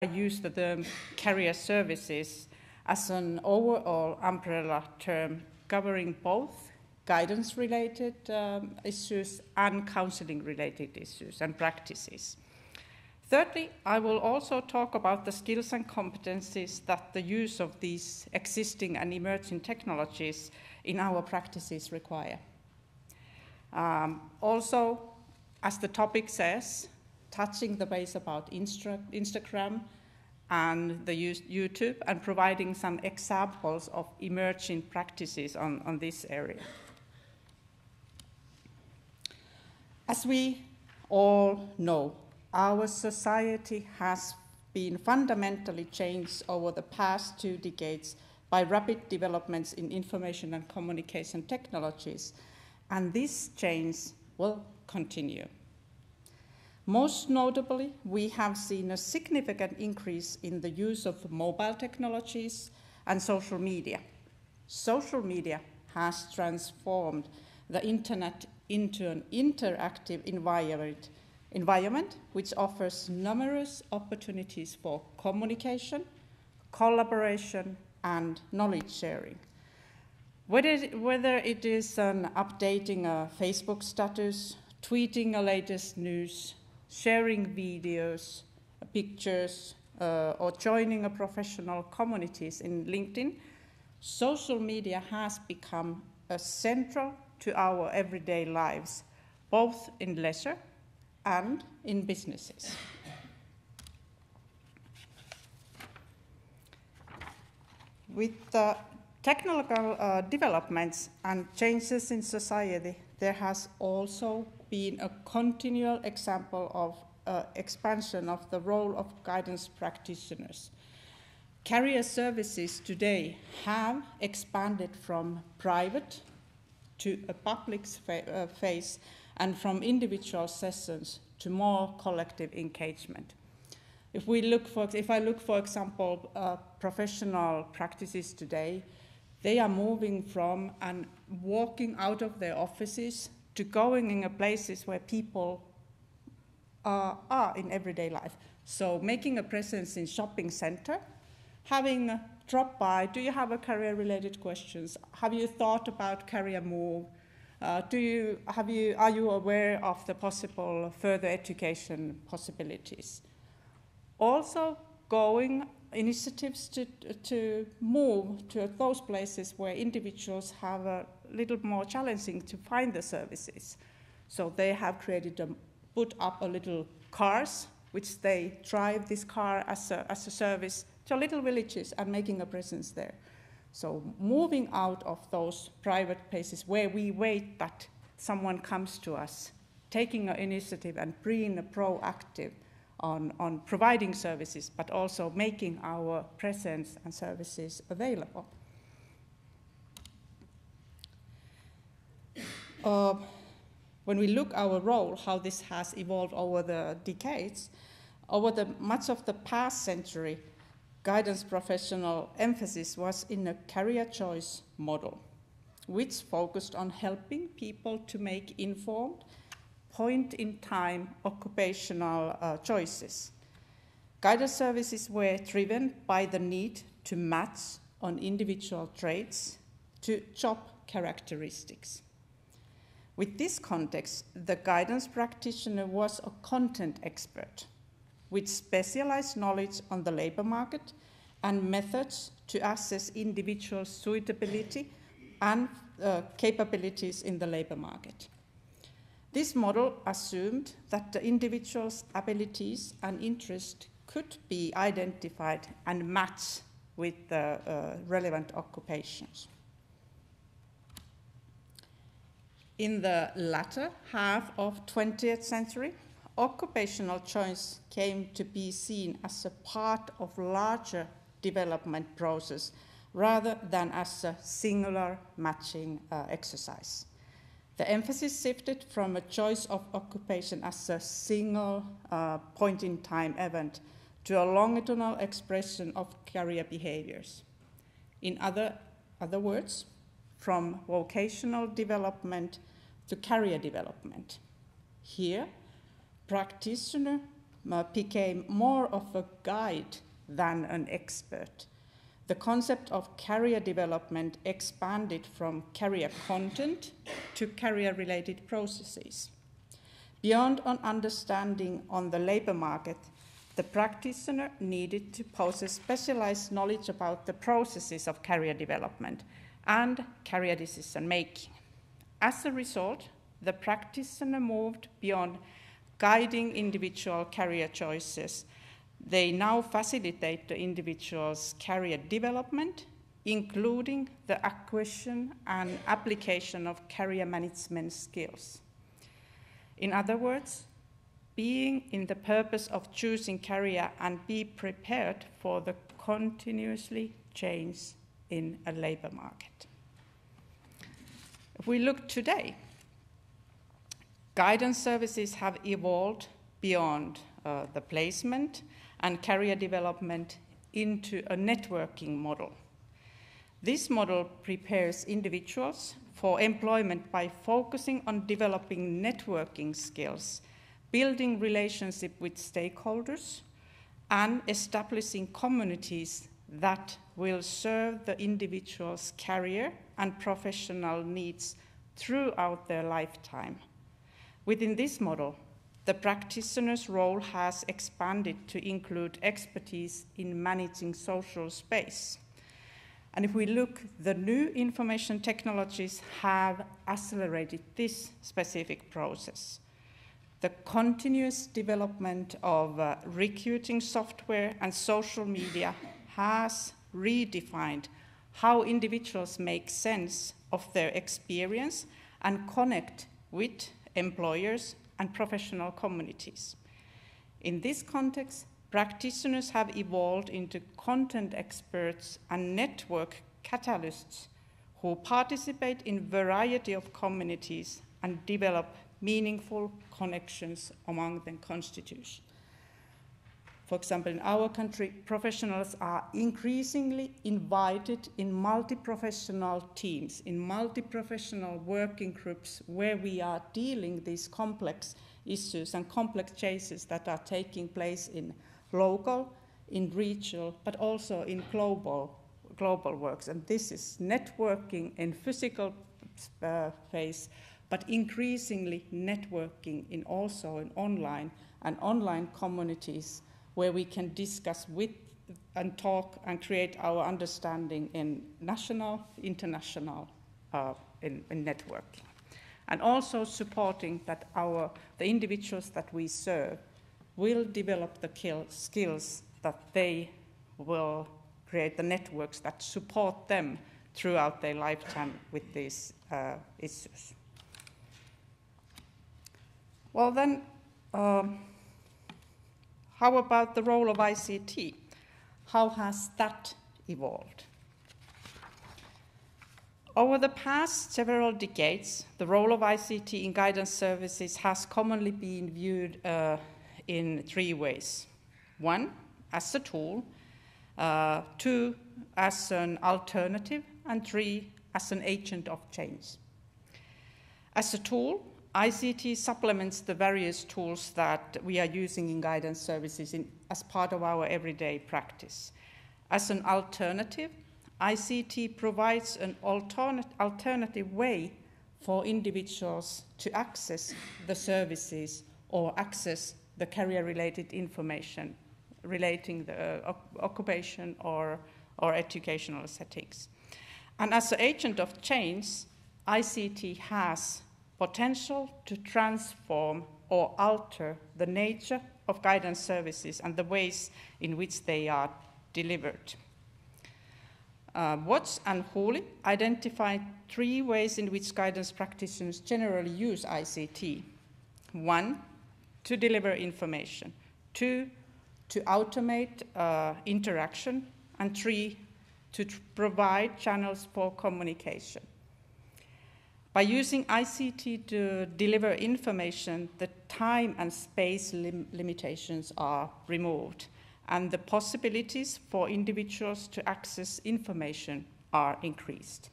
I use the term career services as an overall umbrella term covering both guidance-related issues and counseling-related issues and practices. Thirdly, I will also talk about the skills and competencies that the use of these existing and emerging technologies in our practices require. Also, as the topic says, touching the base about Instagram and the YouTube and providing some examples of emerging practices on this area. As we all know, our society has been fundamentally changed over the past 2 decades by rapid developments in information and communication technologies, and this change will continue. Most notably, we have seen a significant increase in the use of mobile technologies and social media. Social media has transformed the internet into an interactive environment which offers numerous opportunities for communication, collaboration, and knowledge sharing. Whether it is updating a Facebook status, tweeting a latest news, sharing videos, pictures, or joining a professional communities in LinkedIn, social media has become central to our everyday lives, both in leisure and in businesses. With the technological developments and changes in society, there has also been a continual example of expansion of the role of guidance practitioners. Career services today have expanded from private to a public phase and from individual sessions to more collective engagement. If I look, for example, professional practices today, they are moving from and walking out of their offices to going in places where people are in everyday life. So making a presence in shopping center, having a drop by, do you have a career-related questions? Have you thought about career move? Are you aware of the possible further education possibilities? Also, going initiatives to move to those places where individuals have a little more challenging to find the services. So they have put up a little cars, which they drive this car as a service to little villages and making a presence there. So moving out of those private places where we wait that someone comes to us, taking an initiative and being proactive on providing services, but also making our presence and services available. When we look our role, how this has evolved over the decades, over much of the past century, guidance professional emphasis was in a career choice model, which focused on helping people to make informed, point-in-time occupational choices. Guidance services were driven by the need to match on individual traits to job characteristics. With this context, the guidance practitioner was a content expert with specialized knowledge on the labor market and methods to assess individuals' suitability and capabilities in the labor market. This model assumed that the individual's abilities and interests could be identified and matched with the relevant occupations. In the latter half of 20th century, occupational choice came to be seen as a part of larger development process rather than as a singular matching exercise. The emphasis shifted from a choice of occupation as a single point-in-time event to a longitudinal expression of career behaviors. In other words, from vocational development to career development. Here, practitioner became more of a guide than an expert. The concept of career development expanded from career content to career-related processes. Beyond an understanding on the labor market, the practitioner needed to possess specialized knowledge about the processes of career development and career decision-making. As a result, the practitioner moved beyond guiding individual career choices. They now facilitate the individual's career development, including the acquisition and application of career management skills. In other words, being in the purpose of choosing career and be prepared for the continuously change in a labor market. If we look today, guidance services have evolved beyond the placement and career development into a networking model. This model prepares individuals for employment by focusing on developing networking skills, building relationship with stakeholders, and establishing communities that will serve the individual's career and professional needs throughout their lifetime. Within this model, the practitioner's role has expanded to include expertise in managing social space. And if we look, the new information technologies have accelerated this specific process. The continuous development of recruiting software and social media has redefined how individuals make sense of their experience and connect with employers and professional communities. In this context, practitioners have evolved into content experts and network catalysts who participate in a variety of communities and develop meaningful connections among the constituents. For example, in our country, professionals are increasingly invited in multi-professional teams, in multi-professional working groups where we are dealing these complex issues and complex cases that are taking place in local, in regional, but also in global works. And this is networking in physical space, but increasingly networking in also in online and online communities where we can discuss with and talk and create our understanding in national, international, in networking. And also supporting that the individuals that we serve will develop the skills that they will create the networks that support them throughout their lifetime with these issues. Well then, how about the role of ICT? How has that evolved? Over the past several decades, the role of ICT in guidance services has commonly been viewed in three ways. One, as a tool, two, as an alternative, and three, as an agent of change. As a tool, ICT supplements the various tools that we are using in guidance services as part of our everyday practice. As an alternative, ICT provides an alternative way for individuals to access the services or access the career-related information relating the occupation or educational settings. And as an agent of change, ICT has potential to transform or alter the nature of guidance services and the ways in which they are delivered. Watts and Hooley identified three ways in which guidance practitioners generally use ICT. One, to deliver information. Two, to automate interaction. And three, to provide channels for communication. By using ICT to deliver information, the time and space limitations are removed, and the possibilities for individuals to access information are increased.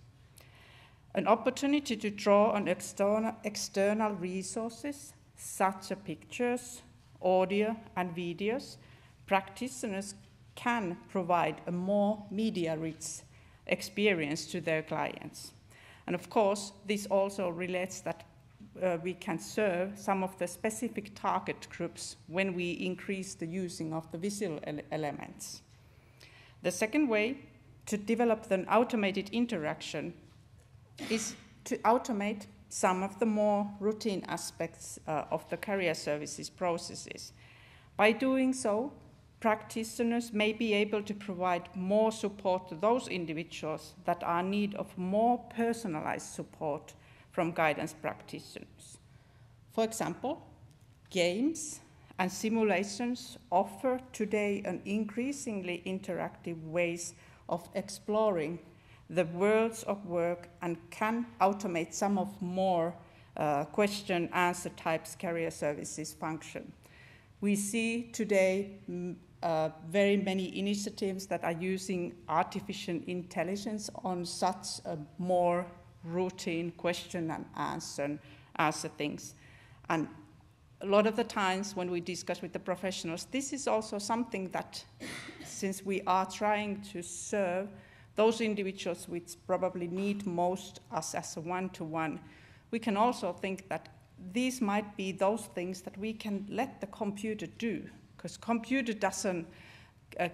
An opportunity to draw on external resources, such as pictures, audio, and videos, practitioners can provide a more media-rich experience to their clients. And of course, this also relates that we can serve some of the specific target groups when we increase the using of the visual elements. The second way to develop an automated interaction is to automate some of the more routine aspects of the career services processes. By doing so, practitioners may be able to provide more support to those individuals that are in need of more personalized support from guidance practitioners. For example, games and simulations offer today an increasingly interactive ways of exploring the worlds of work and can automate some of more question-answer types career services function. We see today very many initiatives that are using artificial intelligence on such a more routine question and answer things. And a lot of the times when we discuss with the professionals, this is also something that, since we are trying to serve those individuals which probably need most us as a one-to-one, we can also think that these might be those things that we can let the computer do, because computer doesn't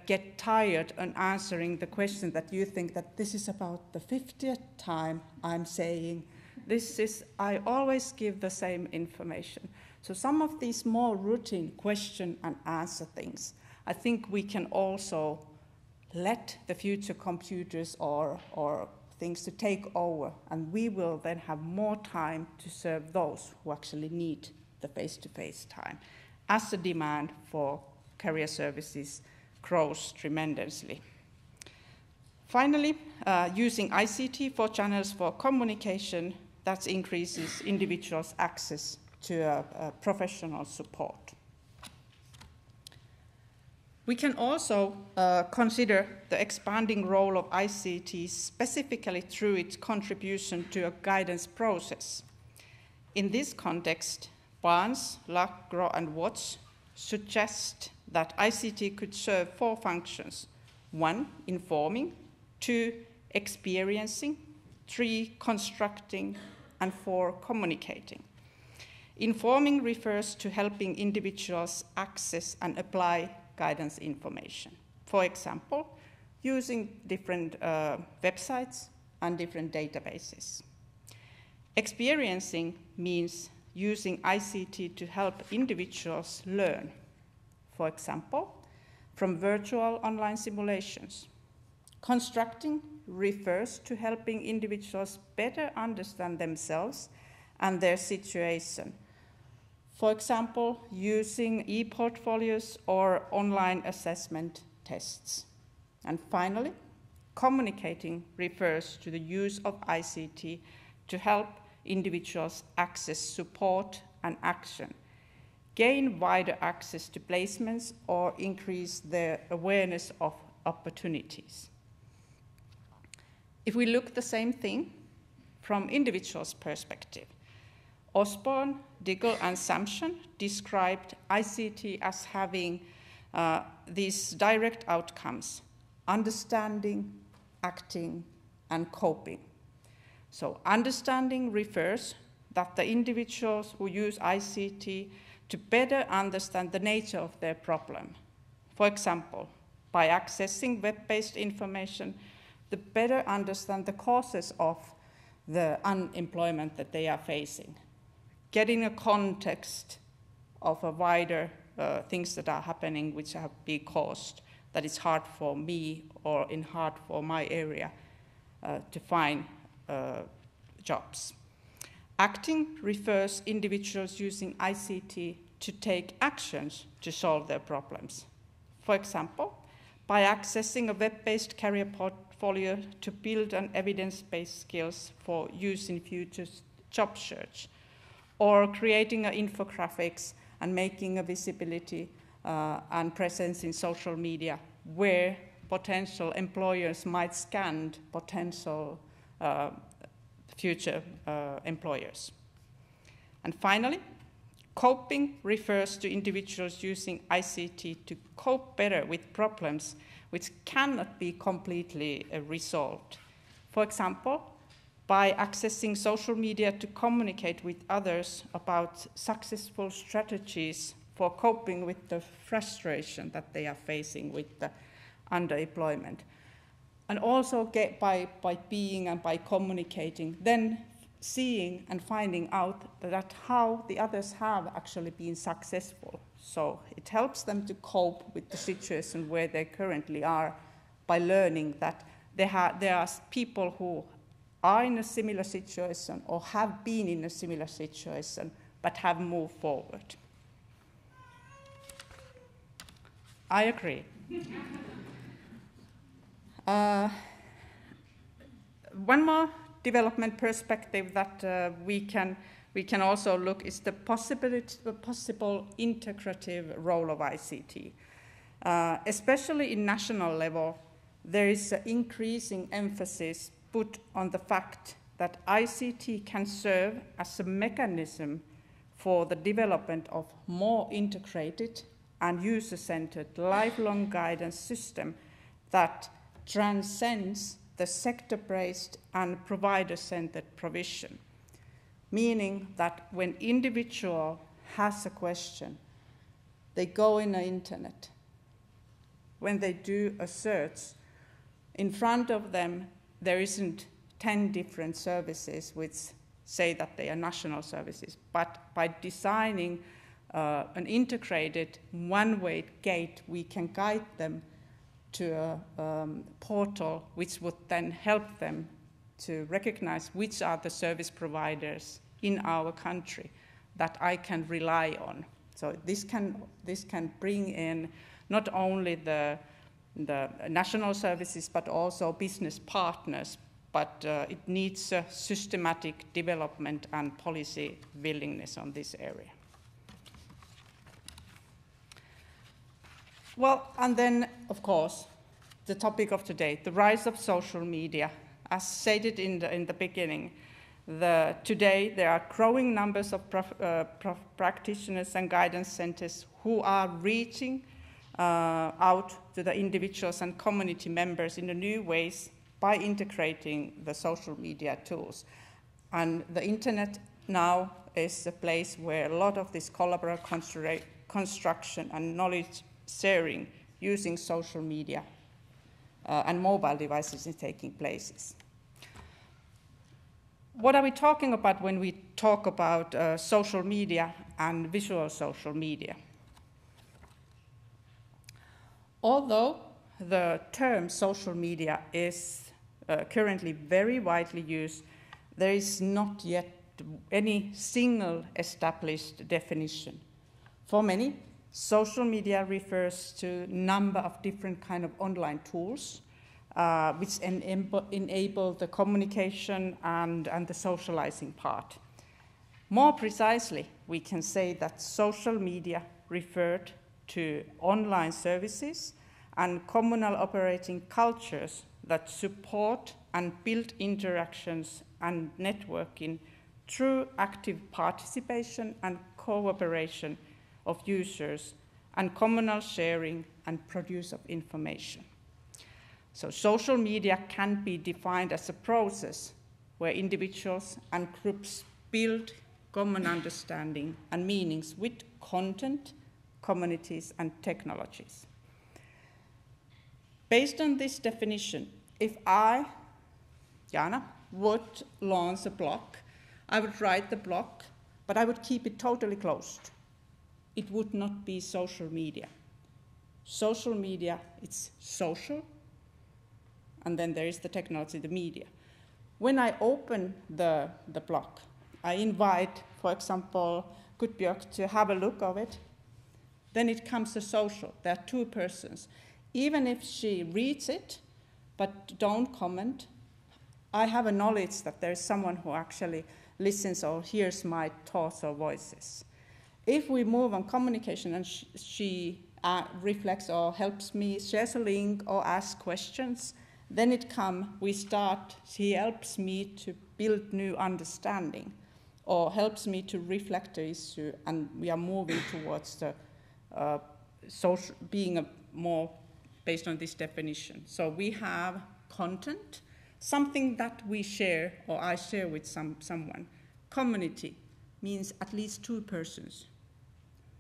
get tired on answering the question that you think that this is about the 50th time I'm saying this is, I always give the same information. So some of these more routine question and answer things, I think we can also let the future computers or things to take over, and we will then have more time to serve those who actually need the face-to-face time, as the demand for career services grows tremendously. Finally, using ICT for channels for communication, that increases individuals' access to professional support. We can also consider the expanding role of ICT specifically through its contribution to a guidance process. In this context, Barnes, Lacroix, and Watts suggest that ICT could serve 4 functions: 1, informing; 2, experiencing; 3, constructing; and 4, communicating. Informing refers to helping individuals access and apply guidance information. For example, using different websites and different databases. Experiencing means using ICT to help individuals learn. For example, from virtual online simulations. Constructing refers to helping individuals better understand themselves and their situation. For example, using e-portfolios or online assessment tests. And finally, communicating refers to the use of ICT to help individuals access support and action, gain wider access to placements, or increase their awareness of opportunities. If we look the same thing from individuals' perspective, Osborne, Diggle, and Samson described ICT as having these direct outcomes: understanding, acting, and coping. So understanding refers that the individuals who use ICT to better understand the nature of their problem. For example, by accessing web-based information, to better understand the causes of the unemployment that they are facing, getting a context of a wider things that are happening which have been caused that is hard for me or hard for my area to find jobs. Acting refers individuals using ICT to take actions to solve their problems. For example, by accessing a web-based career portfolio to build an evidence-based skills for use in future job search, or creating an infographics and making a visibility and presence in social media where potential employers might scan potential future employers. And finally, Coping refers to individuals using ICT to cope better with problems which cannot be completely resolved. For example, by accessing social media to communicate with others about successful strategies for coping with the frustration that they are facing with the underemployment. And also by being and by communicating, then seeing and finding out that how the others have actually been successful. So it helps them to cope with the situation where they currently are by learning that there are people who are in a similar situation or have been in a similar situation but have moved forward. I agree. One more development perspective that we can also look is the possible integrative role of ICT. Especially in national level, there is an increasing emphasis put on the fact that ICT can serve as a mechanism for the development of more integrated and user-centered lifelong guidance system that transcends the sector-based and provider-centered provision, meaning that when individual has a question, they go in the internet. When they do a search, in front of them, there isn't 10 different services which say that they are national services, but by designing an integrated one-way gate, we can guide them to a portal which would then help them to recognize which are the service providers in our country that I can rely on. So this can bring in not only the national services but also business partners, but it needs a systematic development and policy willingness on this area. Well, and then, of course, the topic of today, the rise of social media. As stated in the beginning, today there are growing numbers of practitioners and guidance centers who are reaching out to the individuals and community members in new ways by integrating the social media tools. And the internet now is a place where a lot of this collaborative construction and knowledge sharing using social media and mobile devices is taking place. What are we talking about when we talk about social media and visual social media? Although the term social media is currently very widely used, there is not yet any single established definition. For many, social media refers to a number of different kind of online tools which enable the communication and the socializing part. More precisely, we can say that social media referred to online services and communal operating cultures that support and build interactions and networking through active participation and cooperation of users and communal sharing and produce of information. So social media can be defined as a process where individuals and groups build common understanding and meanings with content, communities, and technologies. Based on this definition, if I, Jana, would launch a blog, I would write the blog, but I would keep it totally closed. It would not be social media. Social media, it's social, and then there is the technology, the media. When I open the blog, I invite, for example, Gudbjörg to have a look of it, then it comes to social. There are two persons. Even if she reads it, but don't comment, I have a knowledge that there is someone who actually listens or hears my thoughts or voices. If we move on communication and she reflects or helps me, shares a link or asks questions, then she helps me to build new understanding. or helps me to reflect the issue, and we are moving towards the social, being a more based on this definition. So we have content, something that we share, or I share with someone. Community means at least 2 persons.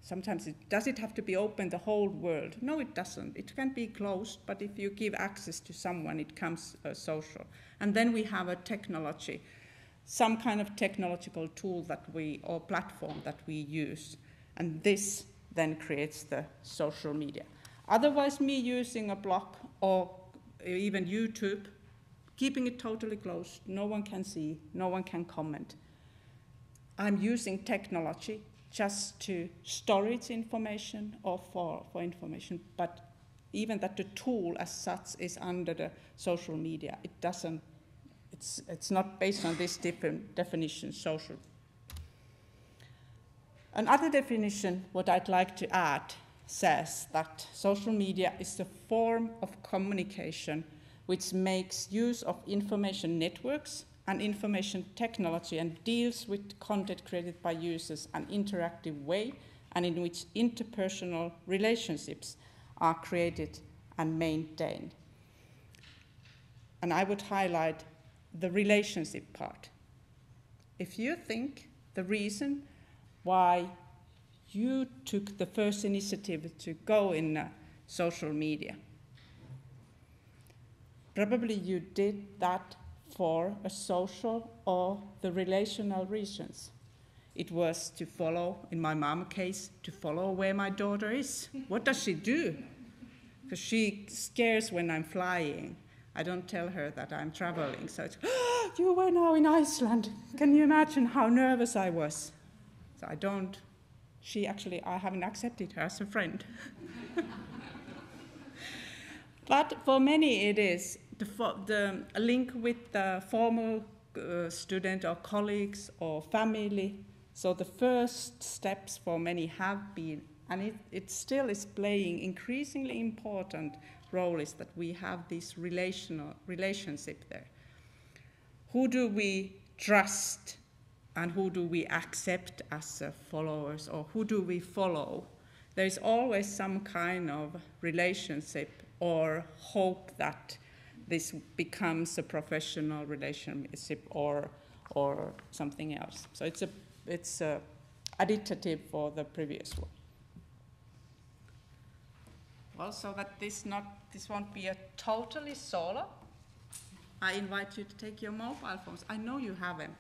Sometimes does it have to be open the whole world? No, it doesn't. It can be closed, but if you give access to someone, it comes social. And then we have a technology, some kind of technological tool or platform that we use. And this then creates the social media. Otherwise, me using a blog or even YouTube, keeping it totally closed, no one can see, no one can comment. I'm using technology just to store its information or for information, but even that the tool as such is under the social media, it's not based on this different definition, social. Another definition, what I'd like to add, says that social media is the form of communication which makes use of information networks and information technology and deals with content created by users in an interactive way, and in which interpersonal relationships are created and maintained. And I would highlight the relationship part. If you think the reason why you took the first initiative to go in social media, probably you did that for a social or the relational reasons. It was to follow, in my mom's case, to follow where my daughter is. What does she do? Because she scares when I'm flying. I don't tell her that I'm traveling. So it's, you were now in Iceland. Can you imagine how nervous I was? So I don't. I haven't accepted her as a friend. But for many it is the link with the former student or colleagues or family. So the first steps for many have been, and it still is playing increasingly important role, is that we have this relationship there. Who do we trust and who do we accept as followers, or who do we follow? There is always some kind of relationship or hope that this becomes a professional relationship or something else. So it's a additive for the previous one. Well, so that this won't be a totally solo, I invite you to take your mobile phones. I know you have them.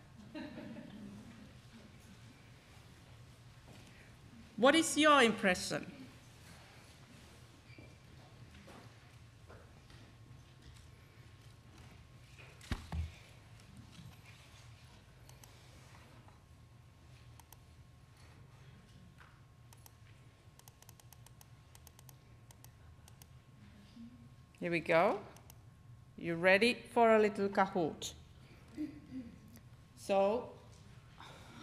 What is your impression? Here we go. You ready for a little Kahoot? So,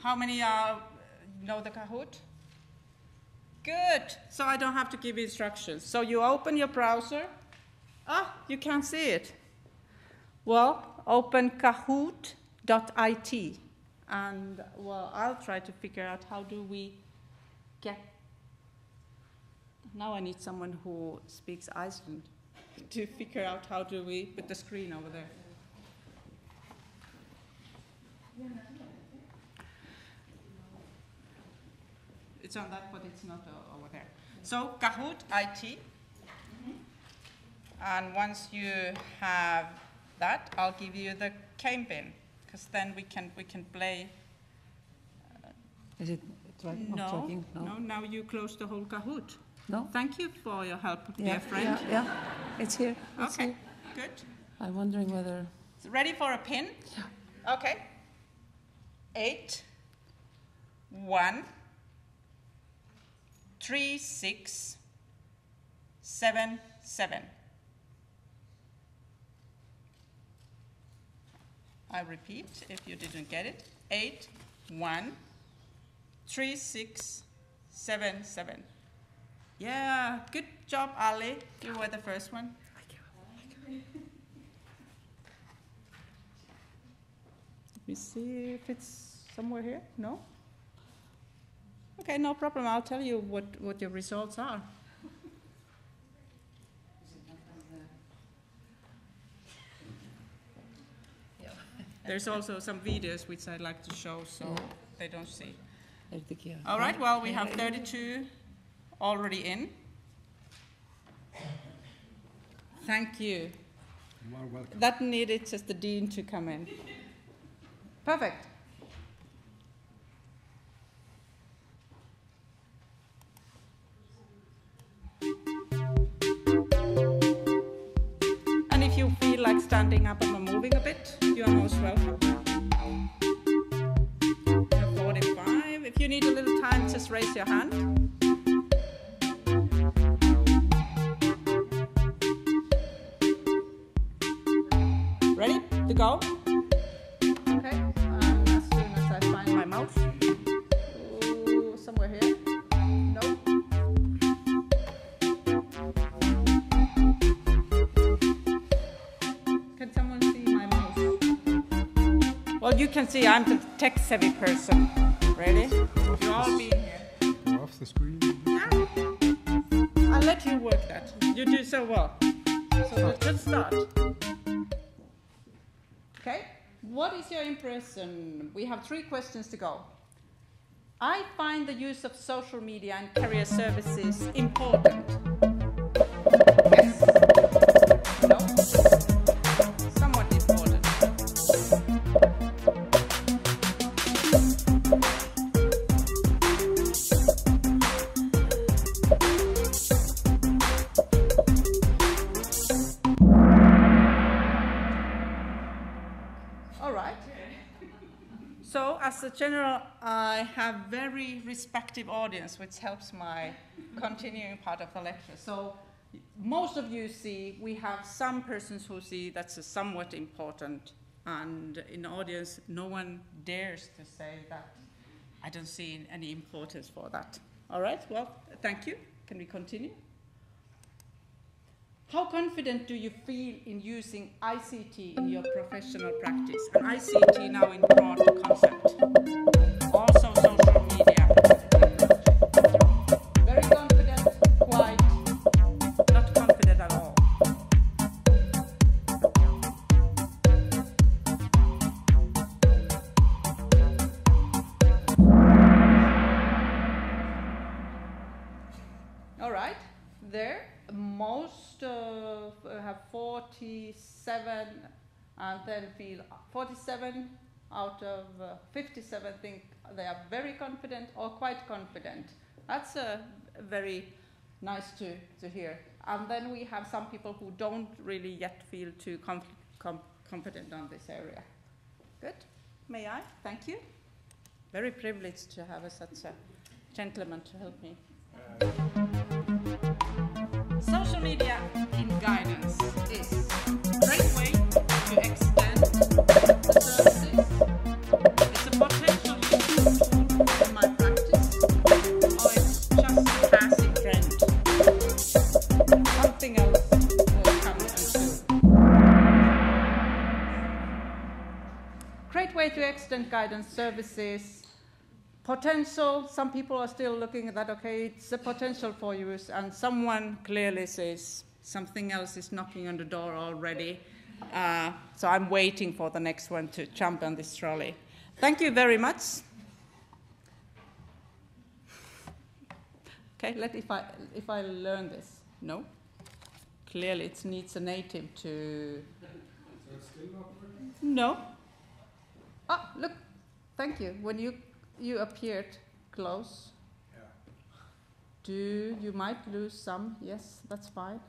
how many know the Kahoot? Good. So I don't have to give instructions. So you open your browser. You can't see it. Well, open kahoot.it. And, well, I'll try to figure out how do we get... Now I need someone who speaks Iceland to figure out how do we put the screen over there. It's on that, but it's not over there. So Kahoot.it. And once you have that, I'll give you the campaign, because then we can play. Is it no, now you close the whole Kahoot. No? Thank you for your help, dear friend. Yeah, it's here. Okay, good. I'm wondering whether... Ready for a pin? Yeah. Okay. 8, 1, 3, 6, 7, 7. I repeat if you didn't get it. 8, 1, 3, 6, 7, 7. Yeah, good job, Ali. You were the first one. Let me see if it's Somewhere here? No? Okay, no problem. I'll tell you what your results are. There's also some videos which I'd like to show so they don't see. All right, well, we have 32 already in. Thank you. You are welcome. That needed just the dean to come in. Perfect. And if you feel like standing up and moving a bit, you are most welcome. 45. If you need a little time, just raise your hand. Ready to go? Okay. As soon as I find my mouse. Ooh, somewhere here. No. Can someone see my mouse? Well, you can see I'm the tech-savvy person. Ready? You've all been here. Go off the screen. Yeah. I'll let you work that. You do so well. So let's just start. Okay, what is your impression? We have 3 questions to go. I find the use of social media and career services important. Yes. No. Somewhat important. All right. So, as a general, I have very respective audience, which helps my continuing part of the lecture. So, most of you see, we have some persons who see that's a somewhat important, and in the audience, no one dares to say that I don't see any importance for that. All right, well, thank you. Can we continue? How confident do you feel in using ICT in your professional practice? And ICT now in broad concept. Also social media. Very confident, quite not confident at all. All right, there. Most have 47, and then feel 47 out of 57 think they are very confident or quite confident. That's very nice to hear. And then we have some people who don't really yet feel too confident on this area. Good. May I? Thank you. Very privileged to have such a gentleman to help me. Social media in guidance is a great way to extend the services. It's a potential useful tool in my practice, or it's just a passing trend. Something else will come and soon. Great way to extend guidance services. Potential, some people are still looking at that, okay, it's a potential for use, and someone clearly says something else is knocking on the door already. So I'm waiting for the next one to jump on this trolley. Thank you very much. Okay, if I learn this. No? Clearly it needs a native to... So it's still not working? No. Ah, look, thank you. When you appeared close. Yeah. You might lose some. Yes, that's fine.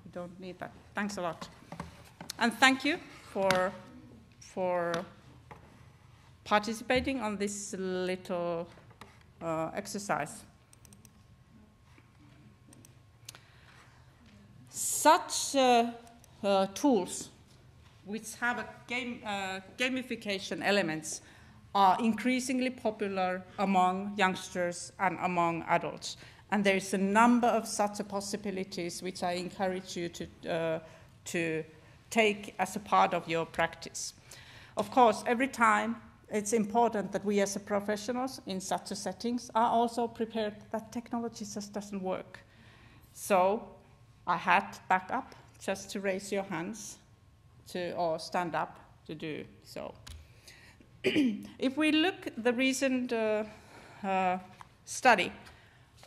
You don't need that. Thanks a lot. And thank you for participating on this little exercise. Such tools which have a gamification elements are increasingly popular among youngsters and among adults. And there is a number of such possibilities which I encourage you to take as a part of your practice. Of course, every time it's important that we as a professionals in such a settings are also prepared that technology just doesn't work. So I had backup just to raise your hands or stand up to do so. If we look at the recent study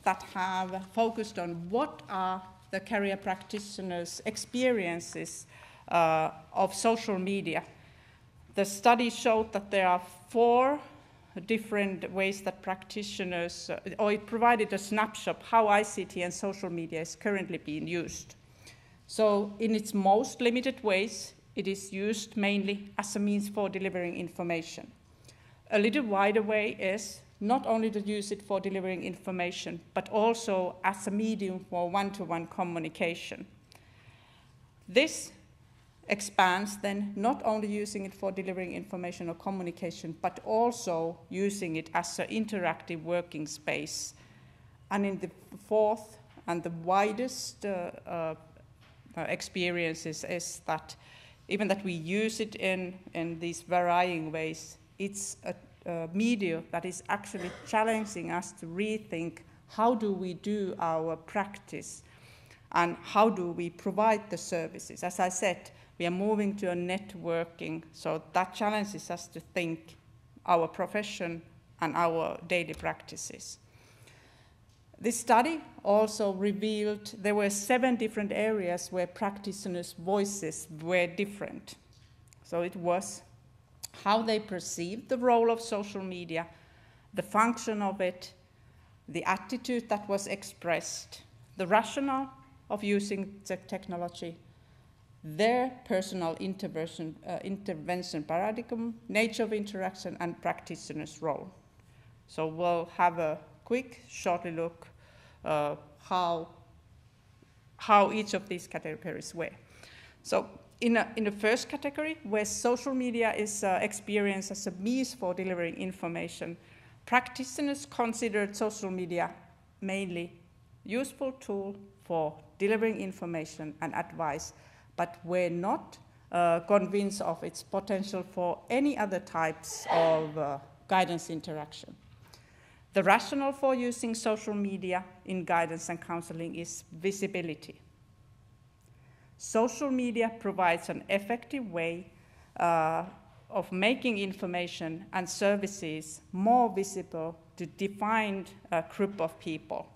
that have focused on what are the career practitioners' experiences of social media, the study showed that there are 4 different ways that practitioners, or it provided a snapshot how ICT and social media is currently being used. So in its most limited ways, it is used mainly as a means for delivering information. A little wider way is not only to use it for delivering information, but also as a medium for one-to-one communication. This expands then not only using it for delivering information or communication, but also using it as an interactive working space. And in the 4th and the widest experiences is that even that we use it in these varying ways, it's a media that is actually challenging us to rethink how do we do our practice and how do we provide the services. As I said, we are moving to a networking, so that challenges us to think our profession and our daily practices. This study also revealed there were 7 different areas where practitioners' voices were different. So it was how they perceived the role of social media, the function of it, the attitude that was expressed, the rationale of using the technology, their personal intervention paradigm, nature of interaction, and practitioner's role. So we'll have a quick, shortly look how each of these categories were. So in the first category, where social media is experienced as a means for delivering information, practitioners considered social media mainly useful tool for delivering information and advice, but were not convinced of its potential for any other types of guidance interaction. The rationale for using social media in guidance and counseling is visibility. Social media provides an effective way of making information and services more visible to defined group of people.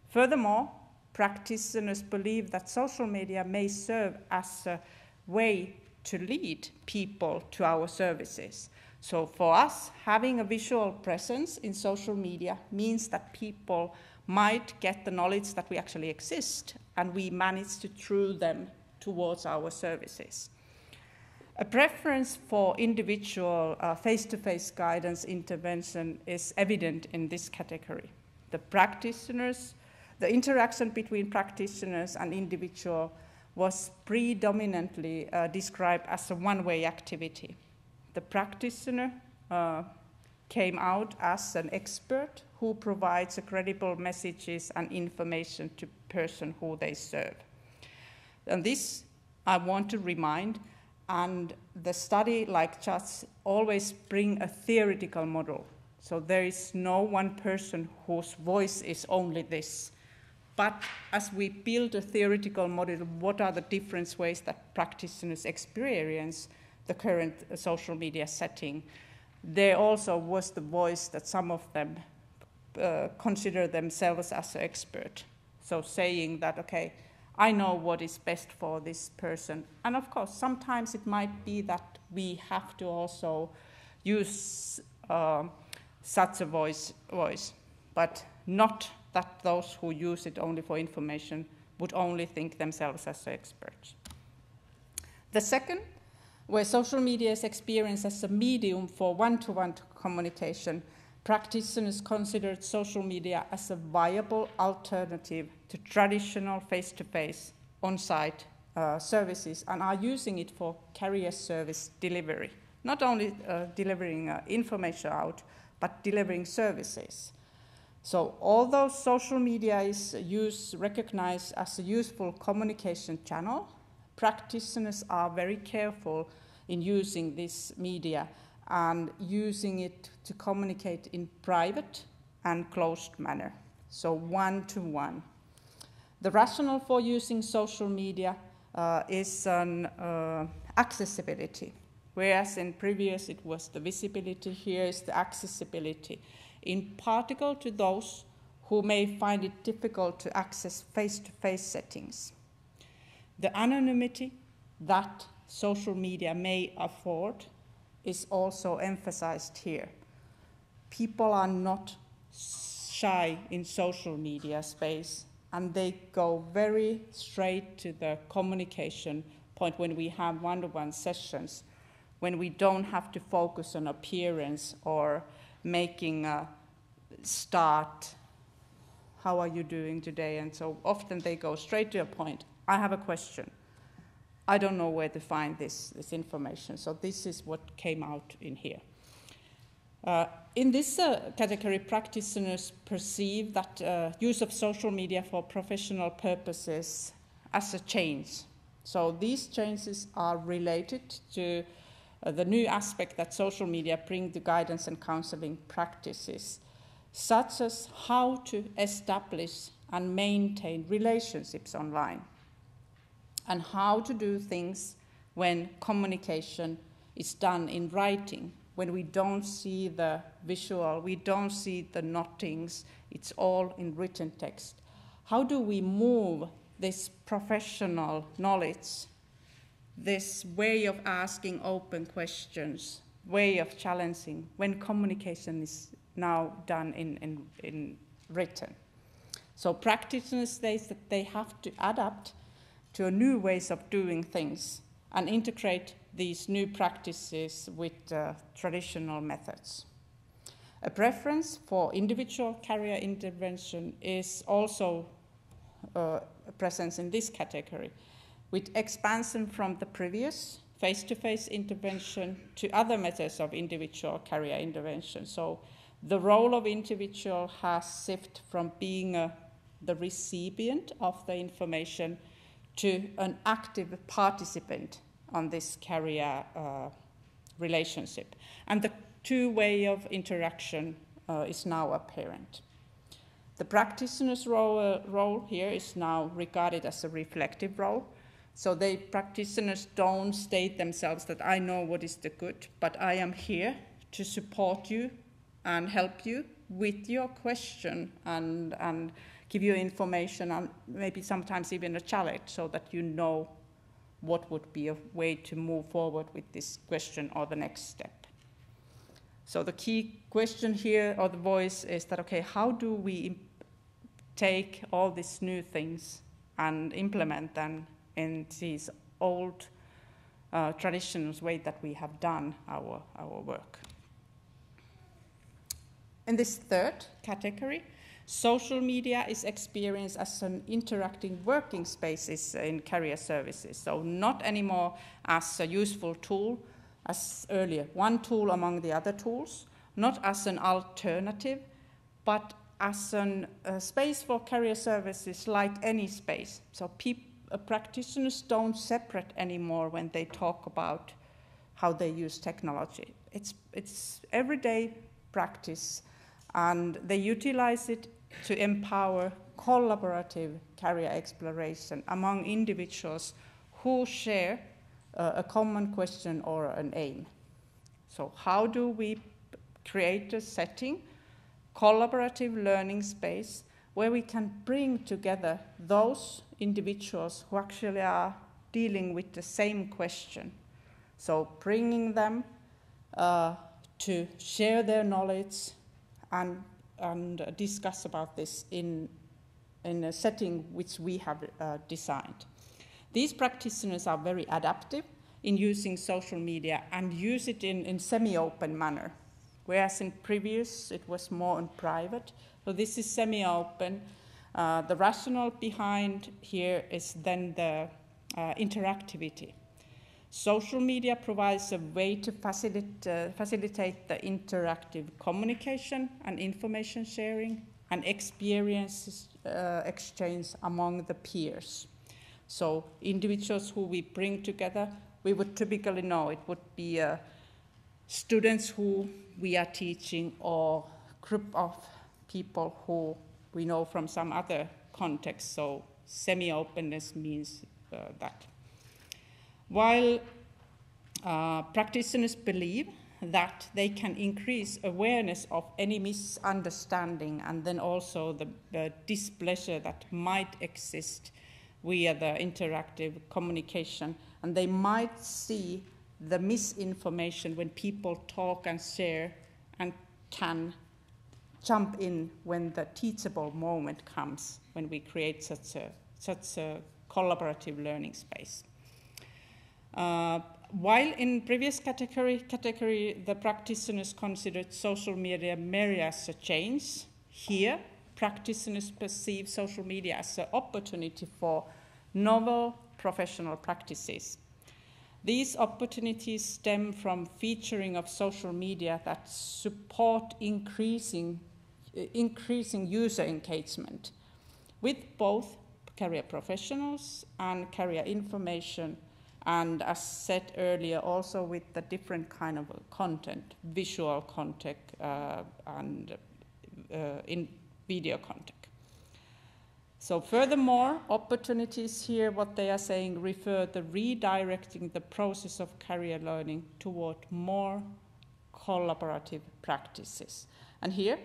Furthermore, practitioners believe that social media may serve as a way to lead people to our services. So for us, having a visual presence in social media means that people might get the knowledge that we actually exist, and we manage to through them towards our services. A preference for individual face-to-face guidance intervention is evident in this category. The interaction between practitioners and individual was predominantly described as a one-way activity. The practitioner came out as an expert who provides credible messages and information to the person who they serve. And this I want to remind, and the study, like just always bring a theoretical model. So there is no one person whose voice is only this. But as we build a theoretical model, what are the different ways that practitioners experience the current social media setting? There also was the voice that some of them consider themselves as an expert. So saying that, okay, I know what is best for this person. And of course, sometimes it might be that we have to also use such a voice, but not that those who use it only for information would only think themselves as experts. The second, where social media is experienced as a medium for one-to-one communication, practitioners considered social media as a viable alternative to traditional face-to-face, on-site services and are using it for career service delivery, not only delivering information out, but delivering services. So although social media is recognized as a useful communication channel, practitioners are very careful in using this media and using it to communicate in private and closed manner, so one-to-one. The rationale for using social media is an accessibility, whereas in previous it was the visibility, here is the accessibility, in particular to those who may find it difficult to access face-to-face settings. The anonymity that social media may afford is also emphasized here. People are not shy in social media space, and they go very straight to the communication point when we have one-to-one sessions, when we don't have to focus on appearance or making a start, how are you doing today? And so often they go straight to a point. I have a question. I don't know where to find this information. So this is what came out in here. In this category, practitioners perceive that use of social media for professional purposes as a change. So these changes are related to the new aspect that social media bring to guidance and counseling practices, such as how to establish and maintain relationships online, and how to do things when communication is done in writing, when we don't see the visual, we don't see the nottings, it's all in written text. How do we move this professional knowledge, this way of asking open questions, way of challenging, when communication is now done in written? So practitioners say that they have to adapt to new ways of doing things and integrate these new practices with traditional methods. A preference for individual career intervention is also present in this category, with expansion from the previous face-to-face intervention to other methods of individual career intervention. So the role of individual has shifted from being the recipient of the information to an active participant on this career relationship. And the two-way of interaction is now apparent. The practitioner's role here is now regarded as a reflective role. So the practitioners don't state themselves that I know what is the good, but I am here to support you and help you with your question and give you information and maybe sometimes even a challenge so that you know what would be a way to move forward with this question or the next step. So the key question here, or the voice, is that, okay, how do we take all these new things and implement them in these old traditional way that we have done our work? In this third category, social media is experienced as an interacting working spaces in career services. So not anymore as a useful tool as earlier, one tool among the other tools, not as an alternative, but as a space for career services like any space. So practitioners don't separate anymore when they talk about how they use technology. It's everyday practice, and they utilize it to empower collaborative career exploration among individuals who share a common question or an aim. So how do we create a setting, collaborative learning space, where we can bring together those individuals who actually are dealing with the same question? So bringing them to share their knowledge and discuss about this in a setting which we have designed. These practitioners are very adaptive in using social media and use it in semi-open manner, whereas in previous it was more in private. So this is semi-open. The rationale behind here is then the interactivity. Social media provides a way to facilitate the interactive communication and information sharing and experience exchange among the peers. So individuals who we bring together, we would typically know it would be students who we are teaching or group of people who we know from some other context. So semi-openness means that. While practitioners believe that they can increase awareness of any misunderstanding and then also the displeasure that might exist via the interactive communication, and they might see the misinformation when people talk and share and can jump in when the teachable moment comes, when we create such a collaborative learning space. While in previous category, the practitioners considered social media merely as a change, here practitioners perceive social media as an opportunity for novel professional practices. These opportunities stem from featuring of social media that support increasing user engagement with both career professionals and career information, and as said earlier, also with the different kind of content, visual content and in video content. So furthermore, opportunities here, what they are saying, refer to redirecting the process of career learning toward more collaborative practices. And here,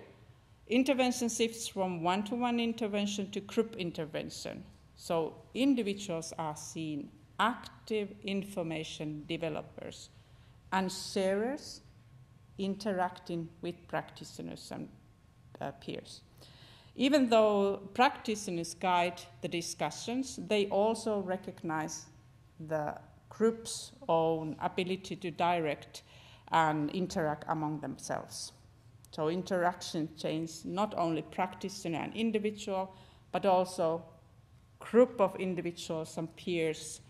intervention shifts from one-to-one intervention to group intervention. So individuals are seen active information developers and sharers interacting with practitioners and peers. Even though practitioners guide the discussions, they also recognize the group's own ability to direct and interact among themselves. So interaction changes not only practitioner and individual, but also group of individuals and peers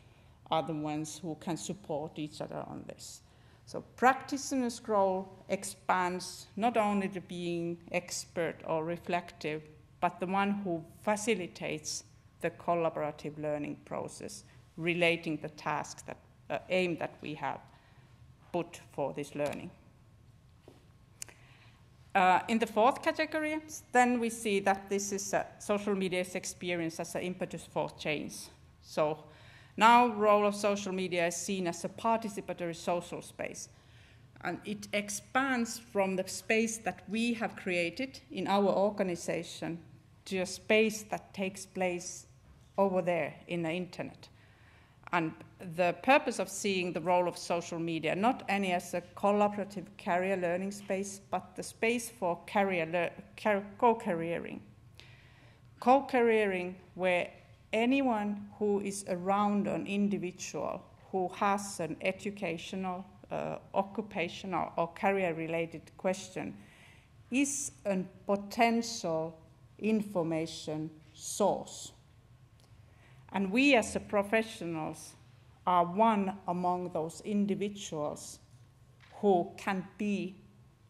are the ones who can support each other on this. So practitioner's role expands not only to being expert or reflective, but the one who facilitates the collaborative learning process relating the tasks that aim that we have put for this learning. In the fourth category, then we see that this is social media's experience as an impetus for change. So now role of social media is seen as a participatory social space. And it expands from the space that we have created in our organization to a space that takes place over there in the internet. And the purpose of seeing the role of social media, not only as a collaborative career learning space, but the space for co-careering. Co-careering where anyone who is around an individual who has an educational, occupational, or career-related question is a potential information source. And we as a professionals are one among those individuals who can be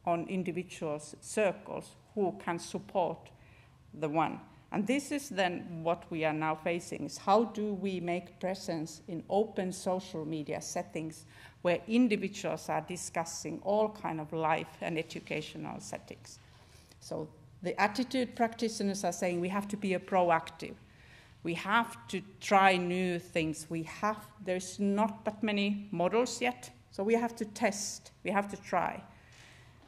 on individuals' circles, who can support the one. And this is then what we are now facing, is how do we make presence in open social media settings where individuals are discussing all kind of life and educational settings. So the attitude practitioners are saying we have to be proactive. We have to try new things. There's not that many models yet, so we have to test, we have to try.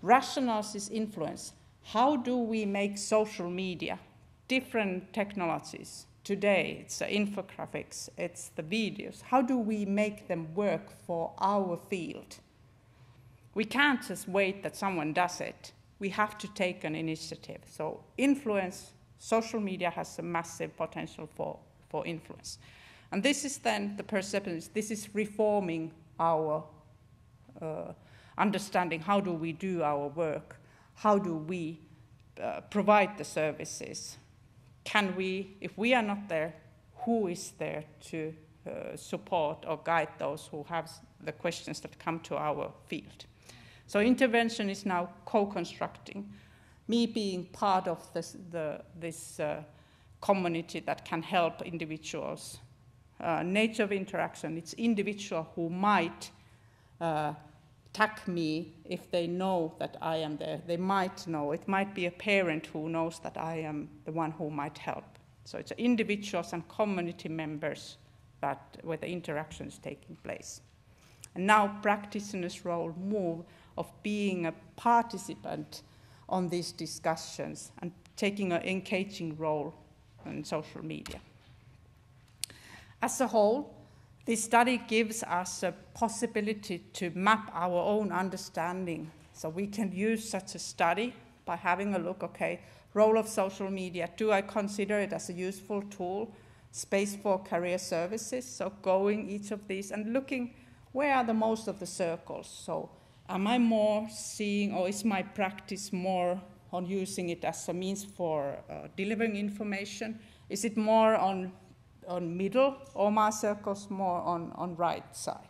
Rationals is influence. How do we make social media, different technologies? Today, it's the infographics, it's the videos. How do we make them work for our field? We can't just wait that someone does it. We have to take an initiative. So influence, social media has a massive potential for influence. And this is then the perception, this is reforming our understanding. How do we do our work? How do we provide the services? Can we, if we are not there, who is there to support or guide those who have the questions that come to our field? So intervention is now co-constructing. Me being part of this community that can help individuals. Nature of interaction, it's individual who might tag me if they know that I am there. They might know. It might be a parent who knows that I am the one who might help. So it's individuals and community members where the interaction is taking place. And now practitioners' role move of being a participant on these discussions and taking an engaging role in social media. As a whole, this study gives us a possibility to map our own understanding. So we can use such a study by having a look, okay, role of social media, do I consider it as a useful tool, space for career services, so going each of these and looking where are the most of the circles. So am I more seeing, or is my practice more on using it as a means for delivering information? Is it more on middle, or my circles more on right side?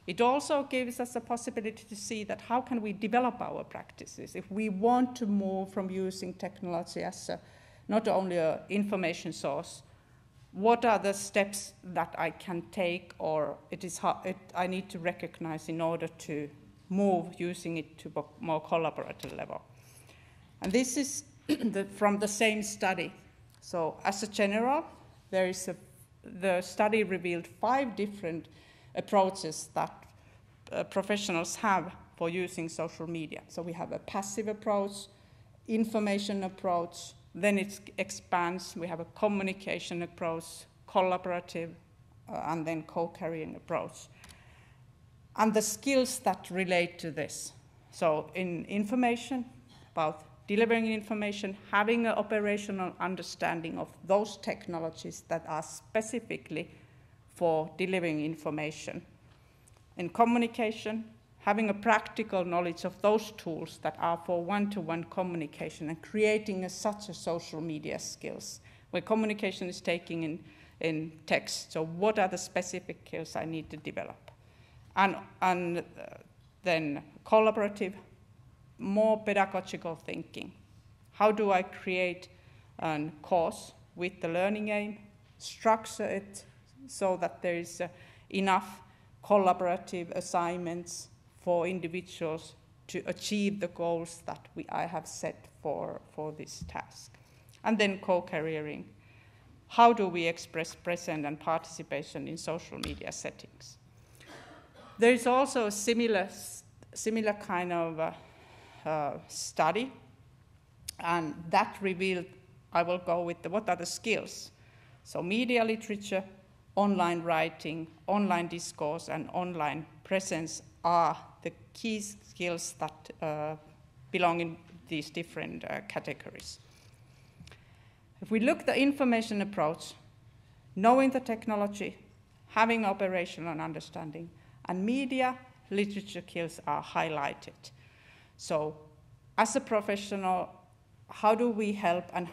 It also gives us a possibility to see that how can we develop our practices if we want to move from using technology as not only an information source. What are the steps that I can take, or I need to recognize in order to move using it to a more collaborative level? And this is from the same study. So as a general, the study revealed 5 different approaches that professionals have for using social media. So we have a passive approach, information approach, then it expands. We have a communication approach, collaborative, and then co-carrying approach. And the skills that relate to this. So in information, about delivering information, having an operational understanding of those technologies that are specifically for delivering information. In communication, having a practical knowledge of those tools that are for one-to-one communication and creating such a social media skills, where communication is taking in text. So what are the specific skills I need to develop? And then collaborative, more pedagogical thinking. How do I create a course with the learning aim, structure it so that there is enough collaborative assignments for individuals to achieve the goals that I have set for this task. And then co-careering. How do we express presence and participation in social media settings? There is also a similar kind of study, and that revealed, I will go with what are the skills. So media literature, online writing, online discourse, and online presence are the key skills that belong in these different categories. If we look at the information approach, knowing the technology, having operational understanding, and media literature skills are highlighted. So as a professional, how do we help and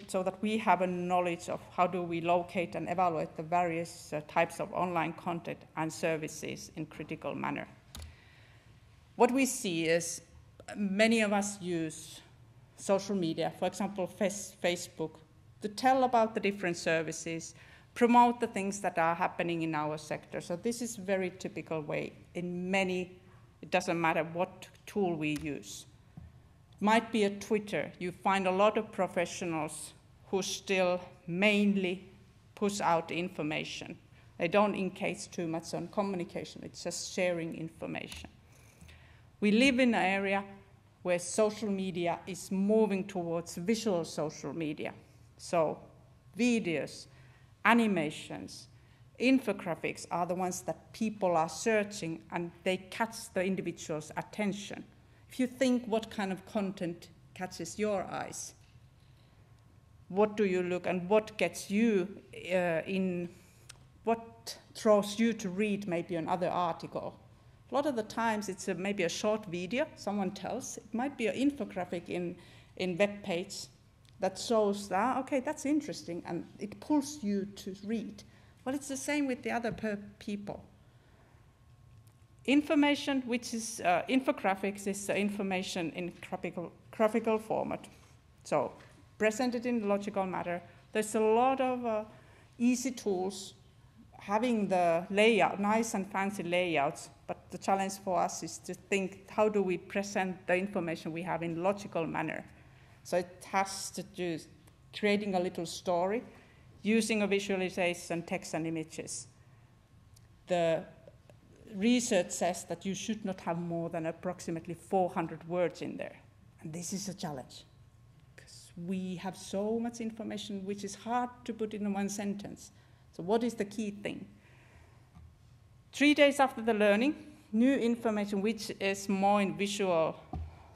so that we have a knowledge of how do we locate and evaluate the various types of online content and services in critical manner? What we see is many of us use social media, for example, Facebook, to tell about the different services, promote the things that are happening in our sector. So this is a very typical way in many, it doesn't matter what tool we use. It might be a Twitter. You find a lot of professionals who still mainly push out information. They don't engage too much on communication. It's just sharing information. We live in an area where social media is moving towards visual social media. So videos, animations, infographics are the ones that people are searching, and they catch the individual's attention. If you think what kind of content catches your eyes, what do you look and what gets you what draws you to read maybe another article? A lot of the times it's maybe a short video someone tells. It might be an infographic in web page that shows that, okay, that's interesting, and it pulls you to read. Well, it's the same with the other people. Information, which is infographics, is information in graphical format. So presented in logical manner. There's a lot of easy tools having the layout, nice and fancy layouts, but the challenge for us is to think, how do we present the information we have in a logical manner? So it has to do creating a little story, using a visualization, text and images. The research says that you should not have more than approximately 400 words in there. And this is a challenge, because we have so much information which is hard to put in one sentence. So what is the key thing? 3 days after the learning, new information which is more in visual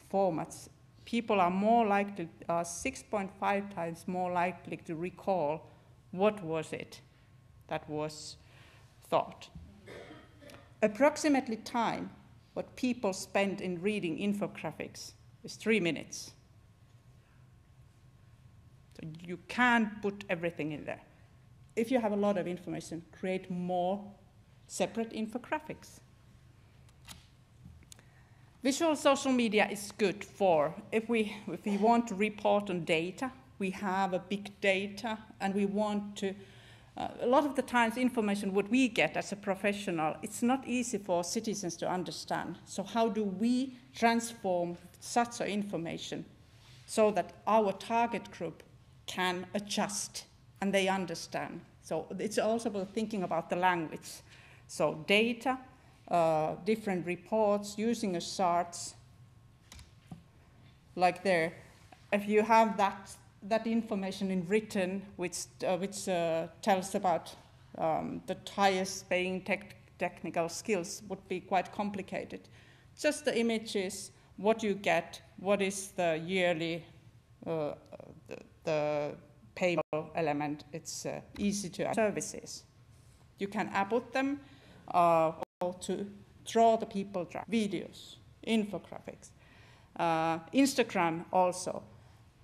formats, people are more likely, 6.5 times more likely to recall what was it that was thought. Approximately time what people spend in reading infographics is 3 minutes. So you can't put everything in there. If you have a lot of information, create more separate infographics. Visual social media is good for, if we want to report on data, we have a big data, and we want to, a lot of the times information what we get as a professional, it's not easy for citizens to understand. So how do we transform such information so that our target group can adjust and they understand? So it's also about thinking about the language. So data, different reports, using a charts, like there. If you have that information in written, which tells about the highest paying technical skills, would be quite complicated. Just the images, what you get, what is the yearly, the payable element, it's easy to services. You can output them to draw the people, videos, infographics. Instagram also.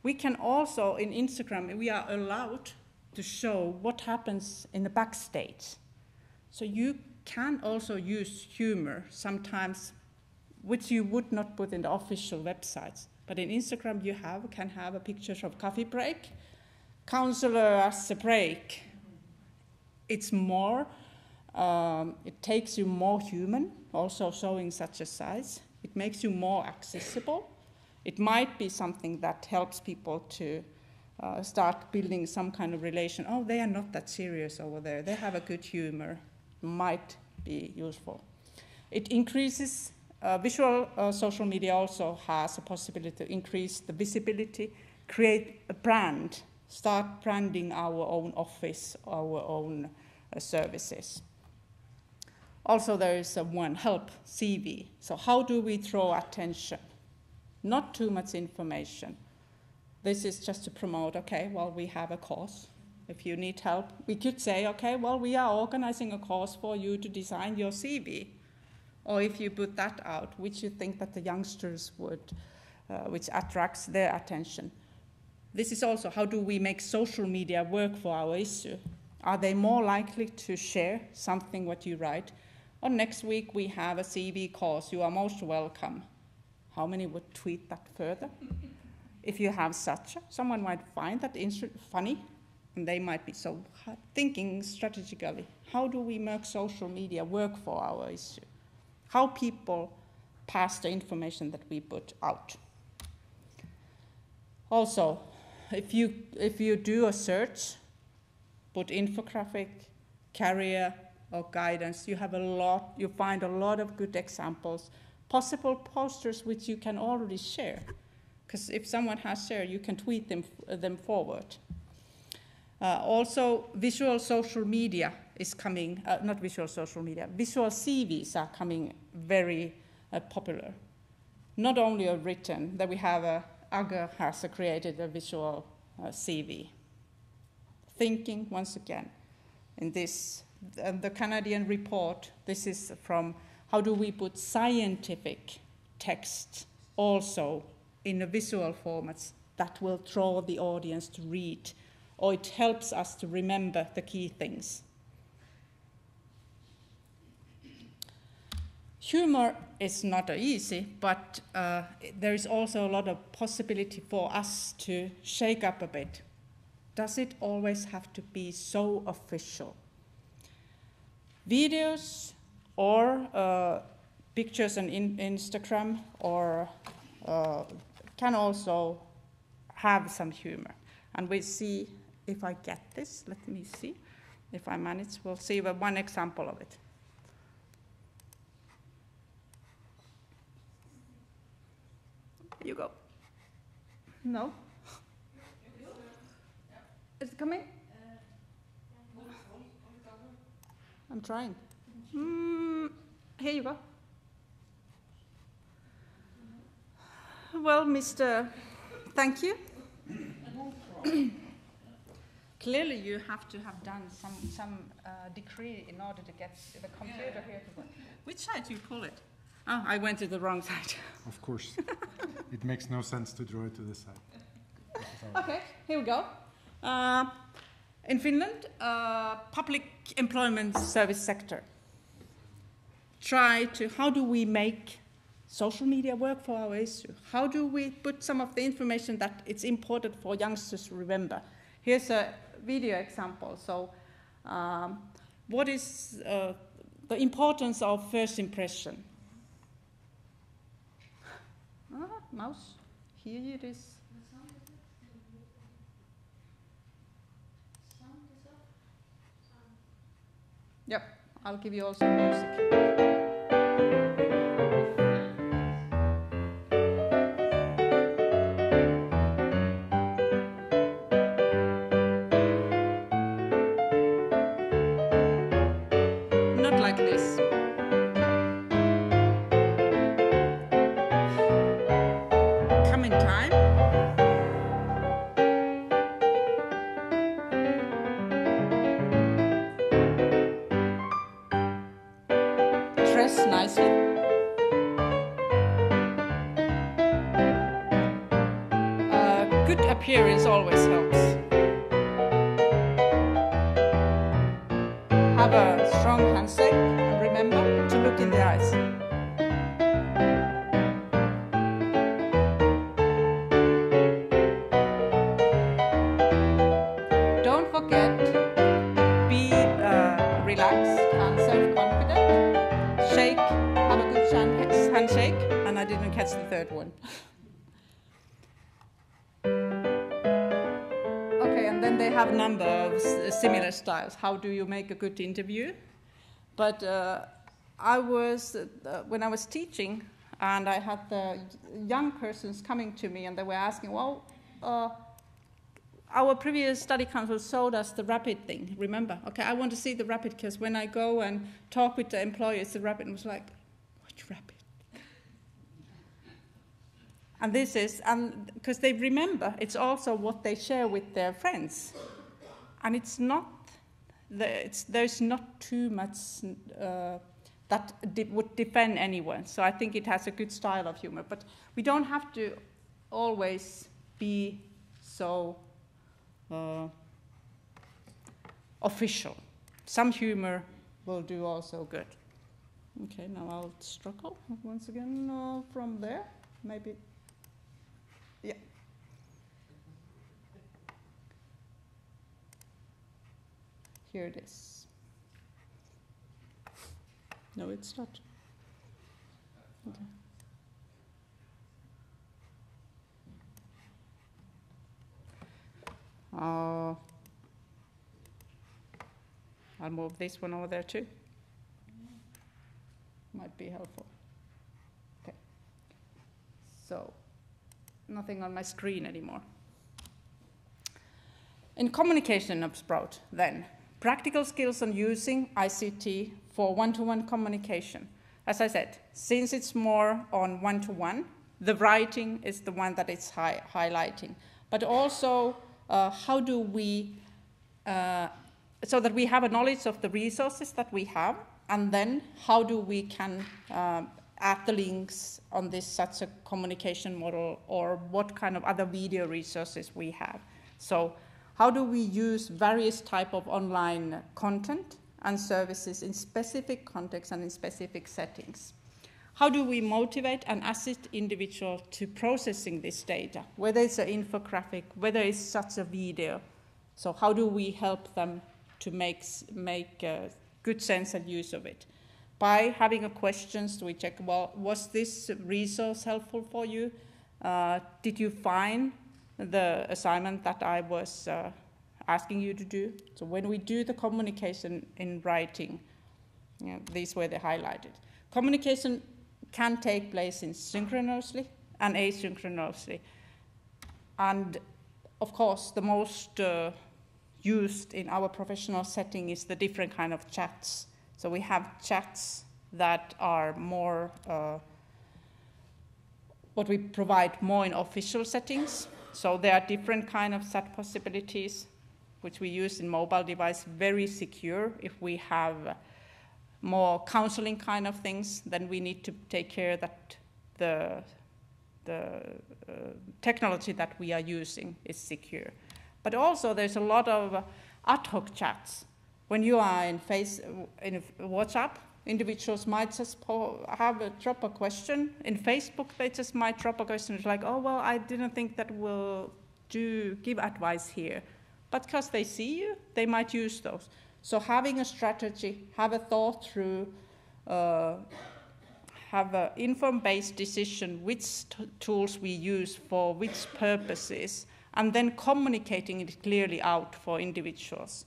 We can also, in Instagram, we are allowed to show what happens in the backstage. So you can also use humor sometimes, which you would not put in the official websites. But in Instagram, you can have a picture of coffee break, counselor as a break. It's more, it takes you more human, also showing such a size. It makes you more accessible. It might be something that helps people to start building some kind of relation. Oh, they are not that serious over there. They have a good humor. Might be useful. It increases, visual social media also has a possibility to increase the visibility, create a brand, start branding our own office, our own services. Also, there is one help CV. So how do we draw attention? Not too much information. This is just to promote, okay, well, we have a course. If you need help, we could say, okay, well, we are organizing a course for you to design your CV. Or if you put that out, which you think that the youngsters would, which attracts their attention. This is also, how do we make social media work for our issue? Are they more likely to share something what you write? Or next week we have a CV course, you are most welcome. How many would tweet that further? If you have such, someone might find that funny, and they might be so thinking strategically, how do we make social media work for our issue? How people pass the information that we put out. Also, if you do a search, put infographic, career, or guidance, you find a lot of good examples, possible posters which you can already share. Because if someone has shared, you can tweet them forward. Also, visual social media is coming, not visual social media, visual CVs are coming very popular. Not only a written, that we have Agger has created a visual CV. Thinking, once again, in this, the Canadian report, this is from how do we put scientific text also in a visual formats that will draw the audience to read, or it helps us to remember the key things. Humor is not easy, but there is also a lot of possibility for us to shake up a bit. Does it always have to be so official? Videos or pictures on Instagram or can also have some humor. And we see, if I get this, let me see, if I manage, we'll see one example of it. You go. No? Is it coming? I'm trying. Here you go. Well, Mr. Thank you. Clearly, you have to have done some degree in order to get the computer here to work. Which side do you pull it? Oh, I went to the wrong side. Of course. It makes no sense to draw it to this side. Okay, here we go. In Finland, public employment service sector. How do we make social media work for our issue? How do we put some of the information that it's important for youngsters to remember? Here's a video example. So, what is the importance of first impression? Mouse, here it is. Yep, I'll give you also music. Not like this. Come in time. Dress nicely. Good appearance always helps. Have a strong handshake and remember to look in the eyes. Don't forget, be relaxed and self-confident. Shake, have a good handshake, and I didn't catch the third one. Okay, and then they have a number of similar styles. How do you make a good interview? But when I was teaching, and I had the young persons coming to me, and they were asking, well, our previous study council showed us the rapid thing, remember? Okay, I want to see the rapid, because when I go and talk with the employers, the rapid was like, which rapid? And this is, because they remember, it's also what they share with their friends. And it's not, there's not too much that would defend anyone. So I think it has a good style of humor. But we don't have to always be so official. Some humor will do also good. Okay, now I'll struggle once again from there. Maybe, yeah. Here it is. No, it's not. Okay. I'll move this one over there too. Might be helpful. Okay. So, nothing on my screen anymore. In communication of Sprout, then, practical skills on using ICT for one-to-one communication. As I said, since it's more on one-to-one, the writing is the one that it's highlighting. But also, how do we, so that we have a knowledge of the resources that we have, and then how do we can add the links on this such a communication model, or what kind of other video resources we have. So how do we use various type of online content and services in specific contexts and in specific settings? How do we motivate and assist individuals to processing this data, whether it's an infographic, whether it's such a video? So how do we help them to make good sense and use of it? By having a questions, we check, well, was this resource helpful for you? Did you find the assignment that I was asking you to do? So when we do the communication in writing, these were the highlighted. Communication can take place in synchronously and asynchronously. And of course, the most used in our professional setting is the different kind of chats. So we have chats that are more, what we provide more in official settings. So there are different kind of chat possibilities, which we use in mobile device, very secure. If we have more counseling kind of things, then we need to take care that the technology that we are using is secure. But also there's a lot of ad hoc chats. When you are in WhatsApp, individuals might just drop a question. In Facebook, they just might drop a question. It's like, oh, well, I didn't think that will give advice here. But because they see you, they might use those. So having a strategy, have a thought through, have an inform-based decision which tools we use for which purposes, and then communicating it clearly out for individuals.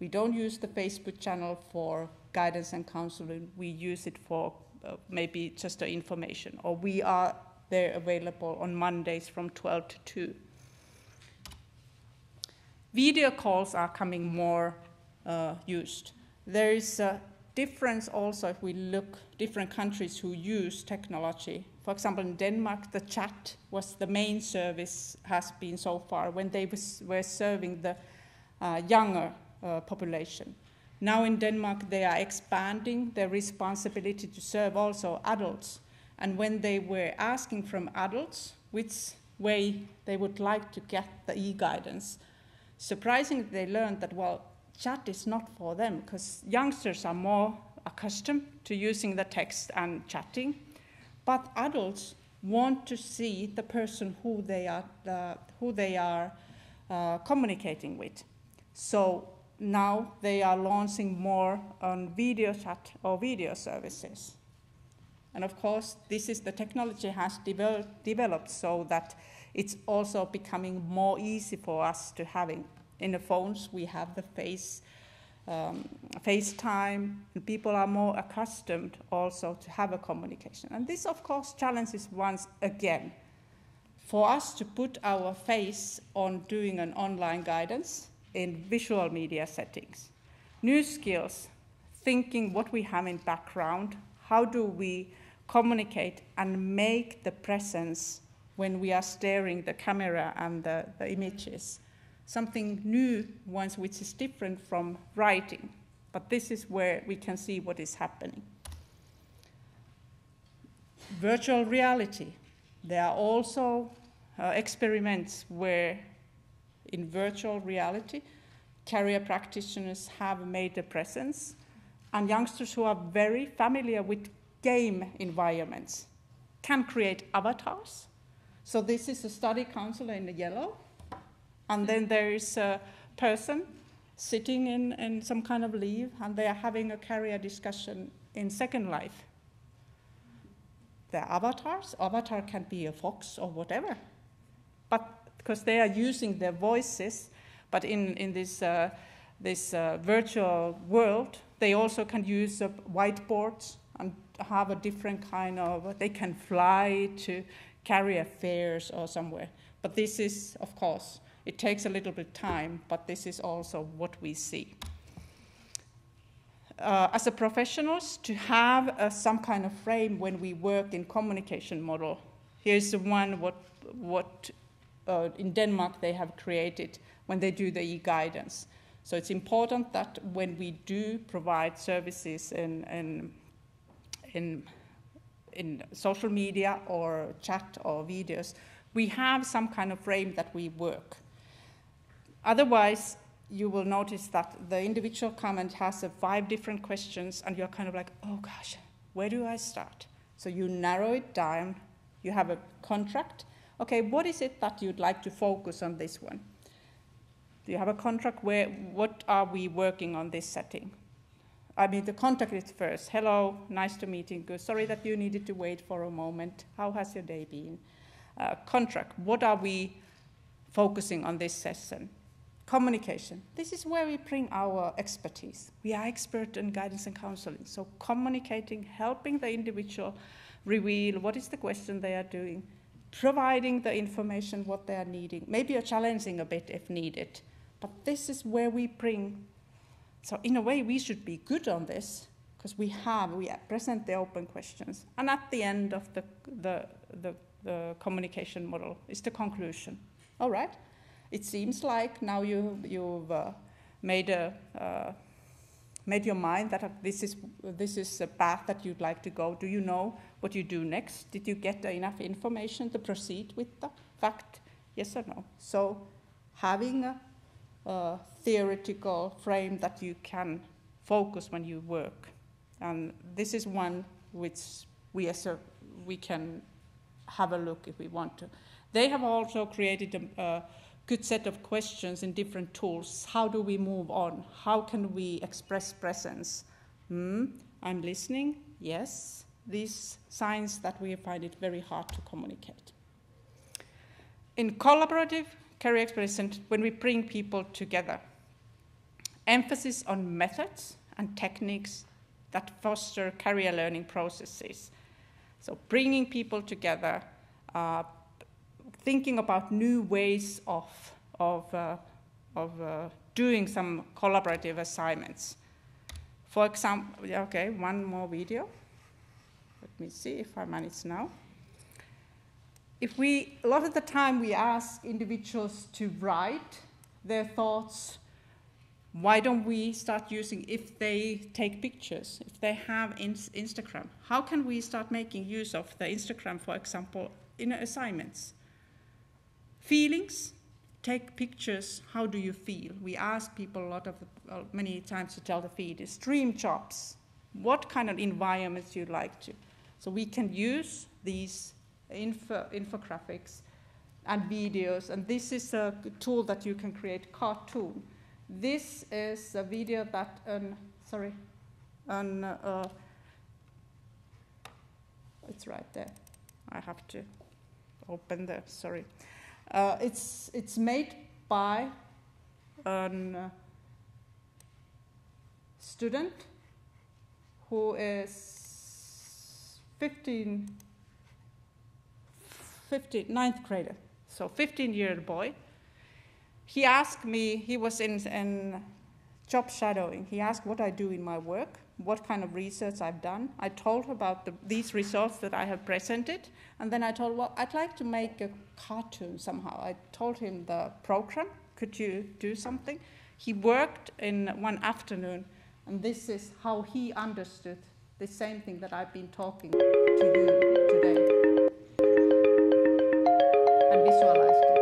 We don't use the Facebook channel for guidance and counseling. We use it for maybe just the information, or we are there available on Mondays from 12 to 2. Video calls are coming more used. There is a difference also if we look different countries who use technology. For example, in Denmark, the chat was the main service, has been so far, when they were serving the younger population. Now in Denmark, they are expanding their responsibility to serve also adults. And when they were asking from adults which way they would like to get the e-guidance, surprisingly, they learned that, well, chat is not for them, because youngsters are more accustomed to using the text and chatting, but adults want to see the person who they are communicating with. So now they are launching more on video chat or video services. And of course, the technology has developed so that it's also becoming more easy for us to having. In the phones, we have the FaceTime, and people are more accustomed also to have a communication. And this, of course, challenges once again for us to put our face on doing an online guidance in visual media settings. New skills, thinking what we have in background, how do we communicate and make the presence when we are staring the camera and the images. Something new once which is different from writing, but this is where we can see what is happening. Virtual reality. There are also experiments where in virtual reality, career practitioners have made a presence, and youngsters who are very familiar with game environments can create avatars. So this is a study counselor in the yellow. And then there is a person sitting in some kind of leave, and they are having a career discussion in Second Life. They're avatars. Avatar can be a fox or whatever. But because they are using their voices, but in this virtual world, they also can use whiteboards and have a different kind of, they can fly to career fairs or somewhere. But this is, of course, it takes a little bit of time, but this is also what we see. As a professionals, to have some kind of frame when we work in communication model. Here's the one what in Denmark they have created when they do the e-guidance. So it's important that when we do provide services in social media or chat or videos, we have some kind of frame that we work. Otherwise, you will notice that the individual comment has 5 different questions, and you're kind of like, oh gosh, where do I start? So you narrow it down, you have a contract. Okay, what is it that you'd like to focus on this one? Do you have a contract what are we working on this setting? the contact is first. Hello, nice to meet you. Good. Sorry that you needed to wait for a moment. How has your day been? Contract. What are we focusing on this session? Communication. This is where we bring our expertise. We are expert in guidance and counseling. So communicating, helping the individual reveal what is the question they are doing, providing the information what they are needing, maybe challenging a bit if needed. But this is where we bring. So in a way, we should be good on this because we present the open questions. And at the end of the communication model is the conclusion. All right. It seems like now you've made your mind that this is a path that you'd like to go. Do you know what you do next? Did you get enough information to proceed with the fact? Yes or no? So having a theoretical frame that you can focus when you work, and this is one which we can have a look if we want to. They have also created a good set of questions in different tools. How do we move on? How can we express presence? I'm listening, yes. These signs that we find it very hard to communicate. In collaborative career exploration, when we bring people together, emphasis on methods and techniques that foster career learning processes. So bringing people together, thinking about new ways of doing some collaborative assignments. For example, okay, one more video. Let me see if I manage now. A lot of the time we ask individuals to write their thoughts. Why don't we start using, if they take pictures, if they have Instagram, how can we start making use of the Instagram, for example, in assignments? Feelings, take pictures, how do you feel? We ask people many times to tell the feed. Dream jobs, what kind of environments you'd like to. So we can use these infographics and videos, and this is a tool that you can create cartoon. This is a video that, it's right there. I have to open the, sorry. It's made by a student who is 9th grader, so 15-year-old boy. He asked me, he was in job shadowing. He asked what I do in my work, what kind of research I've done. I told him about these results that I have presented, and then I told, well, I'd like to make a cartoon somehow. I told him the program, could you do something? He worked in one afternoon, and this is how he understood the same thing that I've been talking to you today, and visualized it.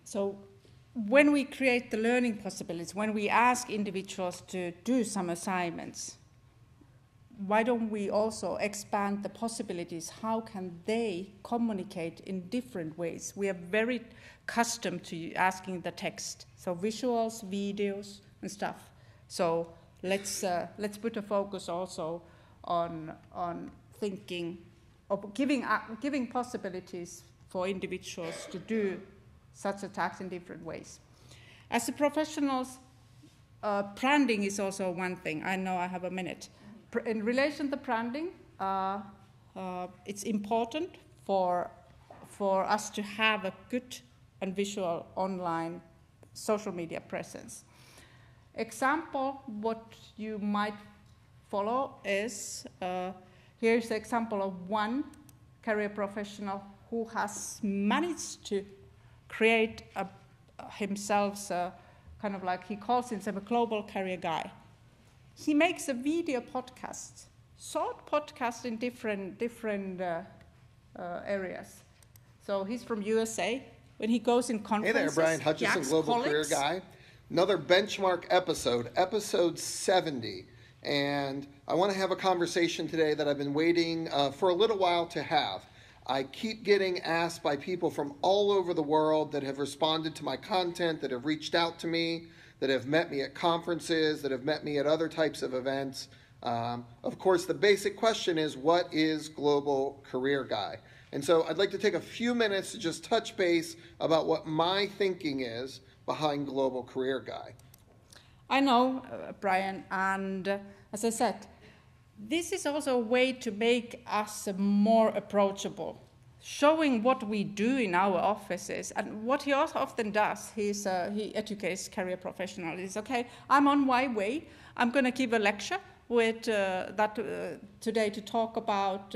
So when we create the learning possibilities, when we ask individuals to do some assignments, why don't we also expand the possibilities? How can they communicate in different ways? We are very accustomed to asking the text, so visuals, videos, and stuff. So let's put a focus also on thinking of giving possibilities for individuals to do such a task in different ways. As a professionals, branding is also one thing. I know I have a minute. In relation to branding, it's important for us to have a good and visual online social media presence. Example, what you might follow is, here's the example of one career professional who has managed to create himself kind of like, he calls himself a global career guy. He makes a video podcast, short podcast in different areas. So he's from USA. When he goes in conferences, hey there, Brian Hutchison, Global Career Guy. Another benchmark episode, episode 70. And I want to have a conversation today that I've been waiting for a little while to have. I keep getting asked by people from all over the world that have responded to my content, that have reached out to me, that have met me at conferences, that have met me at other types of events. Of course, the basic question is, what is Global Career Guy? And so I'd like to take a few minutes to just touch base about what my thinking is behind Global Career Guy. I know, Brian, and as I said, this is also a way to make us more approachable, showing what we do in our offices. And what he also often does, he educates career professionals. He's, okay, I'm on my way. I'm going to give a lecture with today to talk about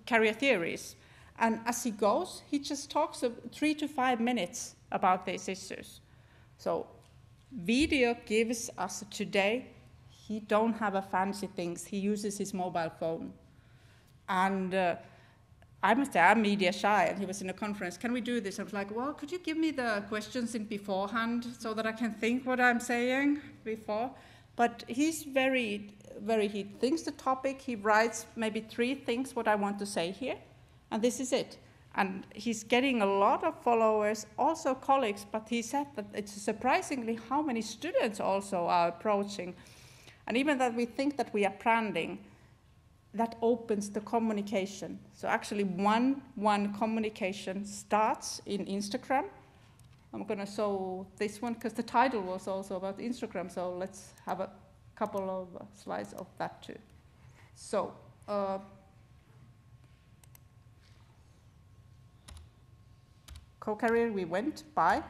career theories. And as he goes, he just talks 3 to 5 minutes about these issues. So video gives us today, he don't have a fancy things. He uses his mobile phone. And I must say, I'm media shy, and he was in a conference. Can we do this? I was like, well, could you give me the questions in beforehand so that I can think what I'm saying before? But he's he thinks the topic, he writes maybe 3 things what I want to say here, and this is it. And he's getting a lot of followers, also colleagues, but he said that it's surprisingly how many students also are approaching. And even that we think that we are branding, that opens the communication. So actually one communication starts in Instagram. I'm going to show this one because the title was also about Instagram, so let's have a couple of slides of that too. So co-career we went by.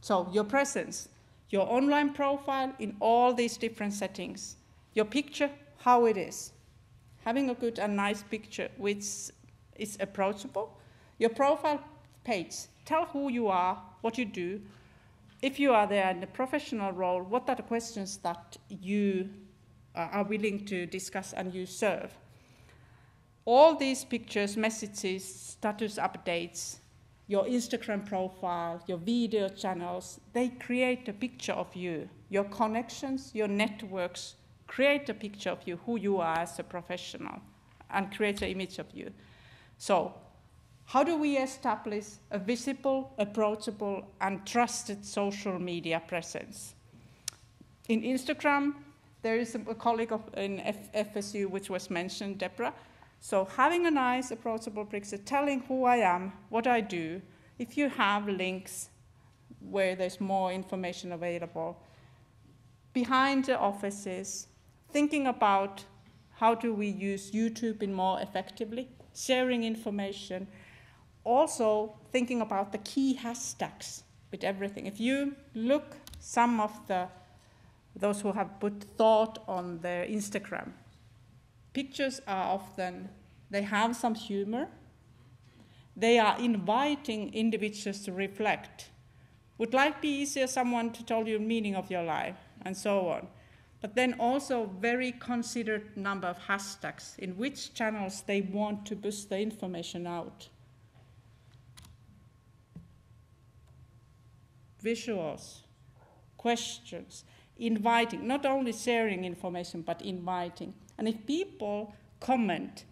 So your presence, your online profile in all these different settings, your picture, how it is. Having a good and nice picture which is approachable. Your profile page, tell who you are, what you do. If you are there in a professional role, what are the questions that you are willing to discuss and you serve? All these pictures, messages, status updates, your Instagram profile, your video channels, they create a picture of you. Your connections, your networks create a picture of you, who you are as a professional, and create an image of you. So how do we establish a visible, approachable, and trusted social media presence? In Instagram, there is a colleague in FSU which was mentioned, Deborah. So having a nice, approachable picture, telling who I am, what I do, if you have links where there's more information available, behind the offices, thinking about how do we use YouTube in more effectively, sharing information, also thinking about the key hashtags with everything. If you look some of those who have put thought on their Instagram, pictures are often, they have some humor. They are inviting individuals to reflect. Would life be easier someone to tell you the meaning of your life, and so on. But then also very considered number of hashtags in which channels they want to push the information out. visuals, questions, inviting, not only sharing information, but inviting. And if people comment,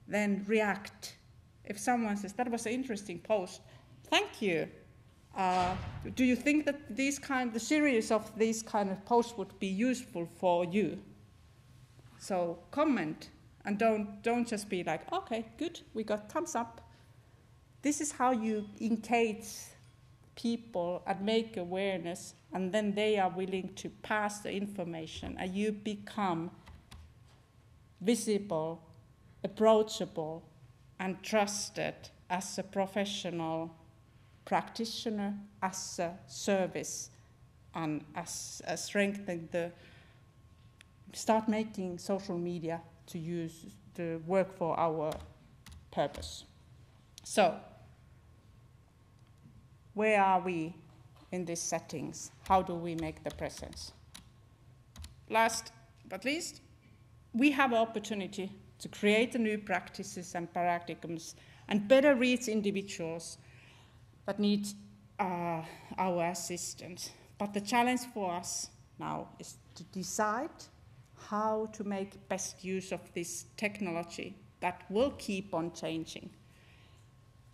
then react. If someone says, that was an interesting post, thank you. Do you think that the series of these kind of posts would be useful for you? So comment, and don't just be like, okay, good, we got thumbs up. This is how you engage people and make awareness, and then they are willing to pass the information, and you become visible, approachable, and trusted as a professional practitioner, as a service, and as strengthening start making social media to use to work for our purpose. So, where are we in these settings? How do we make the presence? Last but least, we have an opportunity to create new practices and paradigms and better reach individuals that need our assistance. But the challenge for us now is to decide how to make best use of this technology that will keep on changing.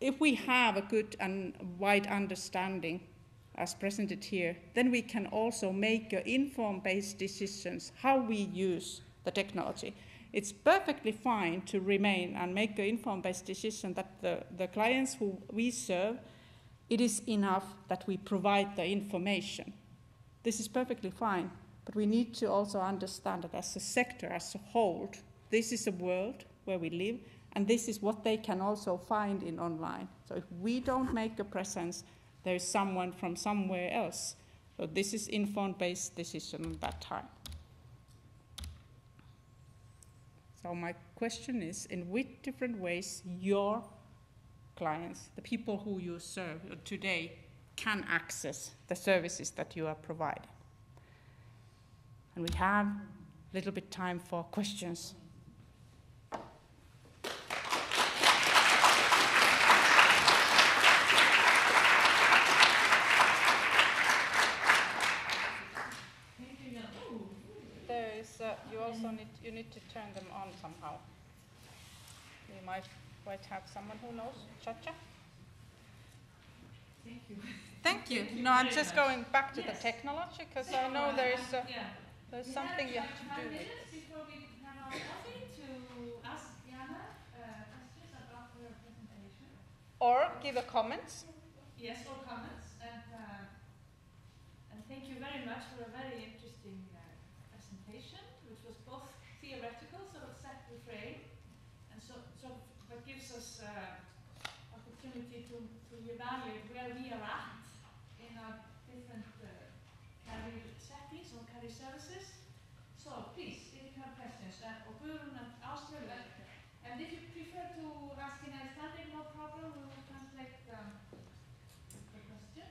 If we have a good and wide understanding, as presented here, then we can also make informed-based decisions how we use the technology. It's perfectly fine to remain and make an informed-based decision that the clients who we serve, it is enough that we provide the information. This is perfectly fine, but we need to also understand that as a sector, as a whole, this is a world where we live, and this is what they can also find in online. So if we don't make a presence, there is someone from somewhere else. So this is informed-based decision at that time. So my question is, in which different ways your clients, the people who you serve today, can access the services that you are providing? And we have a little bit time for questions. There is, you also need to turn them on somehow. You might have someone who knows. Chacha? Thank you. Thank you. No, I'm just going back to the technology because I know there's something you have to do with this. Before we have our coffee to ask Jana questions about her presentation. Or give a comments. Yes, or comments. And thank you very much for a very interesting presentation, which was both theoretical, sort of set the frame, and but gives us opportunity to evaluate where we are at in our different career settings or career services. So please, if you have questions, or Guðrún and Áslaug, and if you prefer to ask in Icelandic, no problem, we will translate the question.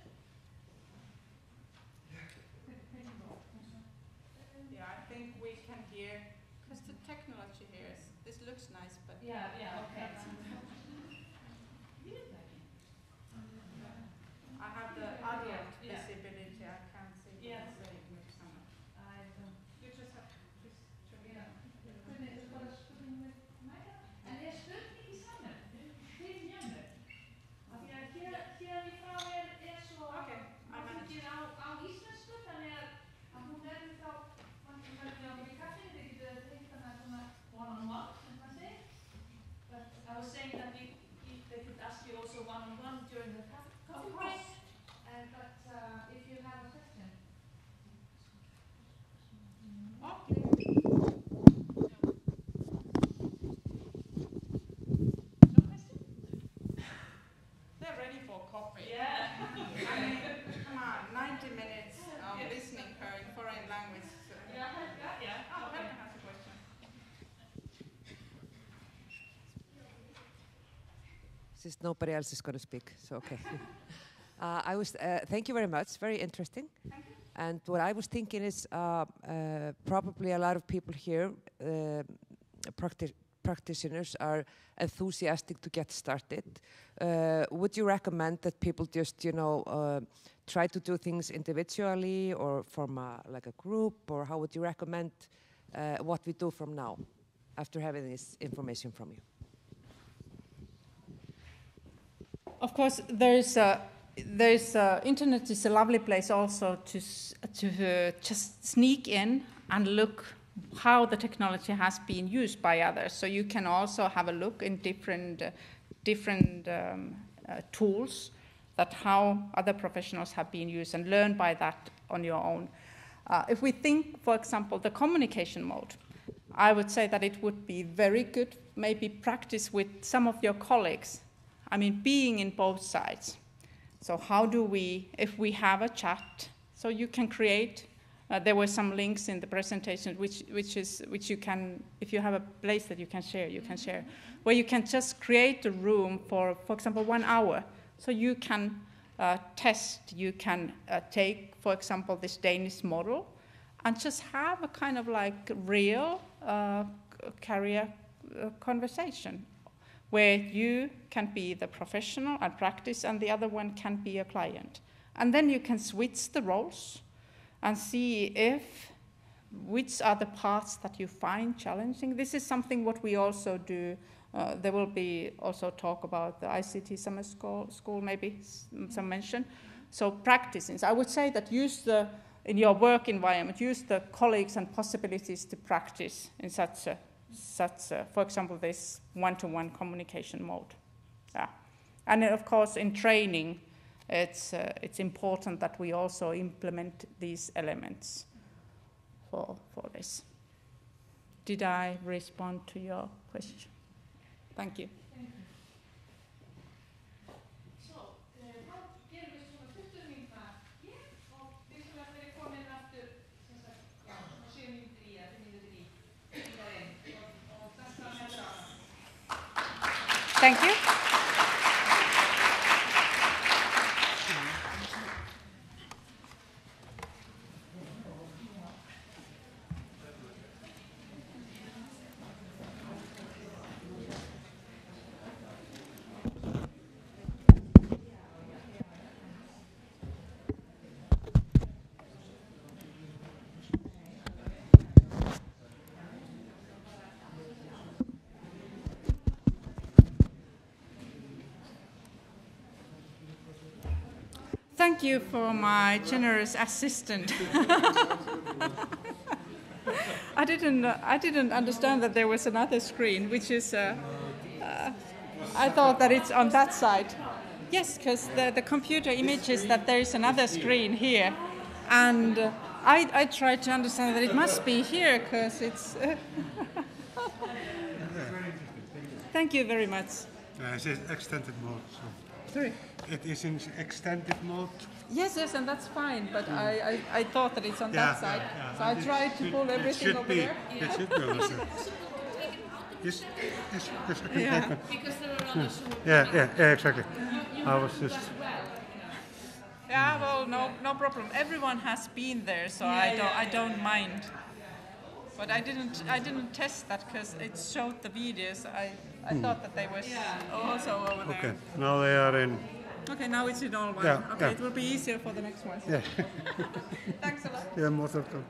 Yeah, I think we can hear, because the technology here is, this looks nice, but... Yeah, okay. I have the audio visibility, I can't see what Yeah. it's saying. I don't. You just have to Kunni þið bara spurning með mæta? En spurning í saman til Jönu? Af því að hér í frá svo áfengið á íslensku, þannig að hún þá mann verður á í kaffinu, þið getur tengt hana svona one-on-one, sem maður segir. But I was saying that they could ask you also one-on-one during the coffee break. But if you have a question. Okay. No question? They're ready for coffee. Yeah. I mean, come on, 90 minutes of listening her in foreign language. Yeah. Oh, Okay. Helga has a question. Since nobody else is going to speak, so okay. Thank you very much, very interesting. Thank you. And what I was thinking is probably a lot of people here practitioners are enthusiastic to get started. Would you recommend that people just, try to do things individually or form like a group, or how would you recommend what we do from now after having this information from you? Of course, internet is a lovely place also to just sneak in and look how the technology has been used by others. So you can also have a look in different tools that how other professionals have been used and learn by that on your own. If we think, for example, the communication mode, I would say that it would be very good maybe practice with some of your colleagues. I mean, being in both sides. So how do we, if we have a chat, so you can create, there were some links in the presentation which you can, if you have a place that you can share, where you can just create a room for example, 1 hour. So you can test, you can take, for example, this Danish model and just have a kind of like real career conversation where you can be the professional and practice and the other one can be a client. And then you can switch the roles and see which are the parts that you find challenging. This is something what we also do. There will be also talk about the ICT summer school, maybe some mention. So practicing. So I would say that in your work environment, use the colleagues and possibilities to practice in such a, for example, this one-to-one communication mode. Yeah. And of course, in training, it's important that we also implement these elements for this. Did I respond to your question? Thank you. Thank you. Thank you for my generous assistant. I didn't understand that there was another screen, which is I thought that it's on that side. Yes, because the computer images that there is another screen here, and I tried to understand that it must be here because it's. Thank you very much. It's extended mode. So. Sorry. It is in extended mode. Yes, and that's fine, but I thought that it's on that side. So I tried to pull everything over there. It should be on the side. Yes, I can take it. Because there are others who Yeah, exactly. I was just... Yeah, well, no problem. Everyone has been there, so I don't mind. But I didn't test that because it showed the videos. I thought that they were also over there. Okay, now they are in... Okay, now it's in all one. Yeah, okay, yeah. It will be easier for the next one. Yeah. Thanks a lot. Yeah, most welcome.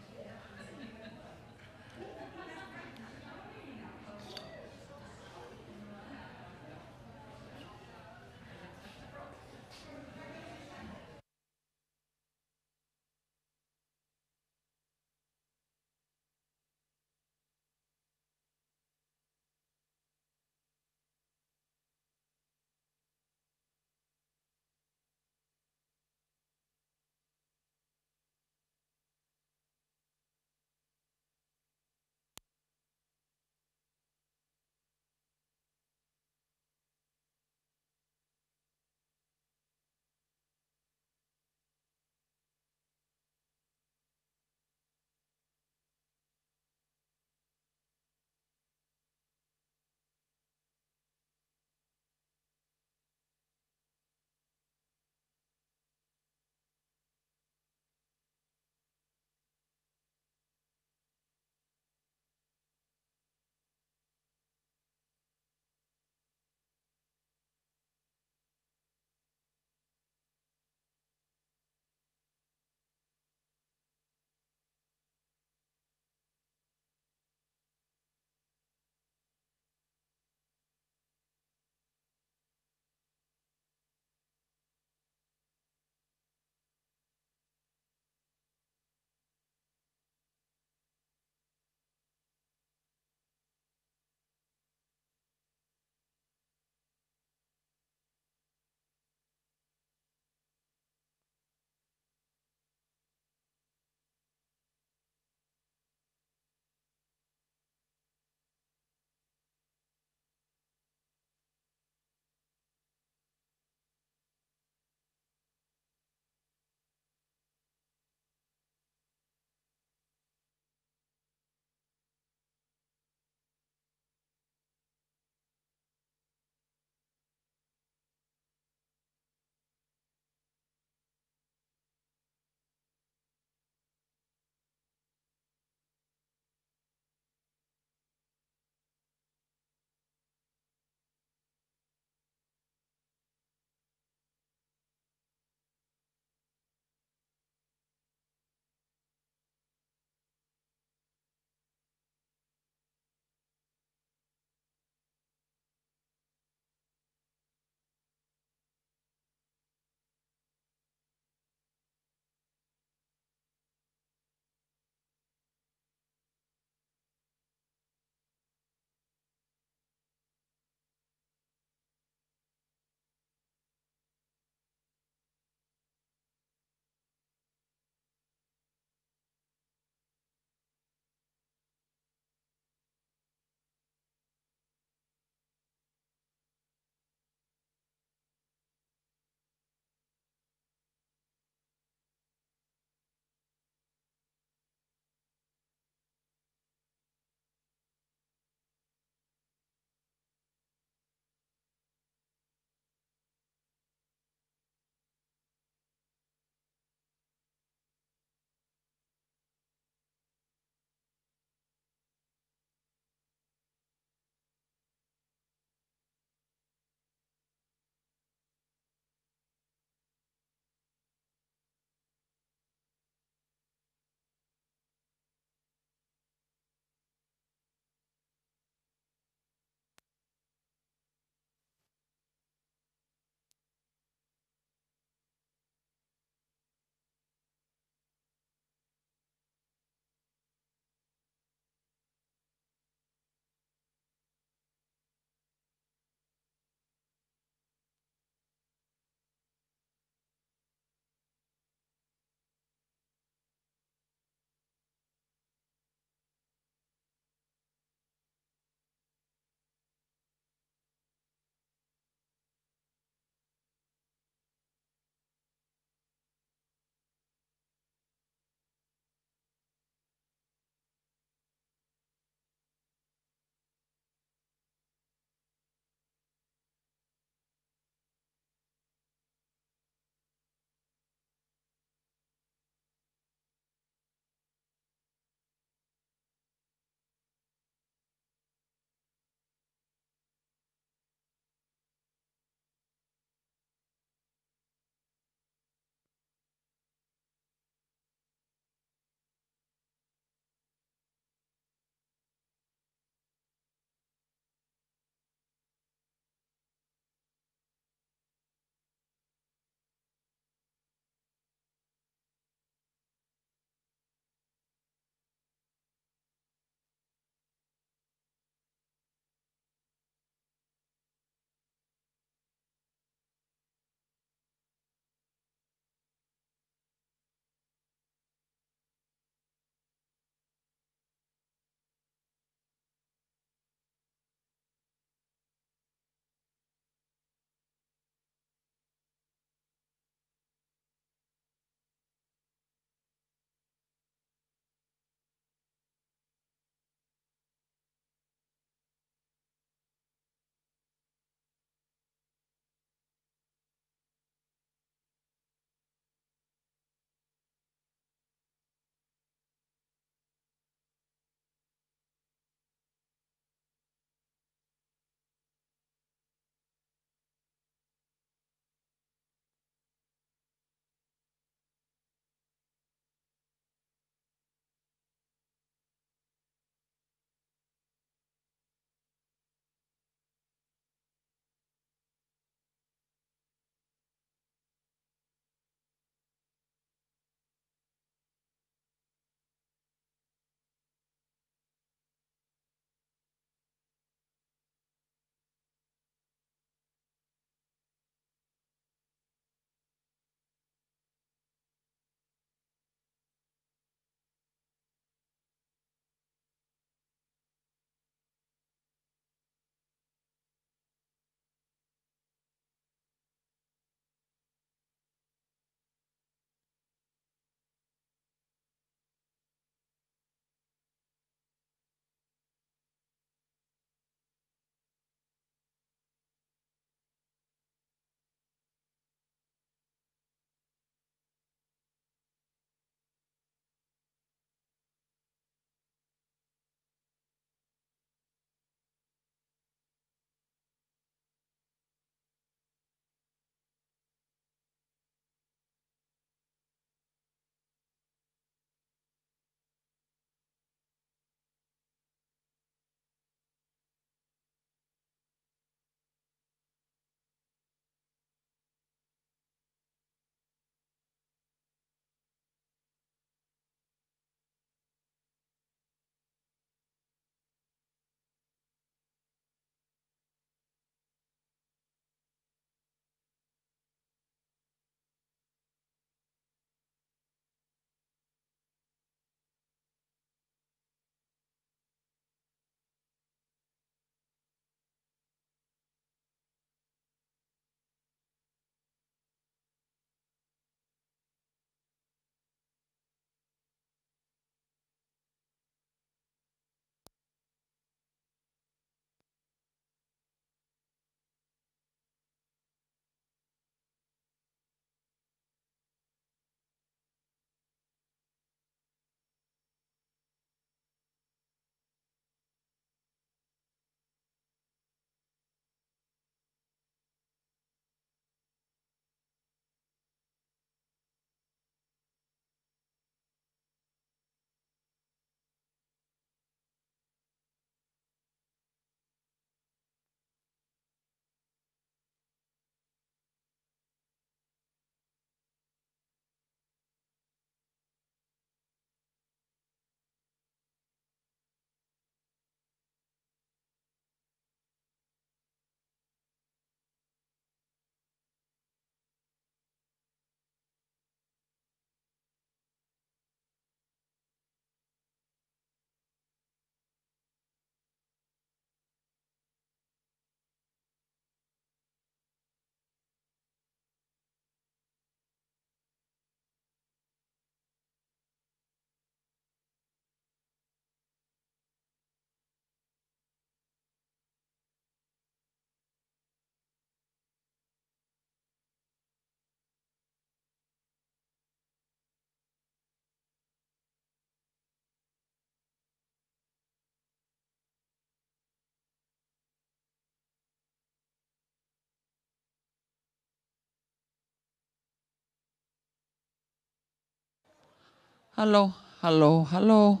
Halló, halló, halló.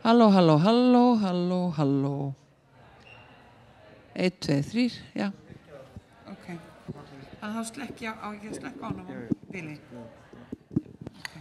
Halló, halló, halló, halló, halló. 1, 2, 3, já. Ok. Þá slekk ég á ekki að slekka á honum á bíli. Ok.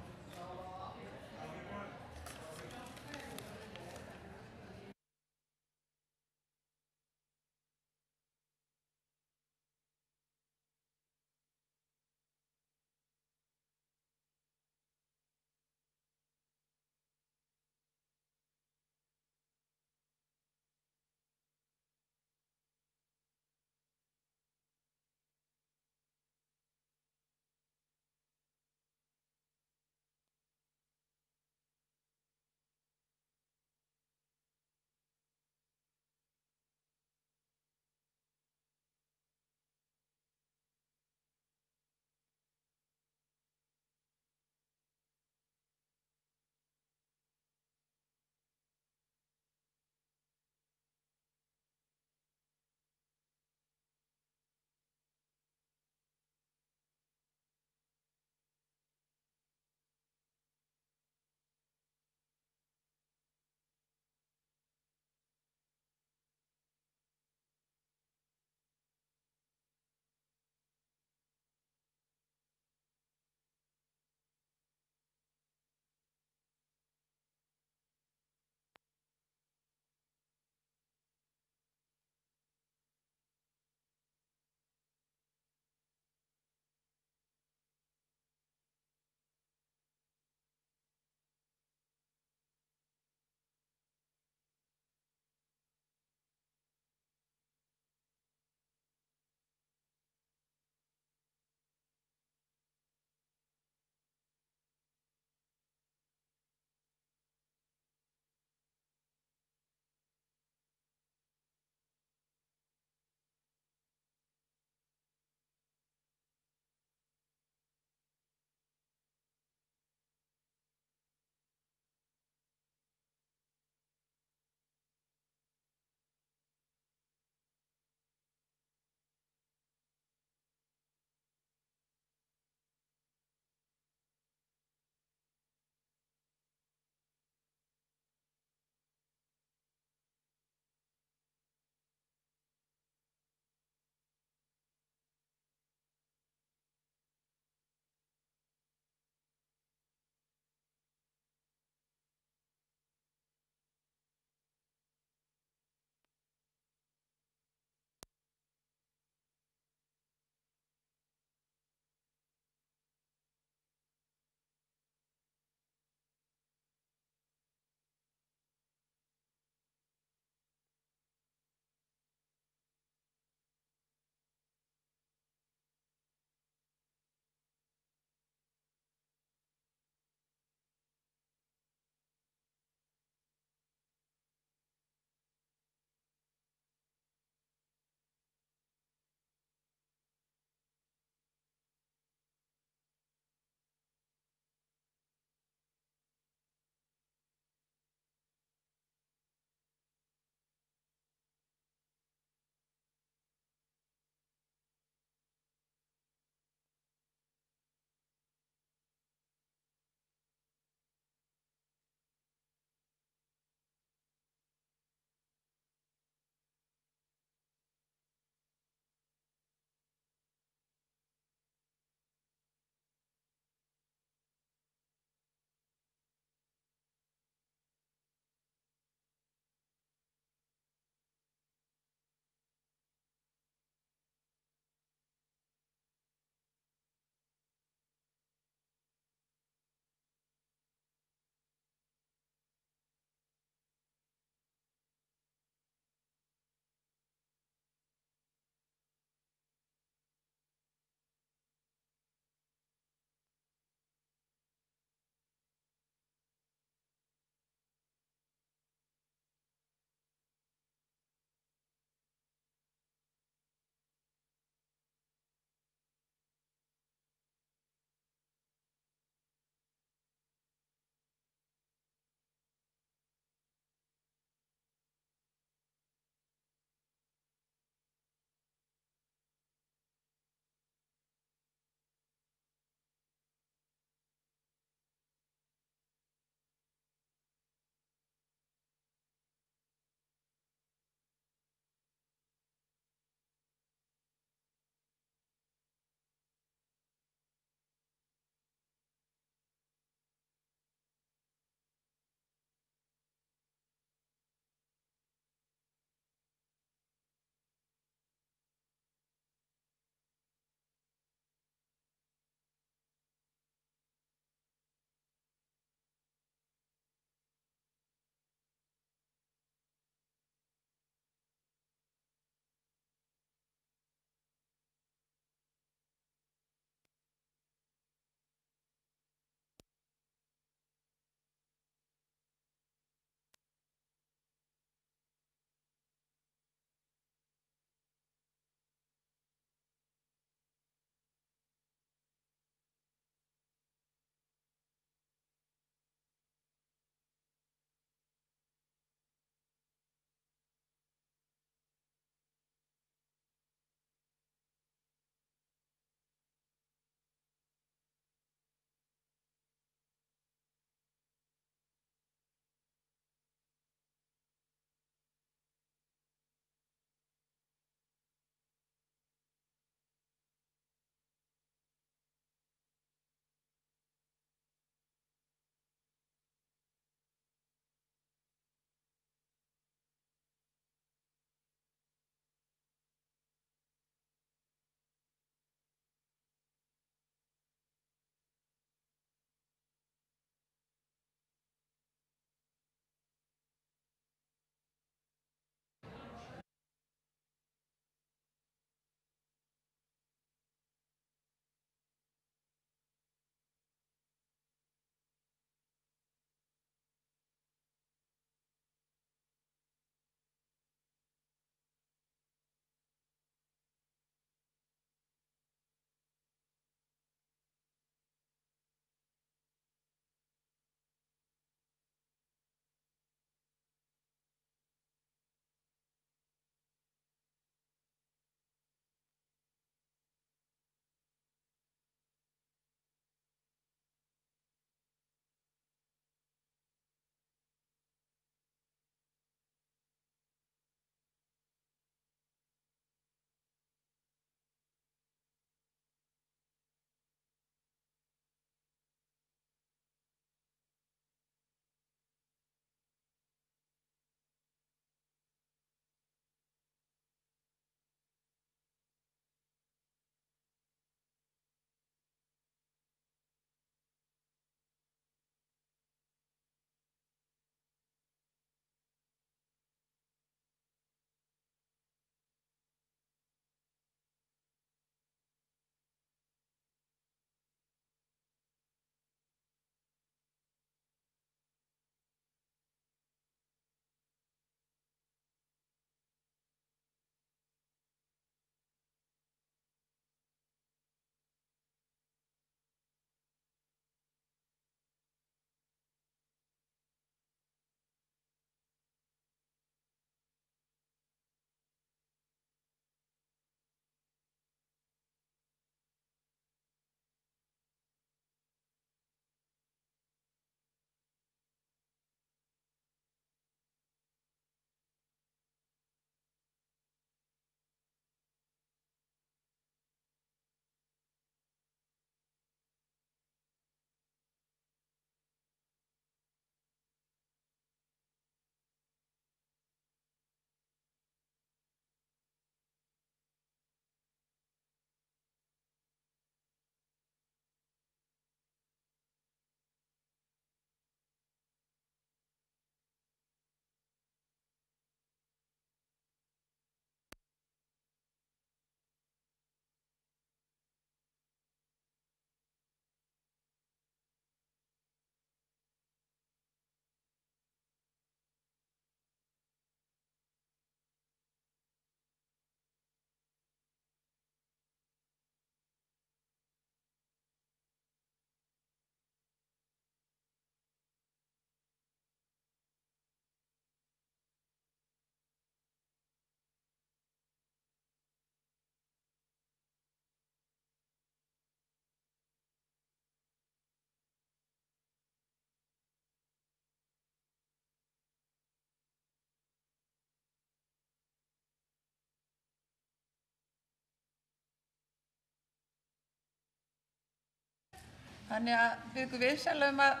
Þannig að við ykkur vinsælum að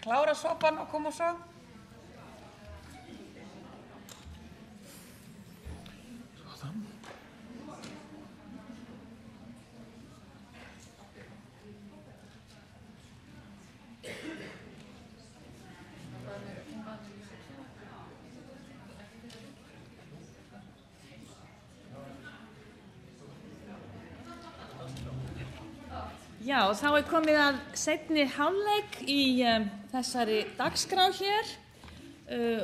klára sopan og koma svo. Já, þá komið að seinni hálfleik í þessari dagskrá hér.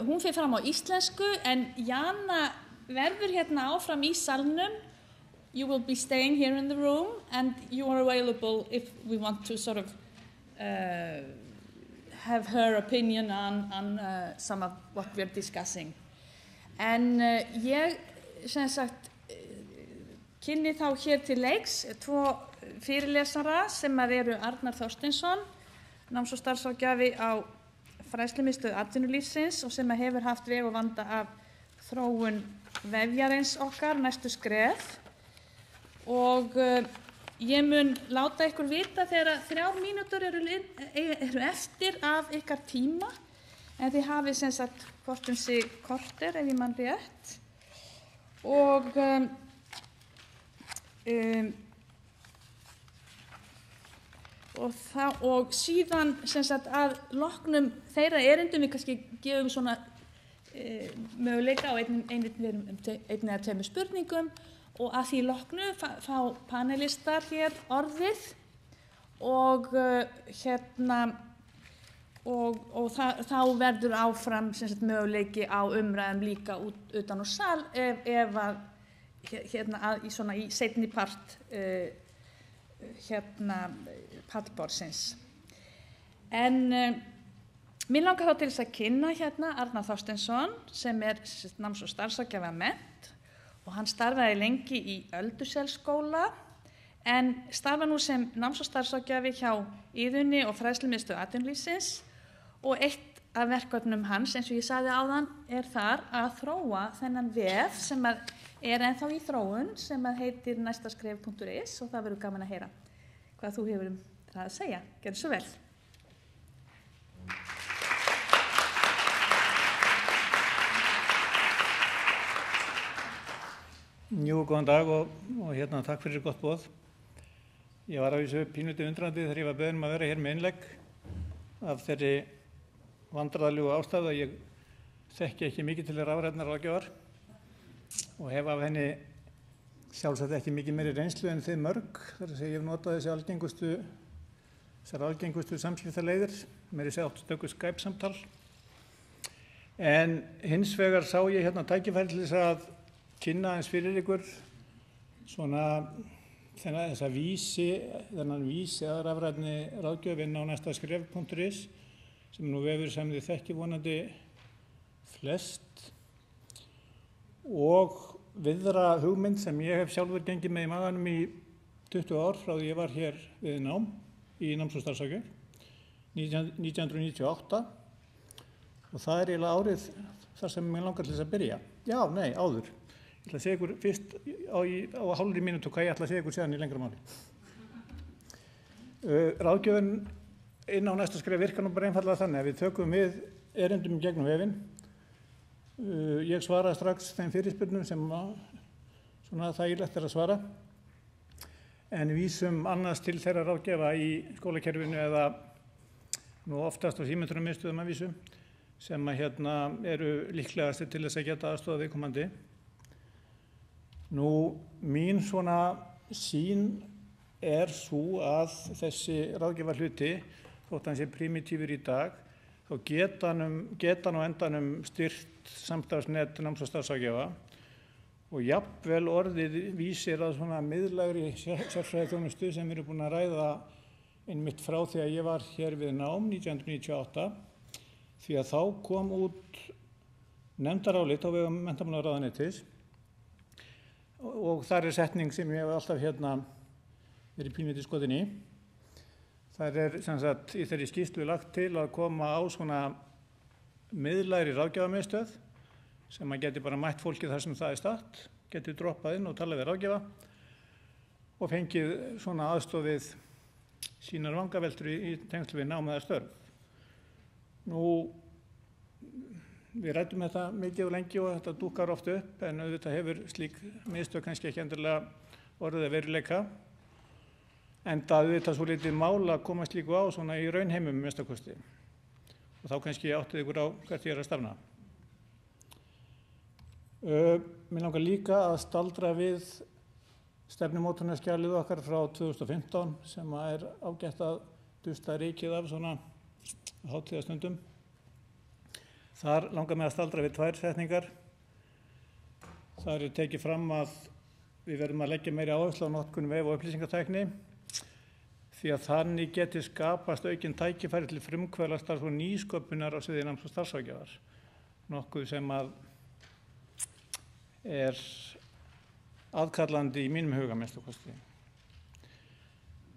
Hún fer fram á íslensku en Jana verður hérna áfram í salnum. You will be staying here in the room and you are available if we want to sort of have her opinion on some of what we're discussing. En ég sem sagt kynni þá hér til leiks tvo fyrirlesara sem eru Arnar Þorsteinsson, náms- og starfsráðgjafi á fræðslumiðstöð atvinnulífsins og sem hefur haft veg og vanda af þróun vefjarins okkar næstu skref. Og ég mun láta ykkur vita þegar 3 mínútur eru eftir af ykkar tíma, en þið hafið sem sagt hvort sig korter ef ég man rétt. Og síðan sem sagt að loknum þeirra erindum við kannski gefum svona möguleika á einn eða 2 spurningum og að því loknu fá panelistar hér orðið og þá verður áfram sem sagt möguleiki á umræðum líka utan úr sal ef að í seinni part pallborðsins. En mér langar þá til þess að kynna Arnar Þorsteinsson sem náms- og starfsráðgjafi að mennt og hann starfaði lengi í Ölduselsskóla en starfa nú sem náms- og starfsráðgjafi hjá Iðunni og fræðslumiðstöð atvinnulífsins og eitt af verkefnum hans, eins og ég sagði áðan, þar að þróa þennan vef sem ennþá í þróun sem heitir næstaskref.is og það verður gaman að heyra hvað þú hefur það að segja. Gjörðu svo vel. Jú, góðan dag og takk fyrir gott boð. Ég var á þessu pínulítið undrandi þegar ég var beðinn að vera hér með innlegg af þeirri vandræðalegu ástæðu að ég þekki ekki mikið til rafrænnar ráðgjafar og hef af henni sjálfsagt ekki mikið meiri reynslu en þið mörg, þar að segja ég hef notað þessar algengustu samskiptaleiðir, meiri segja 8 stöku Skype-samtal. En hins vegar sá ég tækifæri til þess að kynna eins fyrir ykkur svona þennan vísi að rafrænni ráðgjöf inn á næstaskref.is sem nú vefur sem þið þekki vonandi flest og viðra hugmynd sem ég hef sjálfur gengið með í maganum í 20 ár frá því ég var hér við nám í náms- og starfsráðgjöf 1998 og það eiginlega árið þar sem mig langar til þess að byrja. Já, nei, áður. Ég ætla að segja ykkur fyrst á hálfri mínútu hvað ég ætla að segja ykkur síðan í lengra máli. Ráðgjöfin inn á næsta skref virkar nú bara einfallega þannig að við tökum við erindum gegnum vefinn. Ég svaraði strax þeim fyrirspurnum sem svona þægilegt að svara en vísum annars til þeirra ráðgjafa í skólakerfinu eða nú oftast á símenntunarmiðstöðum að vísu sem eru líklegastir til þess að geta aðstoða viðkomandi. Nú mín svona sýn sú að þessi ráðgjafarhluti, þótt hann sé primitífur í dag, þá geta hann á endanum styrkt samstarfsnet náms- og starfsráðgjafa og jafnvel orðið vísir að svona miðlægri sérfræðiþjónustu sem við erum búin að ræða einmitt frá því að ég var hér við nám 1998 því að þá kom út nefndarálit á vegum menntamálaráðuneytis og þar setning sem ég hef alltaf verið pínlítið skotin í. Það sem sagt í þeirri skýrslu lagt til að koma á svona miðlægri ráðgjafamiðstöð sem að geti bara mætt fólki þar sem það statt, geti droppað inn og talað við ráðgjafa og fengið svona aðstoð við sínar vangaveltur í tengslu við nám eða störf. Nú, við ræddum þetta mikið og lengi og þetta dúkkar oft upp, en auðvitað hefur slík mistök kannski ekki endilega orðið að veruleika. Enda auðvitað svo lítið mál að koma slíku á svona í raunheimum minnstakosti. Og þá kannski áttið ykkur á hvert ég að stafna. Mér langar líka að staldra við stefnumótunarskjalið okkar frá 2015 sem er ágætt að dusta rykið af svona hátíðastundum. Þar langar mig að staldra við 2 setningar. Þar tekið fram að við verðum að leggja meiri áherslu á notkun vef- og upplýsingatækni því að þannig geti skapast aukinn tækifæri til frumkvöðlastarfs og nýsköpunar á sviði náms- og starfsráðgjafar. Nokkuð sem að er aðkallandi í mínum huga minnstakosti.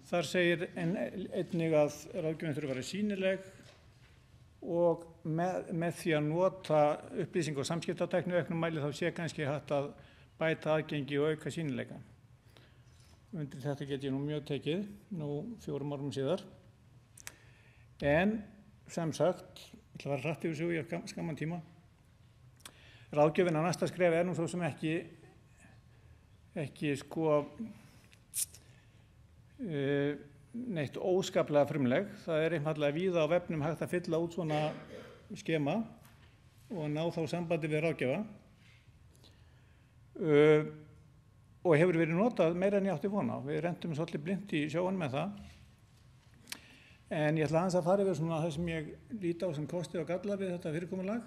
Þar segir einnig að ráðgjöfin þurfi að vera sýnileg og með því að nota upplýsinga- og samskiptatækni í auknum mæli þá sé kannski hægt að bæta aðgengi og auka sýnileika. Undir þetta get ég nú mjög tekið, nú 4 árum síðar. En sem sagt, ég ætla að fara hratt yfir sig í skamman tíma. Ráðgjöfin á næsta skref er nú svo sem ekki sko neitt óskaplega frumleg. Það er einfaldlega víða á vefnum hægt að fylla út svona skema og ná þá sambandi við ráðgjafa. Og hefur verið notað meira en ég átti von á. Við rentum svolítið blint í sjóinn með það. En ég ætla aðeins að fara yfir svona það sem ég líti á sem kosti og galla við þetta fyrirkomulag.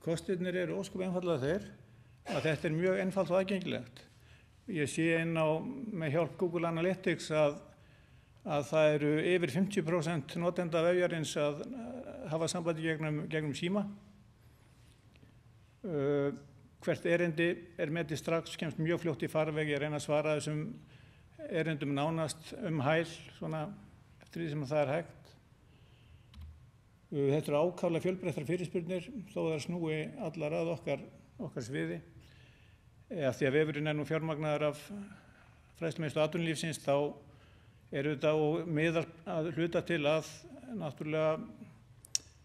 Kostirnir eru ósköp einfaldlega þeir að þetta er mjög einfalt og aðgengilegt. Ég sé inn á með hjálp Google Analytics að það eru yfir 50% notenda vefjarins að hafa sambandi gegnum síma. Hvert erindi er metið strax, kemst mjög fljótt í farveg, ég reyna að svara þessum erindum nánast hæl, svona eftir því sem það er hægt. Þetta eru ákaflega fjölbreyttar fyrirspurnir, þó það snúi allar að okkar sviði. Því að vefurinn er nú fjármagnaður af fræðslumiðstöð atvinnulífsins, þá eru þetta og miðar að hluta til að náttúrulega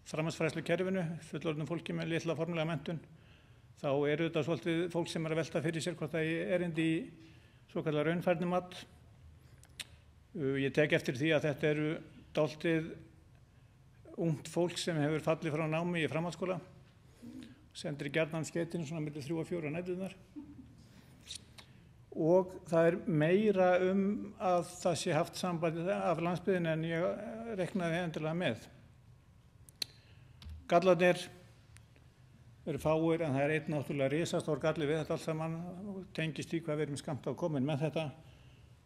framhaldsfræðslukerfinu, fullorðnu fólki með litla formulega menntun. Þá eru þetta svolítið fólk sem er að velta fyrir sér hvort það erindi í svokallar raunfærnimat. Ég tek eftir því að þetta eru dálítið ungt fólk sem hefur fallið frá námi í framhaldsskóla. Sendir gjarnan skeytin svona milli 3 og 4 næturnar. Og það er meira að það sé haft samband af landsbyggðinni en ég reiknaði endilega með. Gallarnir eru fáir en það er einn náttúrulega risastór galli við þetta allt saman og tengist í hvað við erum skammt á komin með þetta.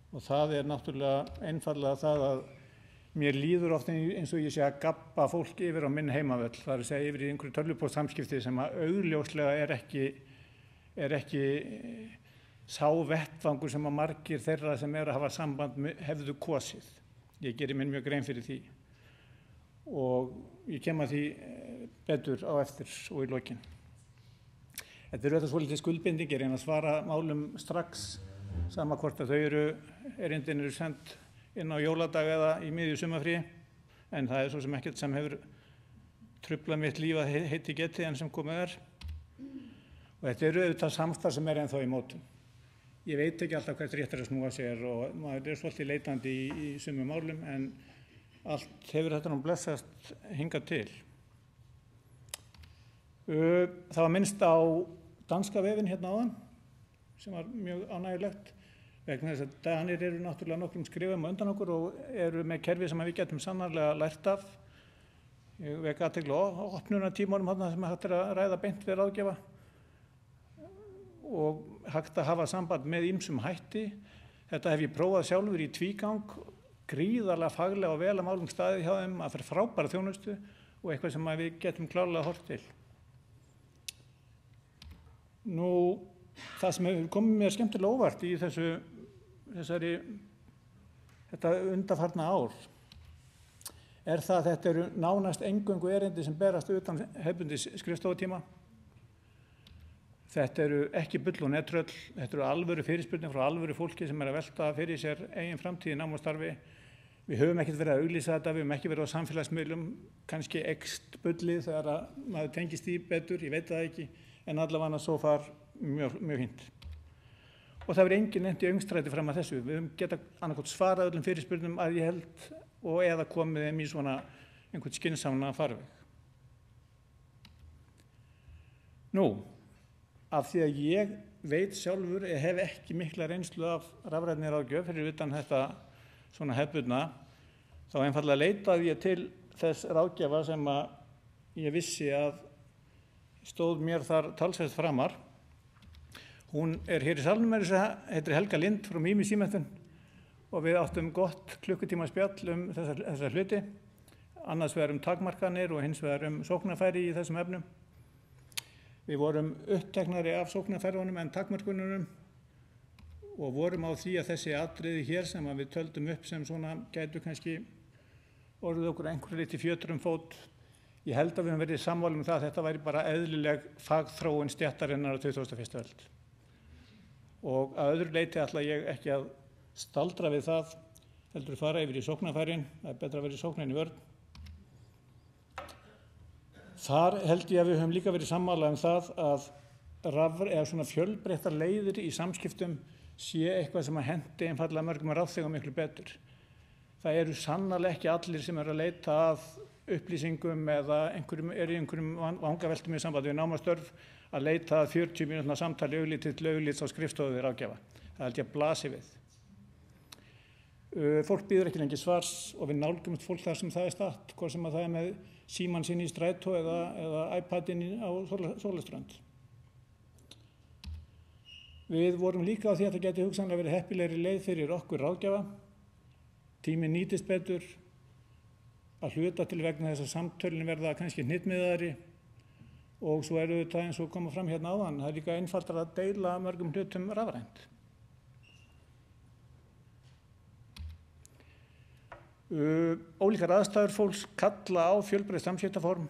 Og það er náttúrulega einfaldlega það að mér líður ofta eins og ég sé að gabba fólk yfir á minn heimavöll. Það er að segja yfir í einhverju tölvupóstsamskipti sem að augljóslega er ekki sá vettvangur sem að margir þeirra sem eru að hafa samband hefðu kosið. Ég geri mér mjög grein fyrir því. Og ég kem að því betur á eftir og í lokin. Þetta eru þetta svolítið skuldbinding, ég reyna að svara málum strax, sama hvort að erindin eru send inn á jóladag eða í miðju sumarfríi, en það er svo sem ekkert sem hefur truflað mitt líf að heiti geti enn sem komið er. Og þetta eru auðvitað samstarf sem er ennþá í mótum. Ég veit ekki alltaf hvert rétt er að snúa sér og maður er svolítið leitandi í sumum málum, en allt hefur þetta nú blessast hingað til. Það var minnst á danska vefinn hérna áðan, sem var mjög ánægjulegt, vegna þess að Danir eru náttúrulega nokkrum skrifum á undan okkur og eru með kerfi sem við getum sannarlega lært af. Ég vek athygli á opnunartímanum þarna sem hægt er að ræða beint við ráðgjafa og hægt að hafa samband með ýmsum hætti. Þetta hef ég prófað sjálfur í tvígang, gríðarlega faglega og vel að málum staðið hjá þeim, að fyrir frábæra þjónustu og eitthvað sem við getum klárlega horft til. Nú, það sem hefur komið mér skemmtilega óvart í þetta undanfarna ár er það að þetta eru nánast eingöngu erindi sem berast utan hefðbundins skrifstofutíma. Þetta eru ekki bull og nettröll, þetta eru alvöru fyrirspurnir frá alvöru fólki sem er að velta fyrir sér eigin framtíð í nám og starfi, Við höfum ekkert verið að auglýsa þetta, við höfum ekki verið á samfélagsmiðlum, kannski ekst bullið þegar maður tengist í betur, ég veit það ekki, en allavega svo far mjög fínt. Og það verið engin nefnt í öngstræti fram að þessu. Við höfum getað annarkot svarað öllum fyrirspurnum að ég held og eða komið þeim í svona einhvern skynsamna farveg. Nú, af því að ég veit sjálfur, ég hef ekki mikla reynslu af rafrænni ráðgjöf fyrir utan þetta svona hefðbundna, þá einfaldlega leitaði ég til þess ráðgjafa sem að ég vissi að stóð mér þar talsvert framar. Hún hér í salnum, heitir Helga Lind frá Mými símenntun og við áttum gott klukkutíma spjall þessa hluti, annars vegar takmarkanir og hins vegar sóknarfæri í þessum efnum. Við vorum uppteknari af sóknarfærunum en takmarkununum og vorum á því að þessi atriði hér sem við töldum upp sem svona gætu kannski orðið okkur einhverju liti fjötur fót. Ég held að við höfum verið sammála það að þetta væri bara eðlileg fagþróun stéttarinnar á 21. öld. Og að öðru leiti ætla ég ekki að staldra við það, heldur fara yfir í sóknarfærin, það betra að vera í sóknin í vörn. Þar held ég að við höfum líka verið sammála það að svona fjölbreyttar leiðir í samskiptum sé eitthvað sem að hendi einfallega mörgum ráðþegum miklu betur. Það eru sannarlega ekki allir sem að leita að upplýsingum eða í einhverjum vangaveltum í sambandi við námastörf að leita að 40 mínútna samtali auglits á skrifstofu við ráðgjafa. Það held ég að blasi við. Fólk býður ekki lengi svars og við nálgumst fólk þar sem það statt, hvort sem að það með símann sinn í strætó eða iPadin á sólarströnd. Við vorum líka á því að þetta geti hugsanlega verið heppilegri leið fyrir okkur ráðgjafa. Tíminn nýtist betur, að hluta til vegna þess að samtölin verða kannski hnitmiðaðri og svo þetta eins og koma fram hérna áðan. Það líka einfaldara að deila mörgum hlutum rafrænt. Ólíkar aðstæður fólks kalla á fjölbreytt samskiptaform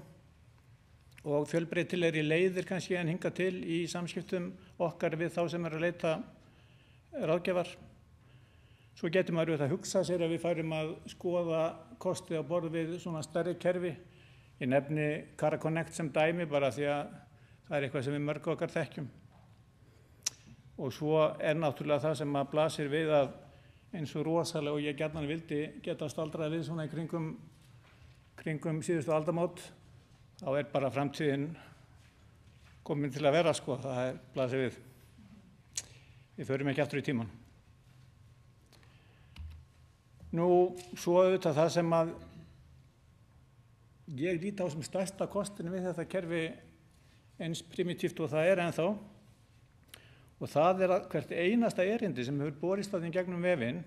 og fjölbreytilegri leiðir kannski en hinga til í samskiptum okkar við þá sem að leita ráðgjafar. Svo getur maður auðvitað að hugsa sér að við færum að skoða kosti á borð við svona stærri kerfi. Ég nefni CaraConnect sem dæmi bara því að það eitthvað sem við mörg okkar þekkjum. Og svo náttúrulega það sem að blasir við að eins og rosalega og ég gjarnan vildi geta staldrað við svona í kringum síðustu aldamót, þá bara framtíðin komin til að vera, það blasir við. Við förum ekki aftur í tímann. Nú, svo auðvitað það sem að ég líti á sem stærsta kostinu við þetta kerfi eins primitíft og það ennþá. Og það að hvert einasta erindi sem hefur borist að því gegnum vefinn,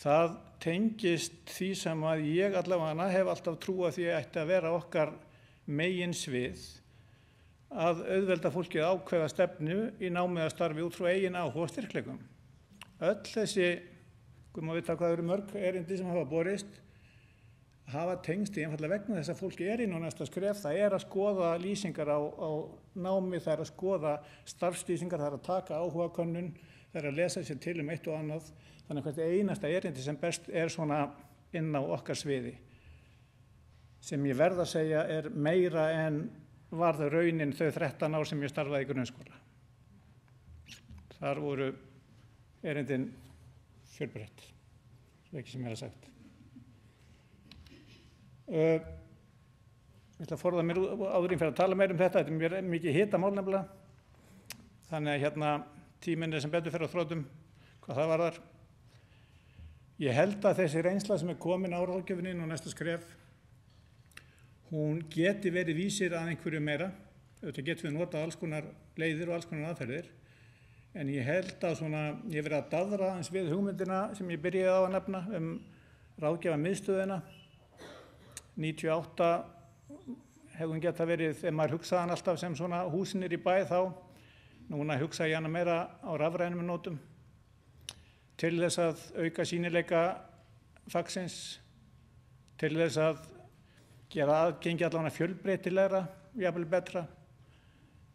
það tengist því sem að ég allavega hef alltaf trúað því að ætti að vera okkar meginsvið að auðvelda fólkið ákveða stefnu í námi eða starfi út frá eigin áhuga og styrkleikum. Öll þessi, maður vita hvað eru mörg erindi sem hafa borist, hafa tengst í einfallega vegna þess að fólki inn á næsta skref, það að skoða lýsingar á námi, það að skoða starfslýsingar, það að taka áhugakönnun, það að lesa sér til eitt og annað. Þannig að hvert einasta erindi sem best svona inn á okkar sviði, sem ég verð að segja meira en var það raunin þau 13 ár sem ég starfaði í grunnskóla. Þar voru erindin fjölbreytt, svo ekki sem ég hef sagt. Ég ætla að forða mér áður fyrir að tala meira þetta er mér mikið hitamál nefnilega. Þannig að tíminn sem betur fyrir á þrótum hvað það varðar. Ég held að þessi reynsla sem komin á ráðgjöfinni og næsta skref, hún geti verið vísir að einhverju meira. Þetta getur við notað alls konar leiðir og alls konar aðferðir. En ég held að ég verið að daðra eins við hugmyndina sem ég byrjaði á að nefna ráðgjafa miðstöðina. 98 hefði geta verið, þegar maður hugsaði hann alltaf sem svona húsinir í bæ þá, núna hugsa ég hana meira á rafrænum nótum, til þess að auka sýnileika fagsins, til þess að gera aðgengi allavega fjölbreytilegra, jafnvel betra,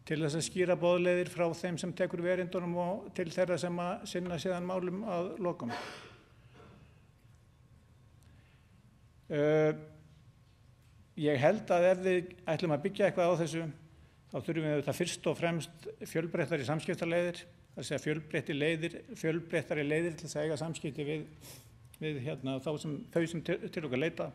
til þess að skýra boðleiðir frá þeim sem tekur við erindunum og til þeirra sem að sinna síðan málum að lokum. Ég held að ef við ætlum að byggja eitthvað á þessu, þá þurfum við þetta fyrst og fremst fjölbreyttari samskiptaleiðir, það að segja fjölbreyttari leiðir til þess að eiga samskipti við þau sem til okkar leita.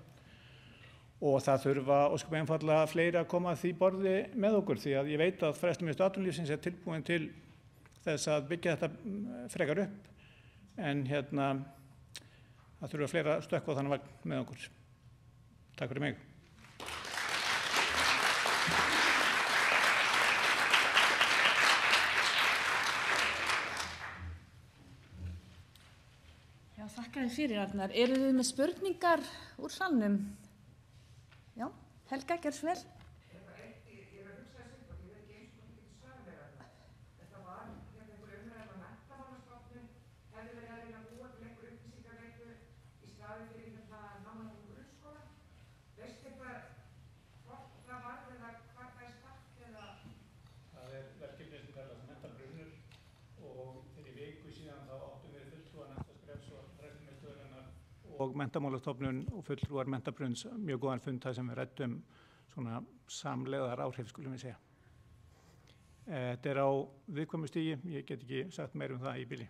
Og það þurfa ósköp einfaldlega fleiri að koma að því borði með okkur, því að ég veit að Fræðslumiðstöð atvinnulífsins tilbúin til þess að byggja þetta frekar upp, en það þurfa fleiri að stökkva á þann vagn með okkur. Takk fyrir mig. Já, þakka þér fyrir, Arnar. Eru þið með spurningar úr salnum? Já, Helga, gerð svo vel. Ég var að hugsa þessu, ég veit ekki eins og ekki svarlega. Þetta var einhver umræða menntamálastofnun, hefði verið að reyna að búa til einhver upplýsingatækni í staði fyrir námið í grunnskóla. Veistu eitthvað hvort það var eða hvað það stakk eða? Það verkefni sem kallast menntabrunnur og fyrir viku síðan þá áttum við fulltrúar næsta skrefs og Fræðslumiðstöðvarinnar og Menntamálastofnun og fulltrúar menntabrunns mjög góðan fund þar sem við ræddum svona samlegðar áhrif, skulum við segja. Þetta á viðkvæmu stigi, ég get ekki sagt meir það í bili.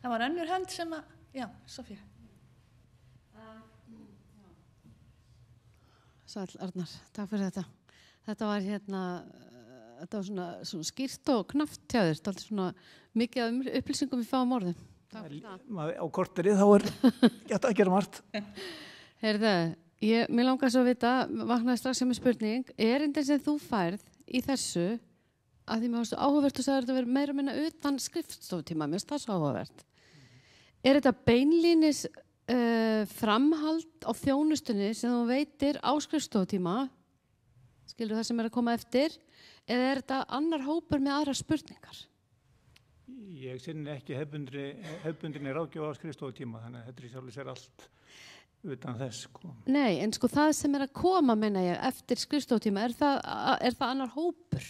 Það var önnur hönd sem að, já, Sofía. Sæll Arnar, takk fyrir þetta. Þetta var þetta var svona skýrt og knappt hjá þér, þetta er svona mikið upplýsingum við fáum orðum. Á korterið þá gett að gera margt. Heyrðu, mér langar svo að vita, vaknaði strax sem með spurning, erindin sem þú færð í þessu, að því mér varst áhugavert og sagði þetta verið meira minna utan skrifstofutíma, mér finnst það svo áhugavert. Er þetta beinlínis framhald á þjónustunni sem þú veitir á skrifstofutíma, skilur það sem er að koma eftir, eða er þetta annar hópur með aðrar spurningar? Ég sinni ekki hefbundinni ráðgjöf á skrifstofutíma, þannig að þetta er sjálfur sér allt utan þess. Nei, en það sem er að koma, meina ég, eftir skrifstofutíma, er það annar hópur?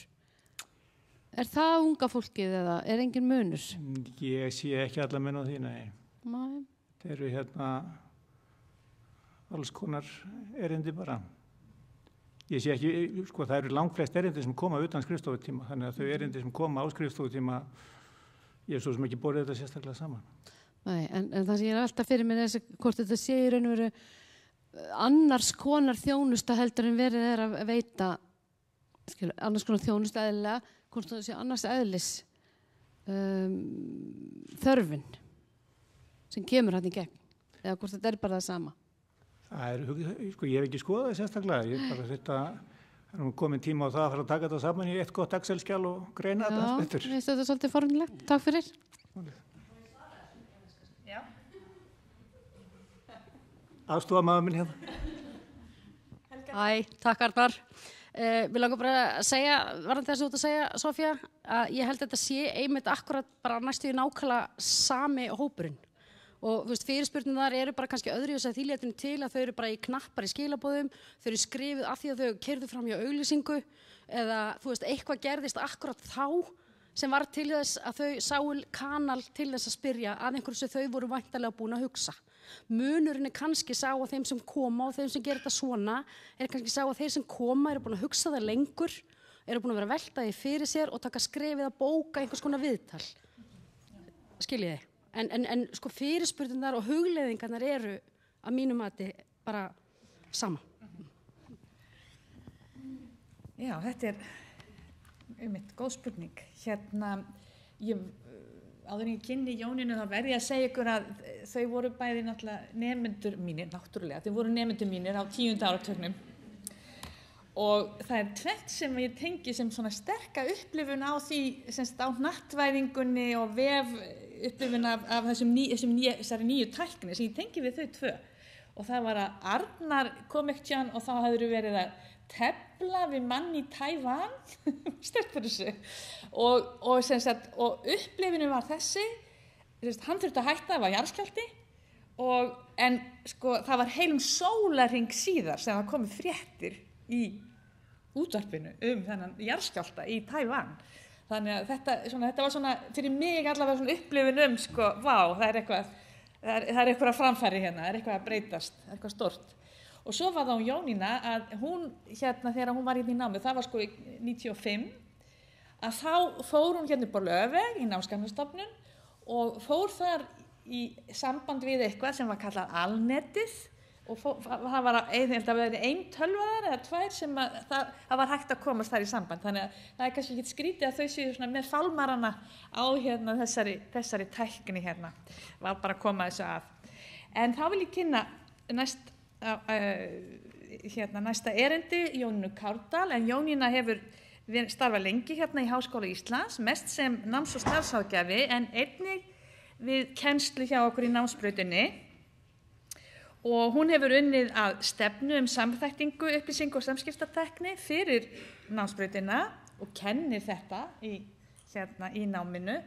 Er það unga fólkið eða er engin munur? Ég sé ekki alla mun á því, nei. Nei. Þeir eru alls konar erindi bara. Ég sé ekki, það eru langflest erindi sem koma utan skrifstofutíma, þannig að þau erindi sem koma á skrifstofutíma, ég svo sem ekki borðið þetta sérstaklega saman. Nei, en það sem ég er alltaf fyrir mér er hvort þetta sé í raun og veru annars konar þjónusta heldur en verið er að veita annars konar þjónusta eðlilega, hvort það sé annars eðlis þörfin sem kemur hann í gegn, eða hvort þetta er bara það sama. Ég hef ekki skoðað það sérstaklega, ég bara það er komin tíma á það að fara að taka þetta saman í eitt gott Excel-skjal og greina þetta allt betur. Já, þetta er svolítið forvunlegt. Takk fyrir. Já. Aðstofamaður minn hérna. Hæ, takk Arnar. Við langar bara að segja, varðandi þess að út að segja, Sofía, að ég held að þetta sé einmitt akkurat bara næstu í nákvæmlega sami hópurinn. Og þú veist, fyrirspurningar eru bara kannski öðruvísi að því leytinu til að þau eru bara í knappar í skilabóðum, þau eru skrifuð af því að þau keyrðu fram hjá auglýsingu eða þú veist, eitthvað gerðist akkurat þá sem var til þess að þau sáu kanal til þess að spyrja að einhverju sem þau voru væntanlega búin að hugsa. Munurinn er kannski sá að þeim sem koma og þeim sem gerir þetta svona er kannski sá að þeir sem koma eru búin að hugsa það lengur, eru búin að vera að velta því fyrir sér og taka skrefið að bóka einhvers konar viðtal. Skiljið þið? En sko fyrirspurningar og hugleiðingarnar eru að mínu mati bara sama. Já, þetta er góð spurning. Áður en ég kynni Jónínu þá verði ég að segja ykkur að þau voru bæði náttúrulega nemendur mínir, náttúrulega, þau voru nemendur mínir á 10. áratugnum. Og það er tvennt sem ég tengi sem svona sterka upplifun á því, semst á hnattvæðingunni og vef upplifun af þessari nýju tækni sem ég tengi við þau tvö. Og það var að Arnar kom ekkert hjá og þá hafður verið að tefla við mann í Tævan, sterkur þessu. Og upplifinu var þessi, hann þurfti að hætta, það var jarðskjálfti, en sko, það var heilum sólarhring síðar sem það komið fréttir í útvarpinu þennan jarðskjálfta í Tævan. Þannig að þetta var svona, fyrir mig allavega svona upplifun sko, vá, það er eitthvað, það eitthvað framfæri hérna, það eitthvað að breytast, eitthvað stort. Og svo var það Jónína að hún þegar hún var í námi, það var sko 95, að þá fór hún upp á Laufveg í námsgagnastofnun og fór þar í samband við eitthvað sem var kallað alnetið og það var ein tölvaðar eða tvær sem það var hægt að komast þar í samband. Þannig að það er kannski ekki skrítið að þau séu svona með fálmarana á þessari tækni var bara að koma þessu af. En þá vil ég kynna næsta erindi Jónínu Kárdal, en Jónína hefur starfað lengi í Háskóla Íslands, mest sem náms- og starfsráðgjafi en einnig við kennslu hjá okkur í námsbrautinni. Og hún hefur unnið að stefnu samþættingu, upplýsinga- og samskiptatækni fyrir námsbrautina og kennir þetta í náminu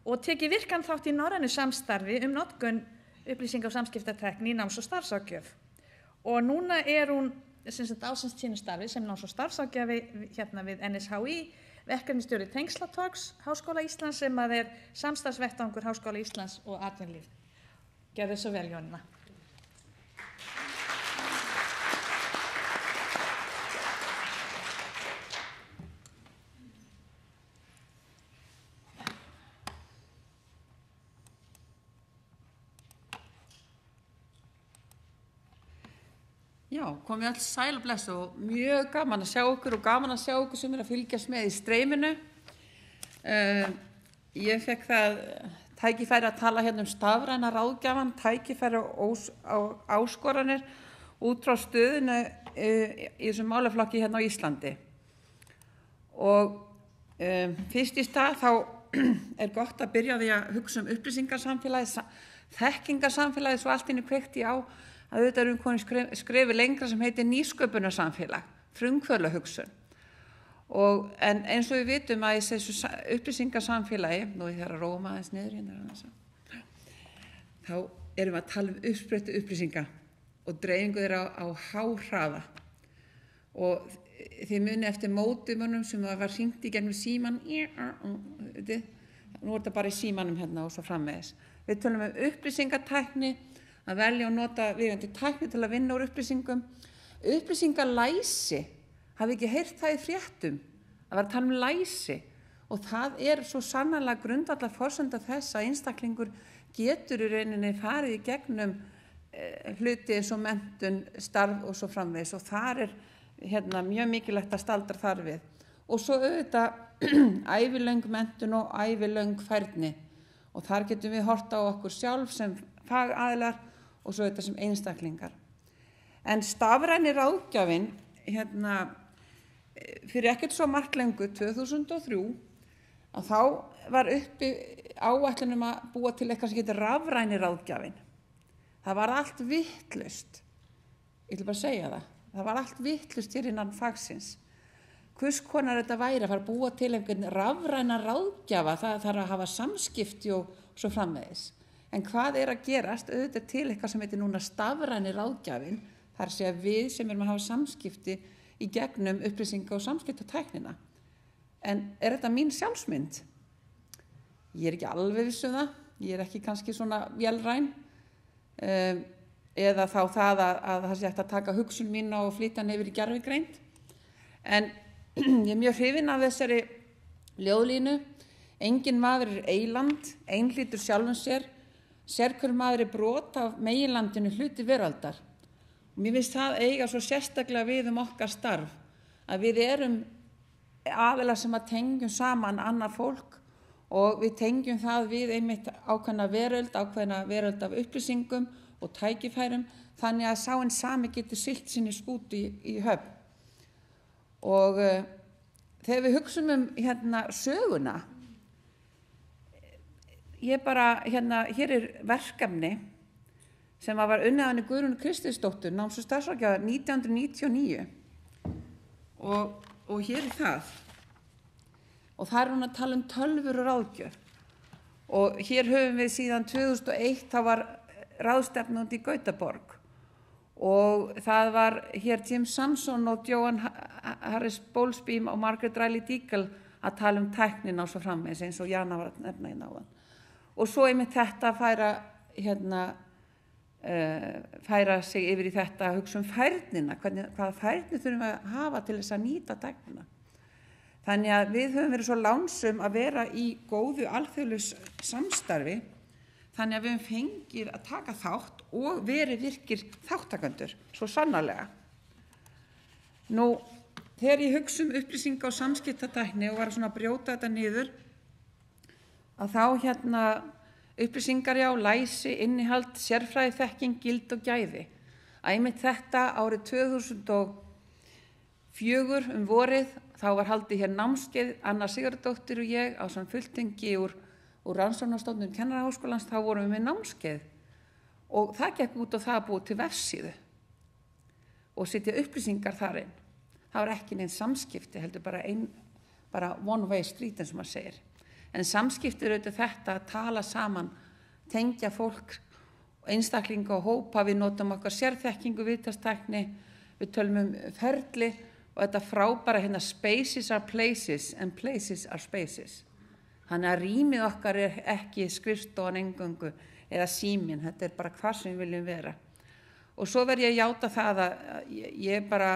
og tekið virkan þátt í norrænu samstarfi notkun upplýsinga- og samskiptatækni í náms- og starfsráðgjöf. Og núna hún ásamt sínu starfi sem náms- og starfsráðgjafi við NSHÍ, verkefnisstjóri Tengslatalks Háskóla Íslands sem samstarfsvettvangur Háskóla Íslands og atvinnulíf. Gjörðu svo vel, Jónína. Já, komið öll sæl og bless og mjög gaman að sjá okkur og gaman að sjá okkur sem að fylgjast með í streyminu. Ég fekk það tækifæri að tala stafræna ráðgjafan, tækifæri á áskoranir út frá stöðinu í þessum málaflokki á Íslandi. Og fyrst í stað þá gott að byrja á því að hugsa upplýsingasamfélagið, þekkingarsamfélagið svo allt inni kveikti á að auðvitað komin skrefi lengra sem heitir nýsköpunarsamfélag, frumkvöðlahugsun. En eins og við vitum að í þessu upplýsingasamfélagi, nú er það að róma aðeins niður þá erum við að tala uppsprettu upplýsinga og dreifingu þeirra á háhraða. Og þið muni eftir mótumunum sem var hringt í gegnum síman, nú er þetta bara í símanum og svo framvegis. Við tölum upplýsingatækni, að velja og nota viðeigandi tækni til að vinna úr upplýsingum. Upplýsingalæsi, hafi ekki heyrt það í fréttum, að vera að tala læsi og það svo sannarlega grundvallar forsenda þess að einstaklingur getur í rauninni farið í gegnum hluti eins og menntun, starf og svo framvegis og þar mjög mikilvægt að staldra þar við. Og svo auðvitað ævilöng menntun og ævilöng færni og þar getum við horft á okkur sjálf sem fagaðilar og svo þetta sem einstaklingar. En stafræni ráðgjafinn, fyrir ekkert svo margt lengur, 2003, að þá var uppi áætlun að búa til eitthvað sem heitir rafræni ráðgjafinn. Það var allt vitlaust. Ég ætla bara að segja það. Það var allt vitlaust innan fagsins. Hvers konar þetta væri að fara að búa til einhvern rafræna ráðgjafa, það þarf að hafa samskipti og svo framvegis. En hvað að gerast? Auðvitað til eitthvað sem heitir núna stafræni ráðgjafinn, þar segja við sem erum að hafa samskipti í gegnum upplýsinga- og samskiptatæknina. En þetta mín sjálfsmynd? Ég ekki alveg viss það, ég ekki kannski svona vélræn, eða þá það að það sé hægt að taka hugsun mína og flytja hann yfir í gervigreind. En ég mjög hrifin af þessari ljóðlínu, enginn maður eyland, einhlítur sjálfum sér, sérhver maður brot af meginlandinu hluti veraldar. Og mér finnst það eiga svo sérstaklega við okkar starf, að við erum aðilar sem að tengjum saman annað fólk og við tengjum það við einmitt ákveðna veröld af upplýsingum og tækifærum, þannig að sá einn sami getur siglt sinni skútu í höfn. Og þegar við hugsum söguna, ég bara, hér verkefni sem var unnið af henni Guðrúnu Kristinsdóttur, náms- og starfsráðgjafa 1999 og hér það. Og þar hún að tala tölvur og ráðgjöf. Og hér höfum við síðan 2001, það var ráðstefna út í Gautaborg og það var hér Jim Samson og Joan Harris Bowlesby og Margaret Riley Deagle að tala tæknina og svo framvegis eins og Jana var að nefna í náðan. Og svo einmitt þetta að færa færa sig yfir í þetta að hugsa færnina, hvaða færni þurfum við að hafa til þess að nýta tæknina. Þannig að við höfum verið svo lánsum að vera í góðu alþjóðlegu samstarfi, þannig að við höfum fengið að taka þátt og verið virkir þáttakendur, svo sannarlega. Nú, þegar ég hugsa upplýsinga- og samskiptatækni og var svona að brjóta þetta niður, að þá upplýsingar, já, læsi, innihald, sérfræði þekking, gild og gæði. Einmitt þetta árið 2004 vorið, þá var haldið hér námskeið, Anna Sigurðardóttir og ég á svona fulltingi úr rannsóknarstofnun Kennaraháskólans, þá vorum við með námskeið og það gekk út og það búið til vefsíðu og setja upplýsingar þar inn. Það var ekki neinn samskipti, heldur bara one way street eins og maður segir. En samskipti auðvitað þetta að tala saman, tengja fólk, einstaklinga og hópa, við notum okkar sérþekkingu, viðtalstækni, við tölum ferli og þetta frábæra spaces are places and places are spaces. Þannig að rýmið okkar ekki skrifstofan eingöngu eða síminn, þetta bara hvað sem við viljum vera. Og svo verð ég að játa það að ég bara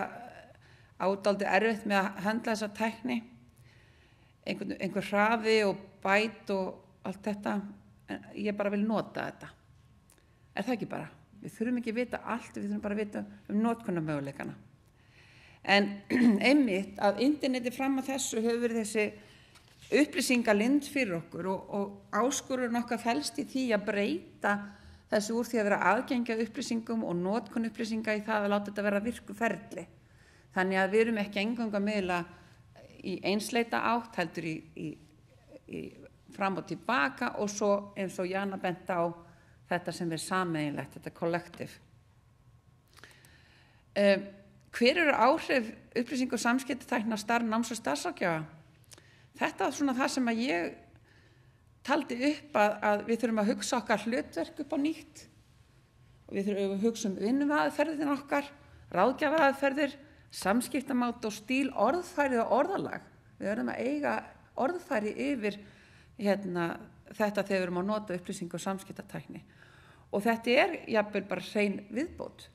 ádáldi erfitt með að höndla þessa tækni, einhver hraði og bæt og allt þetta, en ég bara vil nota þetta. Það ekki bara? Við þurfum ekki að vita allt, við þurfum bara að vita notkunarmöguleikana. En einmitt að interneti fram að þessu hefur verið þessi upplýsingalind fyrir okkur og áskorun okkar felst í því að breyta þessu úr því að vera aðgengja upplýsingum og notkun upplýsinga í það að láta þetta vera virku ferli. Þannig að við erum ekki eingöngu að miðla í einsleita átt, heldur í fram og tilbaka og svo eins og Jana benti á þetta sem er sameiginlegt, þetta kollektiv. Hver eru áhrif upplýsing- og samskiptatækni á starf náms- og starfsráðgjafa? Þetta er svona það sem að ég taldi upp að við þurfum að hugsa okkar hlutverk upp á nýtt og við þurfum að hugsa vinnuaðferðin okkar, ráðgjafaraðferðir, samskiptamátt og stíl, orðfæri og orðalag. Við verðum að eiga orðfæri yfir þetta þegar við erum að nota upplýsing- og samskiptatækni. Og þetta jafnvel bara hrein viðbót.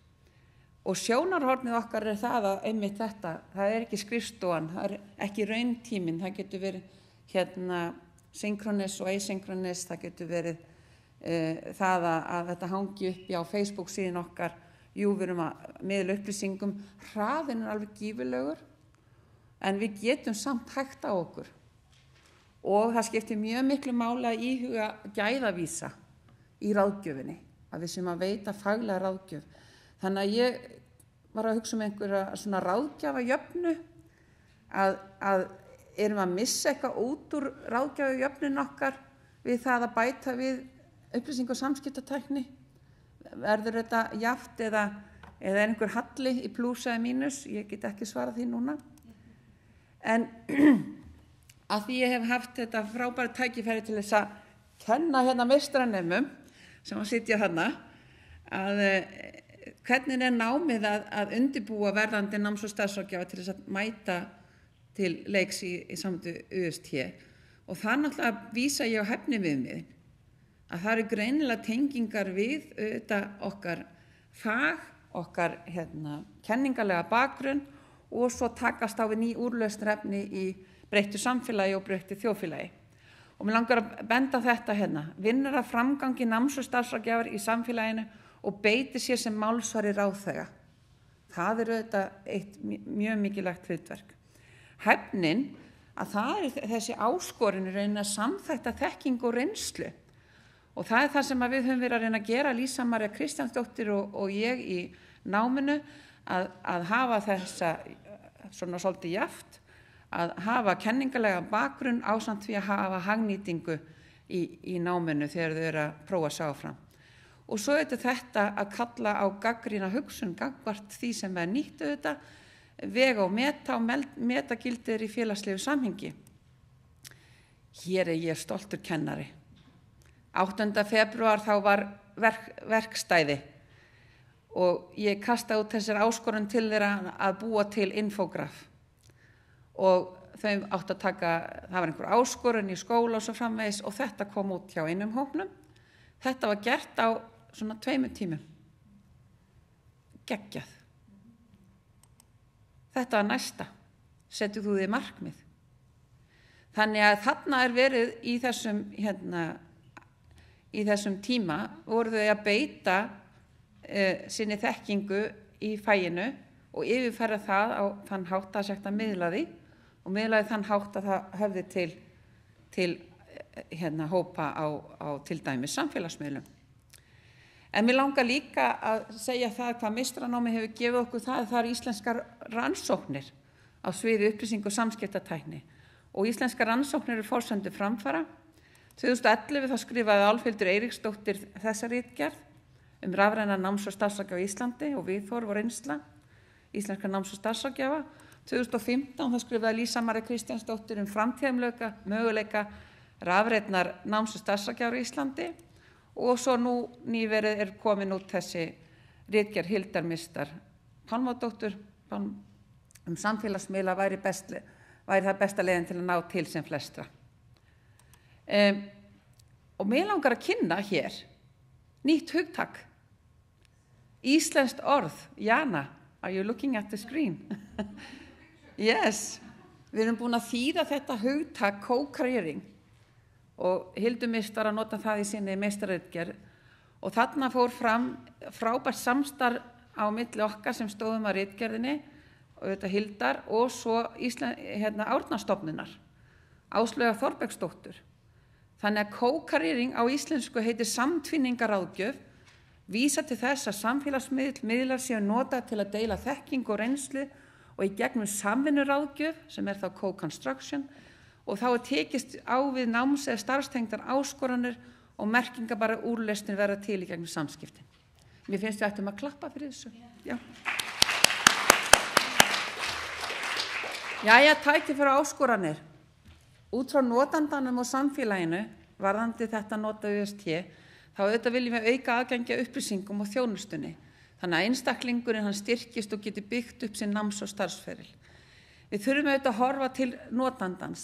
Og sjónarhornið okkar það að einmitt þetta, það ekki skrifstofan, það ekki rauntíminn, það getur verið synkronis og asynchronis, það getur verið það að þetta hangi upp á Facebook síðan okkar. Jú, við erum að miðla upplýsingum, hraðin alveg gífurlegur, en við getum samt hægt á okkur. Og það skiptir mjög miklu máli að íhuga gæðavísa í ráðgjöfinni, að við sem að veita faglega ráðgjöf. Þannig að ég var að hugsa einhverja svona ráðgjafajöfnu, að erum að missa eitthvað út úr ráðgjafajöfnin okkar við það að bæta við upplýsing- og samskiptatækni. Verður þetta jafnt eða einhver halli í plús eða mínus? Ég get ekki svarað því núna. En að því ég hef haft þetta frábæra tækifæri til þess að kenna meistaranemum sem að sitja þarna, að hvernig námið að undirbúa verðandi náms- og starfsráðgjafa til þess að mæta til leiks í samtöku UST. Og það náttúrulega vísa ég á hæfniviðmiðin, að það eru greinilega tengingar við okkar fag, okkar kenningalega bakgrunn og svo takast á við ný úrlausnarefni í breyttu samfélagi og breyttu þjóðfélagi. Og mér langar að benda á þetta vinnur að framgangi náms- og starfsráðgjafar í samfélaginu og beiti sér sem málsvari ráðþega. Það þetta eitt mjög mikilvægt hlutverk. Hæfnin, að það þessi áskorun í rauninni að samþætta þekkingu og reynslu. Og það það sem við höfum verið að reyna að gera, Lísa María Kristjánsdóttir og ég í náminu, að hafa þessa svona svolítið jafnt, að hafa kenningalega bakgrunn ásamt því að hafa hagnýtingu í náminu þegar þau eru að prófa sig áfram. Og svo þetta að kalla á gagnrýna hugsun gagnvart því sem nýtt auðvitað, vega og meta gildir í félagslegu samhengi. Hér ég stoltur kennari. 8. febrúar þá var verkstæði og ég kastaði út þessar áskorun til þeirra að búa til infograf. Og þau áttu að taka, það var einhver áskorun í skóla og svo framvegis og þetta kom út hjá einum hópnum. Þetta var gert á svona 2 tímum. Geggjað. Þetta var næsta. Settu þú þig markmið. Þannig að þarna verið í þessum tíma voru þau að beita sinni þekkingu í faginu og yfirfæra það á þann hátt að sagt að miðlaði og miðlaði þann hátt að það höfði til hópa á til dæmis samfélagsmiðlum. En mér langar líka að segja það hvað meistaranámið hefur gefið okkur það er íslenskar rannsóknir á sviði upplýsing- og samskiptatækni og íslenskar rannsóknir forsendur framfara. 2011 þá skrifaði Álfhildur Eiríksdóttir þessa ritgerð rafræna náms- og starfsráðgjöf á Íslandi og viðhorf og reynsla íslenskra náms- og starfsráðgjafa. 2015 þá skrifaði Lísa María Kristjánsdóttir möguleika rafrænnar náms- og starfsráðgjafar á Íslandi og svo nú nýverið komin út þessi ritgerð Hildar Mistar Pálmadóttur samfélagsmiðla væri það besta leiðin til að ná til sem flestra. Og mig langar að kynna hér nýtt hugtak. Íslenskt orð. Jana, are you looking at the screen? Yes. Við erum búin að þýða þetta hugtak co-careering og Hildur Mistar að nota það í sinni meistararitgerð og þarna fór fram frábært samstarf á milli okkar sem stóðum að ritgerðinni og þetta Hildar og svo Árnastofnunar Áslaugar Þorbergsdóttur. Þannig að co-careering á íslensku heitir samtvinningaráðgjöf, vísa til þess að samfélagsmiðlar séu notað til að deila þekkingu og reynslu og í gegnum samvinnuráðgjöf sem þá co-construction og þá tekist á við náms- eða starfstengdar áskoranir og merkingabara úrlausnir verða til í gegnum samskiptin. Mér finnst við ættum að klappa fyrir þessu. Já. Jæja, tækifæri áskoranir. Út frá notandanum og samfélaginu, varðandi þetta nota UST, þá auðvitað viljum við auka aðgengi að upplýsingum og þjónustunni. Þannig að einstaklingurinn hann styrkist og geti byggt upp sinn náms- og starfsferil. Við þurfum auðvitað að horfa til notandans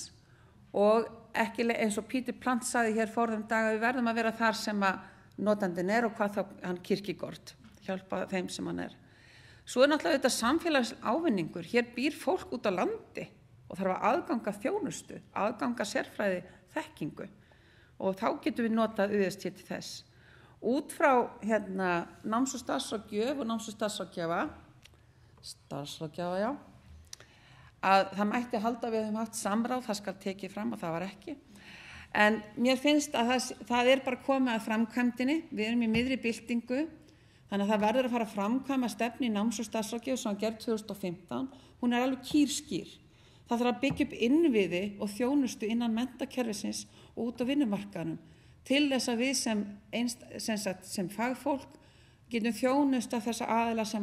og ekki eins og Peter Plant sagði hér forðum dag að við verðum að vera þar sem að notandinn og hvað þá hann Kierkegaard, hjálpa þeim sem hann Svo náttúrulega auðvitað samfélagsávinningur. Hér býr fólk út á landi og þarf að aðganga þjónustu, aðganga sérfræði þekkingu og þá getum við notað UST til þess. Út frá náms- og starfsráðgjöf og náms- og starfsráðgjafa, já, að það mætti halda við haft samráð, það skal tekið fram og það var ekki. En mér finnst að það bara komið að framkvæmdinni, við erum í miðri byltingu, þannig að það verður að fara að framkvæma stefnu í náms- og starfsráðgjöf sem var gerð 2015, hún alveg kýrskýr. Það þarf að byggja upp innviði og þjónustu innan menntakerfisins og út á vinnumarkaðnum til þess að við sem fagfólk getum þjónusta þessa aðila sem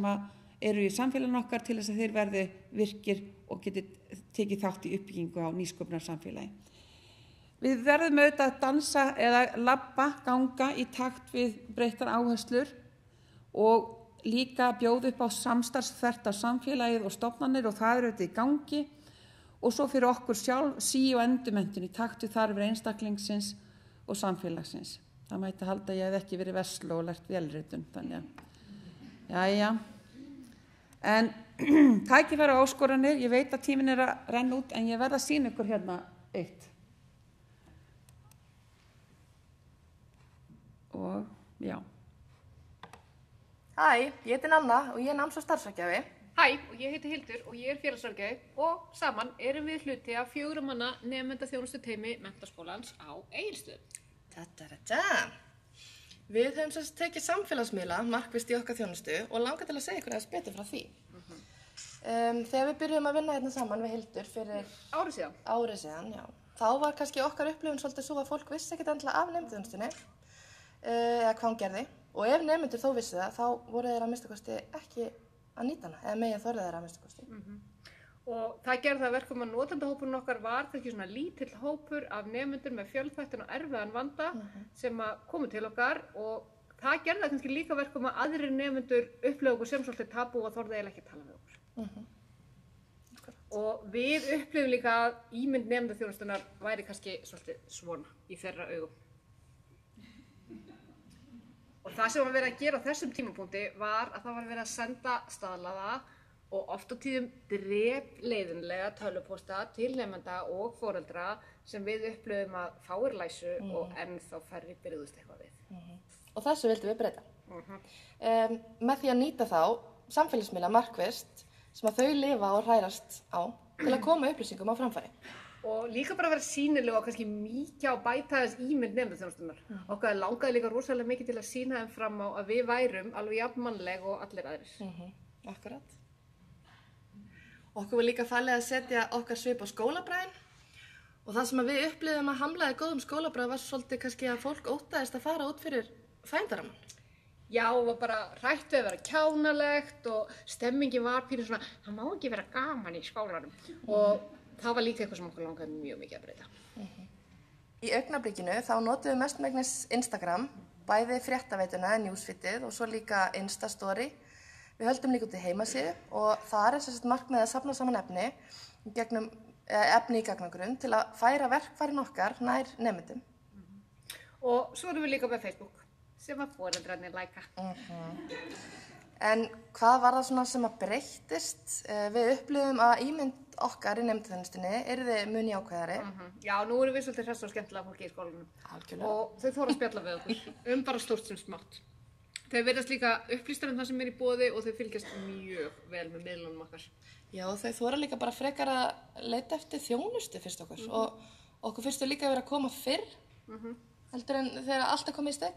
eru í samfélaginu okkar til þess að þeir verði virkir og geti tekið þátt í uppbyggingu á nýsköpunarsamfélagi. Við verðum auðvitað að dansa eða labba, ganga í takt við breyttar áherslur og líka bjóða upp á samstarfsþvert á samfélagið og stofnanir og það auðvitað í gangi og svo fyrir okkur sjálf sí- og endurmenntun í takt við þarfir einstaklingsins og samfélagsins. Það mætti halda ég hef ekki verið verslu og lært vélritun, þannig að, jæja. En tækifæri áskoranir, ég veit að tíminn að renna út, en ég verð að sýna ykkur hérna eitt. Og, já. Hæ, ég heiti Nanna og ég náms- og starfsráðgjafi. Hæ, og ég heiti Hildur og ég félagsráðgjafi og saman erum við hluti af 4 manna nemendaþjónustuteymi Menntaskólans á Egilsstöðum. Við höfum sem sagt tekið samfélagsmiðla markvisst í okkar þjónustu og langar til að segja ykkur aðeins betur frá því. Þegar við byrjuðum að vinna hérna saman við Hildur fyrir árið síðan, já, þá var kannski okkar upplifun svolítið svo að fólk vissi ekkert endilega af nemendaþjónustunni eða hvað hún gerði og ef nemendur þó vissi það, þá voru þeir að minnsta kosti ekki að nýta hana, eða megin þorrið þeirra að minnsta kosti. Og það gerði það verkum að notendahópurinn okkar var þessi svona lítill hópur af nemendur með fjölþættan og erfiðan vanda sem komu til okkar og það gerði það kannski líka verkum að aðrir nemendur upplöfu okkur sem svolítið tabú og þorði eiginlega ekki að tala við okkur. Og við upplifum líka að ímynd nemendaþjónustunnar væri kannski svolítið svona í þeirra augum. það sem var verið að gera á þessum tímapunkti var að það var verið að senda staðlaða og oft á tíðum drepleiðinlega tölvupósta til nemenda og foreldra sem við upplöfum að fáir læsu og ennþá færri byrjuðust eitthvað við. Og þessu vildum við breyta. Með því að nýta þá samfélagsmiðla markvisst sem að þau lifa og hrærast á til að koma upplýsingum á framfæri. Og líka bara vera sýnileg og kannski mýkja og bæta þess ímynd nemendaþjónustunnar. Okkar langaði líka rosalega mikið til að sýna þeim fram á að við værum alveg jafn mannleg og allir aðrir. Akkurat. Okkur var líka falið að setja okkar svip á skólabræðin og það sem að við upplifðum að hamlaði góðum skólabræð var svolítið kannski að fólk óttaðist að fara út fyrir þægindaramann. Já, og var bara hrætt við að vera kjánalegt og stemmingin var pínu svona, það má ekki vera gaman í skólanum. Og það var líka eitthvað sem okkur langaði mjög mikið að breyta. Í augnablikinu þá notuðum við mestmegnis Instagram, bæði fréttaveituna, newsfeedið og svo líka Instastory. Við höldum líka út í heimasíðu og þar er markmiðið að safna saman efni í gagnagrunn til að færa verkfærin okkar nær nemendum. Og svo erum við líka með Facebook sem að foreldrarnir læka. En hvað var það svona sem að breyttist? Við upplifum að ímynd okkar í nemendaþjónustunni yrði mun jákvæðari. Já, nú erum við svolítið hress og skemmtilega fólki í skólanum. Algjörlega. Og þau þóra að spjalla við okkur bara stórt sem smátt. Þau verðast líka upplýstar það sem í boði og þau fylgjast mjög vel með miðlunum okkar. Já, þau þóra líka bara frekar að leita eftir þjónustu fyrst okkur. Og okkur fyrstu líka að vera að koma fyrr, heldur en þegar allt er komið í steg.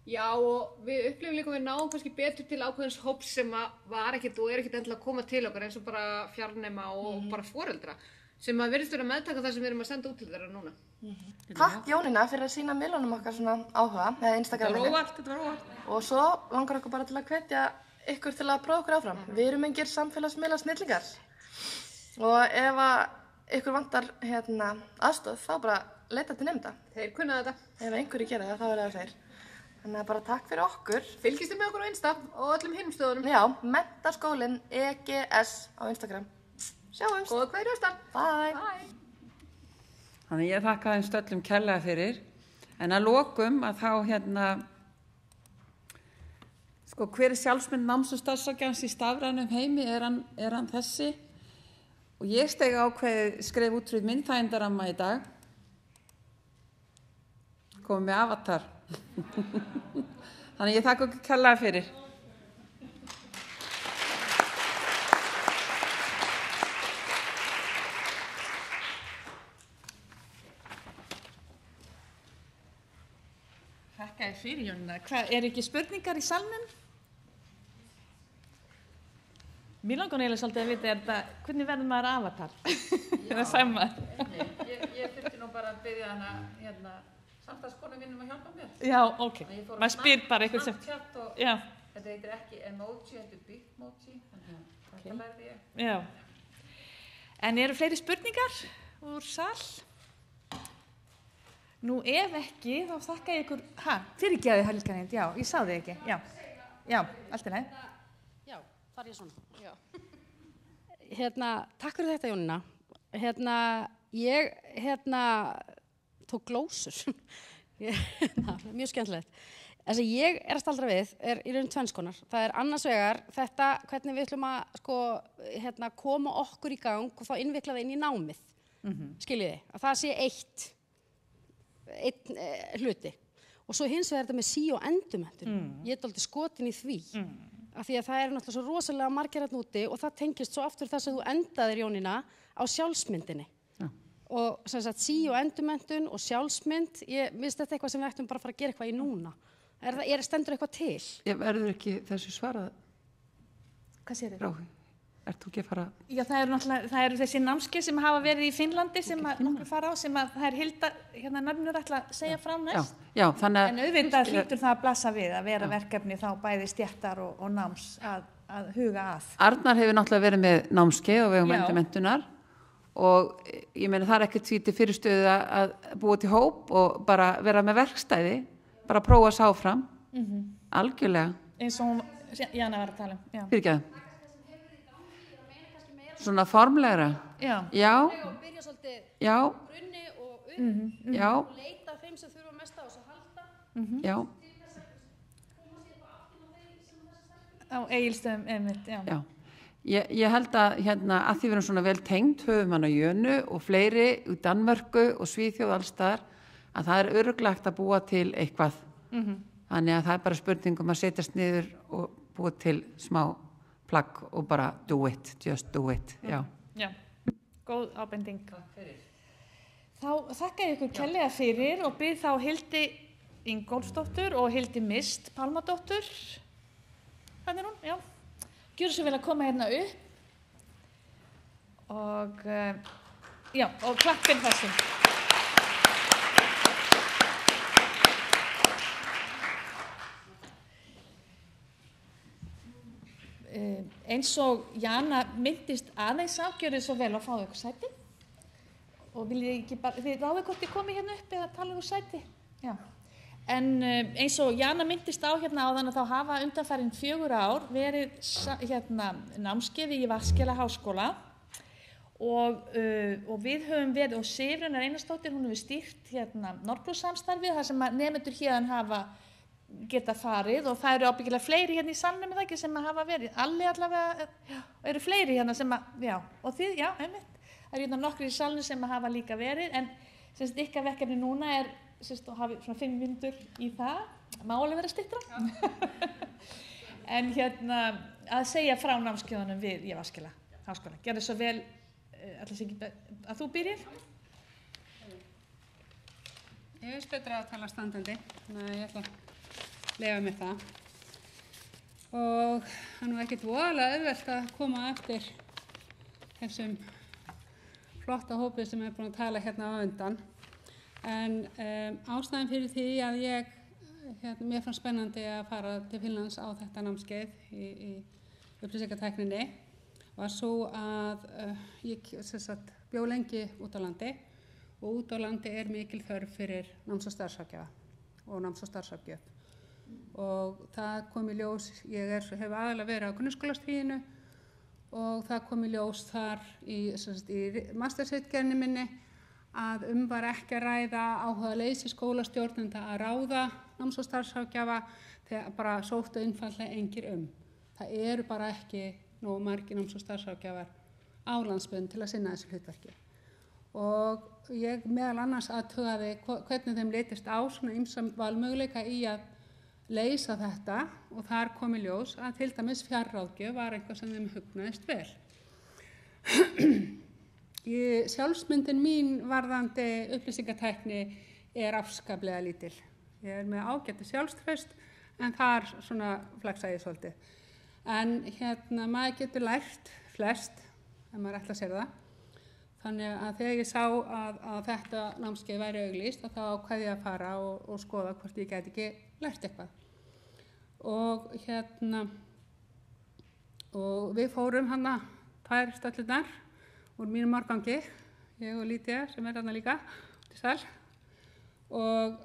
Já, og við upplifum líka að við náum kannski betur til ákveðins hóps sem var ekkert og ekkert endilega að koma til okkar eins og bara fjarnema og bara foreldra sem virðist vera að meðtaka það sem við erum að senda út til þeirra núna. Takk Jónína fyrir að sýna miðlunum okkar svona áhuga eða Instagraminu. Þetta var óvart. Og svo langar okkur bara til að hvetja ykkur til að prófa okkur áfram. Við erum engir samfélagsmiðla snillingar. Og ef ykkur vantar aðstoð þá bara leita til nemenda. Þeir kunna þetta. Ef einhverju gera það þá er það þeir. Þannig að bara takk fyrir okkur. Fylgist þið með okkur á Insta og öllum hinum stöðunum. Já, Menntaskólinn EGS á Instagram. Sjáumst. Góða kveðju Insta. Bye. Þannig ég þakka þeim stöllum kærlega fyrir. En að lokum að þá hver er sjálfsmynd náms- og starfsráðgjafans í stafrænum heimi? Er hann þessi? Og ég steig ákveðið skref út fyrir minn þægindaramma í dag. Komið með avatar. Þannig ég þakka okkur kærlega fyrir. Þakka þér fyrir, Jónína. Er ekki spurningar í salnum? Mér langar eiginlega svolítið að vita, hvernig verður maður avatar? Það sagði maður. Ég þurfti nú bara að byrja hana, samtalskonu minnum að hjálpa mér. Já, ok. Maður spyr bara eitthvað sem... Snapchat og já. Þetta heitir ekki emoji, þetta er bitmoji, þannig að þetta lærði ég. Já. En eru fleiri spurningar úr sal? Nú ef ekki, þá þakka ég ykkur... Fyrirgefðu Helga, já, ég sá þig ekki. Já, allt í lagi. Já, þar ég svona. Já. Takk fyrir þetta, Jónína. Ég tók glósur. Mjög skemmtilegt. Það sem ég er að staldra við er í raun tvenns konar. Það er annars vegar þetta hvernig við ætlum að koma okkur í gang og þá innvikla það inn í námið. Skiljiði, að það sé einn hluti. Og svo hins vegar þetta með sí- og endurmenntun. Ég er dálítið skotin í því. Af því að það er náttúrulega svo rosalega margir þarna úti og það tengist svo aftur þess að þú endaðir, Jónína, á sjálfsmyndinni. Og sem sagt sí- og endurmenntun og sjálfsmynd, mér finnst þetta eitthvað sem við ættum bara að fara að gera eitthvað í núna. Stendur eitthvað til? Ég verður ekki þessu svarað. Hvað segir þið? Ráði, ert þú ekki að fara? Já, það eru þessi námskeið sem hafa verið í Finnlandi sem nokkur fara á, sem að það er Hilda, nöfnur ætla að segja frá næst. Já, þannig að... En auðvitað hlýtur það að blassa við að vera verkefni þá bæði stéttar og náms að huga að. Arnar hefur náttúrulega verið með námskeið og vegum endurmenntunar og ég meina það er ekkert því til fyrirstöðu að búa til hóp og bara vera með verkstæði, bara prófa að sá fram, algjörlega. Eins og Jana var að tala um. Fyrirgefðu. Svona formlegra. Já. Já. Byrja svolítið grunni og Já. leita þeim sem þurfa mest á þess að halda. Já. á Egilsstöðum einmitt, já. Já. Ég held að að því við erum svona vel tengd, höfum hana Jönu og fleiri í Danmörku og Svíþjóð alls staðar, að það örugglega að búa til eitthvað. Þannig að það bara spurningum að setjast niður og búa til smá plagg og bara do it, just do it. Já. Já, góð ábending. Þá þakka ég ykkur kærlega fyrir og bið þá Hildi Ingólfsdóttur og Hildi Mist Pálmadóttur. Þannig hún, já. Gjörðu svo vel að koma hérna upp og, og klapp fyrir þessu. Eins og Jana myndist aðeins á, gjörðu svo vel að fá ykkur sæti og viljið ekki bara, þið ráðið hvort þið komið hérna upp eða talið úr sæti. Já. En eins og Jana myndist á hérna áðan að þá hafa undanfarin 4 ár verið námskeiði í Vatnsskeiðaháskóla og við höfum verið, og Sigríður Einarsdóttir, hún hefur stýrt Norðbrússamstarfið þar sem nemendur hérna hafa geta farið og það eru ábyggilega fleiri hérna í salnum með það ekki sem hafa verið, allir allavega, eru fleiri hérna sem og þið, einmitt, það eru hérna nokkrir í salnum sem hafa líka verið, en ykkar verkefni núna og hafi svona 5 mínútur í það, má alveg vera styttra. En að segja frá námskeiðunum við Vatnsskeiðaháskóla. Gerðu svo vel, að þú byrjir? Ég veist betra að tala standandi, þannig að ég ætla að leyfa mér það. Og það nú ekkert voðalega auðvelt að koma eftir þessum flotta hópi sem búin að tala hérna á undan. En ástæðan fyrir því að mér fannst spennandi að fara til Finnlands á þetta námskeið í upplýsingatækninni var svo að ég bjó lengi út á landi og út á landi mikil þörf fyrir náms- og starfsráðgjafa og náms- og starfsráðgjöf. Og það kom í ljós, ég hef aðalega verið á grunnskólastiginu og það kom í ljós þar í mastersritgerðinni minni að var ekki að ræða áhugaleysi skólastjórnenda að ráða náms- og starfsráðgjafa þegar bara sóttu einfaldlega engir Það eru bara ekki nógu margir náms- og starfsráðgjafar á landsbyggðinni til að sinna þessu hlutverki. Og ég meðal annars athugaði hvernig þeim litist á svona ýmsa valmöguleika í að leysa þetta og þar kom í ljós að til dæmis fjarráðgjöf var eitthvað sem þeim hugnaðist vel. Sjálfsmyndin mín varðandi upplýsingatækni afskaplega lítil. Ég með ágæti sjálfstraust en þar svona flexaði ég svolítið. En maður getur lært flest, ef maður ætla að segja það. Þannig að þegar ég sá að þetta námskeið væri auglýst, þá ákvað ég að fara og skoða hvort ég gæti ekki lært eitthvað. Og við fórum hana 2 stöllurnar úr mínum árgangi, ég og Lítja sem hana líka, til sæl. Og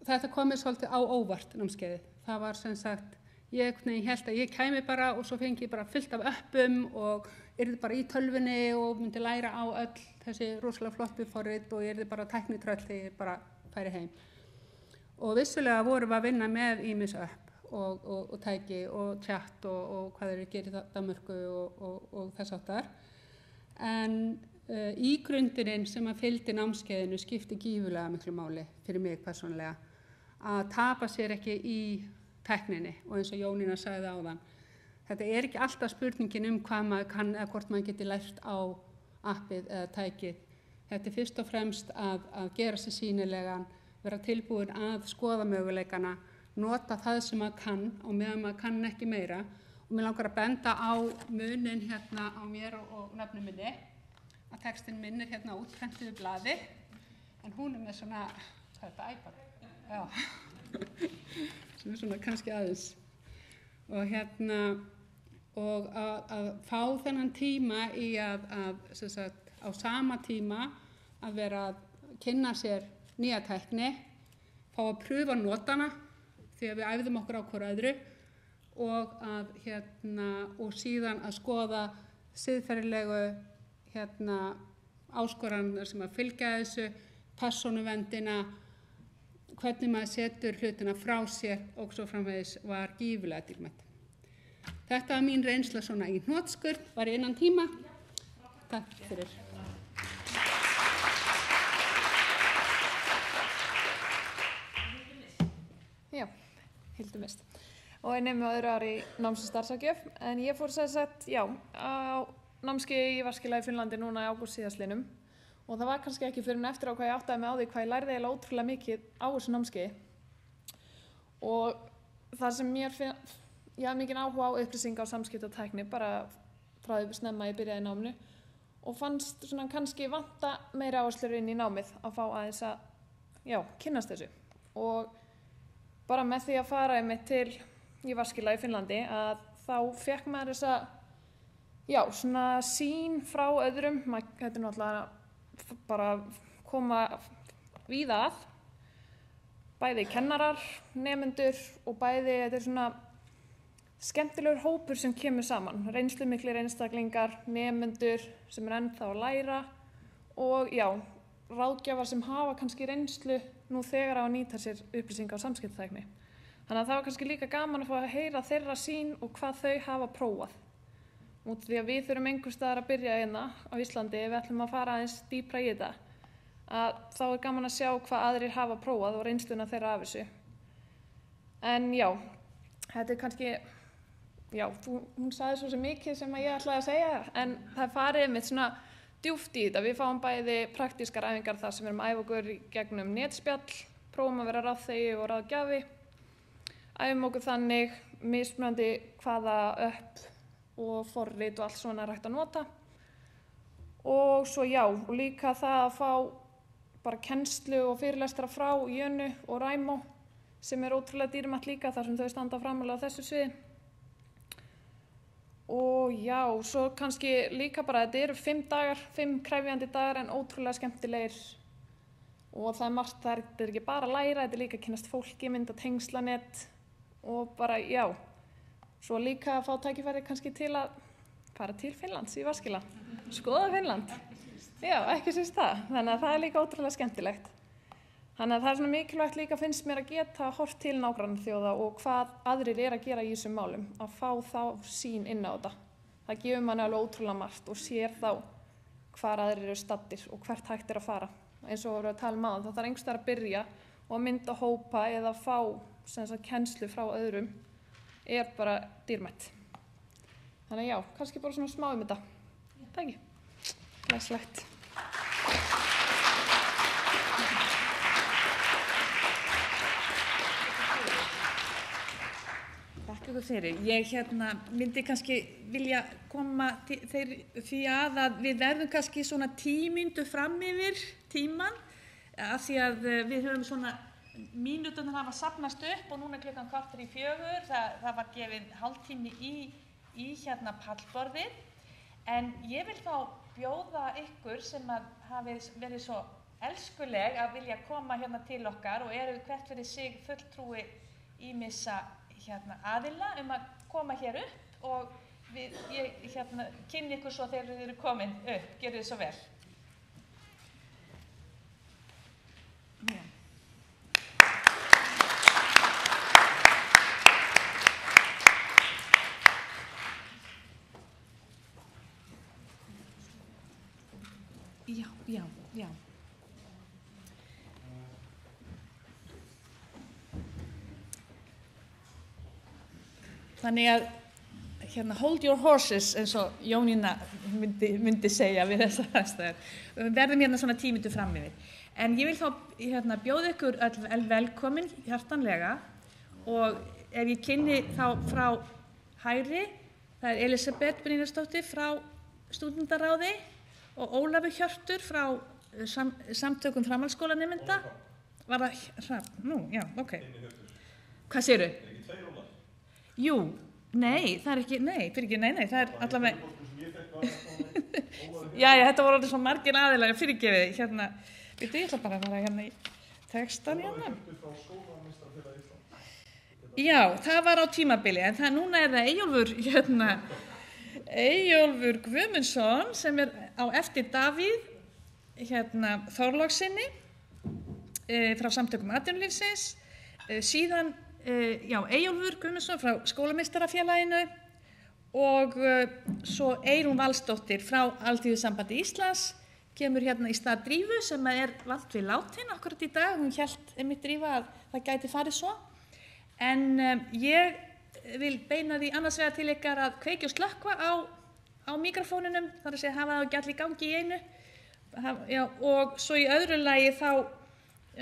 þetta kom mér svolítið á óvart námskeiðið. Það var sem sagt, ég held að ég kæmi bara og svo fengi ég bara fullt af öppum og yrði bara í tölvunni og myndi læra á öll þessi rosalega flottu forrit og yrði bara tæknitröll þegar ég bara færi heim. Og vissulega vorum við að vinna með ýmis öpp og tæki og chat og hvað þeir gerir Danmörku og þess áttar. En ígrundunin sem að fylgdi námskeiðinu skipti gífurlega miklu máli fyrir mig persónulega að tapa sér ekki í tækninni og eins og Jónína sagði áðan. Þetta ekki alltaf spurningin hvað maður kann eða hvort maður geti lært á appið eða tækið. Þetta fyrst og fremst að gera sér sýnilegan, vera tilbúin að skoða möguleikana, nota það sem maður kann og meðan maður kann ekki meira. Og mér langar að benda á munin hérna á mér og nafnum minni, að textin minn hérna útprentuðu blaði, en hún með svona, hvað þetta, iPad? Já, sem svona kannski aðeins. Og og að fá þennan tíma í að á sama tíma að vera að kynna sér nýja tækni, fá að pröfa notana þegar við æfðum okkur á hvoru öðru og og síðan að skoða siðferðilegu áskoranir sem að fylgja þessu, persónuverndina, hvernig maður setur hlutina frá sér og svo framvegis var gífurlega dýrmætt. Þetta var mín reynsla svona í hnotskurn, var ég innan tíma. Takk fyrir. Já, Hildur Mist. Og ég nefni á öðru ári náms- og starfsráðgjöf, en ég fór sem sagt, á námskeiði í Vaskilað í Finnlandi núna í ágúst síðastliðnum. Og það var kannski ekki fyrir en eftir á hvað ég áttaði mig á því hvað ég lærði eiginlega ótrúlega mikið á þessu námskeiði. Og það sem mér ég hafði mikinn áhuga á upplýsinga- og samskiptatækni bara frá því snemma ég byrjaði í náminu og fannst svona kannski vanta meiri áherslur inn í námið að fá aðeins að kynnast þessu. Og bara með því að fara einmitt til í Vaskilað í Finnlandi að þá fékk maður þessa svona sýn frá öðrum. Þetta náttúrulega bara koma víða að, bæði kennarar, nemendur og bæði þetta svona skemmtilegur hópur sem kemur saman, reynslumiklir einstaklingar, nemendur sem ennþá að læra og ráðgjafar sem hafa kannski reynslu nú þegar á að nýta sér upplýsinga- og samskiptatækni. Þannig að það var kannski líka gaman að fá að heyra þeirra sýn og hvað þau hafa prófað. Út því að við þurfum einhvers staðar að byrja hérna á Íslandi ef við ætlum að fara aðeins dýpra í þetta. Að þá gaman að sjá hvað aðrir hafa prófað og reynsluna þeirra af þessu. En þetta kannski, hún sagði svo sem mikið sem ég ætlaði að segja, en það farið mitt svona djúpt í þetta. Við fáum bæði praktískar æfingar þar sem við erum að æfa okkur í gegnum netspjall, prófum að vera ráðþegi og ráðgjafi, æfum okkur þannig mismunandi hvaða öpp og forrit og allt svona er hægt að nota. Og svo og líka það að fá bara kennslu og fyrirlestra frá Jönu og Ræmó sem er ótrúlega dýrmætt líka þar sem þau standa framarlega á þessu sviði. Og svo kannski líka bara þetta eru 5 dagar, 5 krefjandi dagar en ótrúlega skemmtilegir. Og það er margt, það er ekki bara að læra, þetta er líka að kynnast fólki, mynda tengslanet og bara svo líka að fá tækifæri kannski til að fara til Finnlands í Vaskilað, skoða Finnland. Ekki síst það. Þannig að það er líka ótrúlega skemmtilegt. Þannig að það er svona mikilvægt líka finnst mér að geta horft til nágrannaþjóða og hvað aðrir er að gera í þessum málum, að fá þá sýn inn á þetta. Það gefur manni alveg ótrúlega margt og sér þá hvar aðrir eru staddir og hvert hægt er að fara. Eins og við vorum að tala áðan, það þarf einhvers staðar að byrja og að mynda hópa eða fá kennslu frá öðrum er bara dýrmætt. Þannig kannski bara svona smá þetta. Takk ég. Glæsilegt. Takk ykkur fyrir. Ég myndi kannski vilja koma því að við verðum kannski svona 10 mínútur fram yfir tíman af því að við höfum svona mínúturnar hafa safnast upp og núna er klukkan 3:15. Það var gefin hálftími í pallborðið. En ég vil þá bjóða ykkur sem hafi verið svo elskuleg að vilja koma til okkar og eru hvert fyrir sig fulltrúi ýmissa aðila að koma hér upp og ég kynni ykkur svo þegar þið eru komin upp. Gerið þið svo vel. Já. Þannig að hold your horses eins og Jónína myndi segja við þessar aðstæður. Við verðum svona 10 mínútur fram yfir. En ég vil þá bjóða ykkur öll velkomin hjartanlega og ef ég kynni þá frá hægri, það er Elisabeth Brynjarsdóttir frá Stúdentaráði og Ólafur Hjörtur frá samtökum framhaldsskólanemenda. Var það Hrafn? Nú, já, ok. Hvað segirðu? Er ekki 2 Ólafur? Jú, nei, það er ekki, nei, það er allavega... Já, þetta voru alveg svo margir aðilega fyrirgefið. Ég ætla bara að fara í textan Já, það var á tímabili, en núna er það Eyjólfur Guðmundsson sem er á eftir Davíð Þorláksinni frá samtökum atvinnulífsins, síðan Eyjólfur Guðmundsson frá skólameistarafélaginu og svo Eyrún Valsdóttir frá Alþýðusambandi Íslands kemur hérna í stað Drífu sem valt við látin akkurat í dag. Hún hélt einmitt Drífa að það gæti farið svo. En ég vil beina því annars vegar til ykkar að kveikja og slökkva á mikrofónunum, þar að segja hafa það ekki allir í gangi í einu. Já, og svo í öðru lagi þá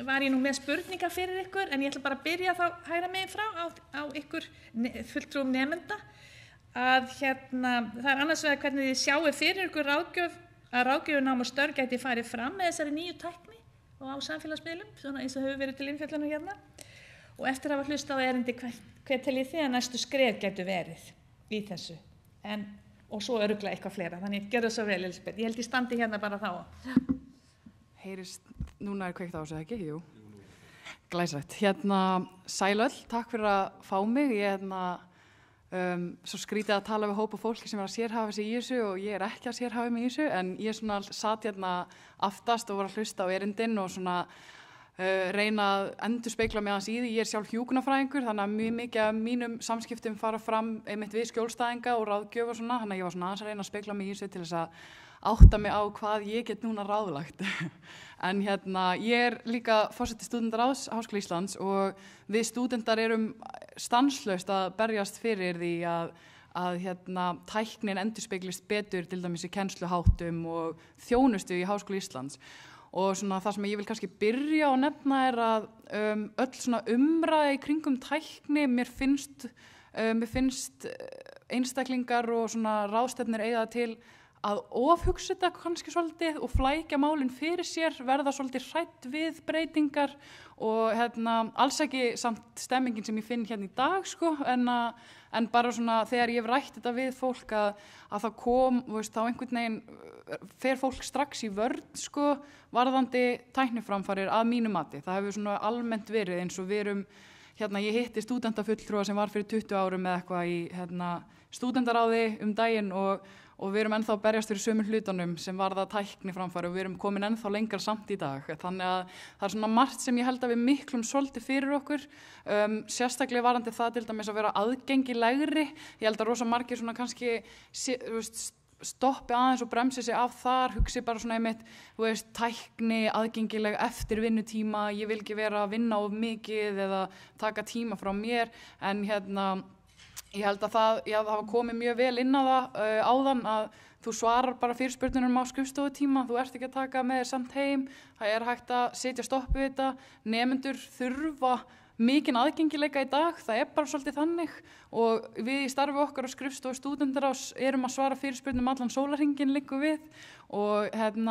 var ég nú með spurningar fyrir ykkur, en ég ætla bara að byrja þá hægra megin frá á ykkur fulltrúum nemenda. Að það annars vegar hvernig þið sjáu fyrir ykkur ráðgjöfunám og störf gæti farið fram með þessari nýju tækni og á samfélagsmiðlum, svona eins og hefur verið til umfjöllunar hérna. Og eftir að hafa hlustað á erindi hver teljið þið að næstu skref gætu verið í þessu. Og svo örugglega eitthvað fleira, þannig gjörðu svo vel, Elisabeth. Ég held ég standi hérna bara þá. Heyrist, núna kveikt á þessu, ekki? Jú. Glæsilegt. Sælöll, takk fyrir að fá mig. Ég svo skrítið að tala við hópa fólki sem að sérhafa sig í þessu og ég ekki að sérhafa mig í þessu, en ég svona satt aftast og var að hlusta á erindin og svona reyna að endurspegla mig aðeins í því. Ég sjálf hjúkrunarfræðingur, þannig að mjög mikið af mínum samskiptum fara fram einmitt við skjólstæðinga og ráðgjöf og svona, þannig að ég var svona aðeins að reyna að spegla mig í þessu til þess að átta mig á hvað ég get núna ráðlagt. En ég líka forseti stúdendaráðs Háskóla Íslands og við stúdendar erum stanslaust að berjast fyrir því að tæknin endurspeglist betur til dæmis í kennsluháttum og þjónustu í Háskóla Íslands. Og svona það sem ég vil kannski byrja að nefna að öll svona umræða í kringum tækni, mér finnst einstaklingar og svona ráðstefnir eiga til að ofhugsa þetta kannski svolítið og flækja málin fyrir sér, verða svolítið hrædd við breytingar og alls ekki samt stemmingin sem ég finn hérna í dag sko, en bara svona þegar ég hef rætt þetta við fólk að það kom, þá einhvern veginn fer fólk strax í vörn sko, varðandi tækniframfarir að mínu mati. Það hefur svona almennt verið eins og við erum, ég hitti stúdentafulltrúa sem var fyrir 20 árum með eitthvað í stúdendaráði daginn og við erum ennþá að berjast fyrir sömu hlutunum sem varða tækniframfari og við erum komin ennþá lengra samt í dag. Þannig að það svona margt sem ég held að við miklum svolítið fyrir okkur, sérstaklega varandi það til dæmis að vera aðgengilegri. Ég held að rosa margir svona kannski stoppi aðeins og bremsi sig af þar, hugsi bara svona einmitt, tækni, aðgengileg eftir vinnutíma, ég vil ekki vera að vinna of mikið eða taka tíma frá mér, en ég held að það hafa komið mjög vel inn á það áðan að þú svarar bara fyrirspurnunum á skrifstofutíma, þú ert ekki að taka með þér samt heim, það hægt að setja stopp við þetta, nemendur þurfa mikinn aðgengileika í dag, það bara svolítið þannig og við í starfi okkar á skrifstofu stúdendaráðs erum að svara fyrirspurnum allan sólarhringinn liggur við og en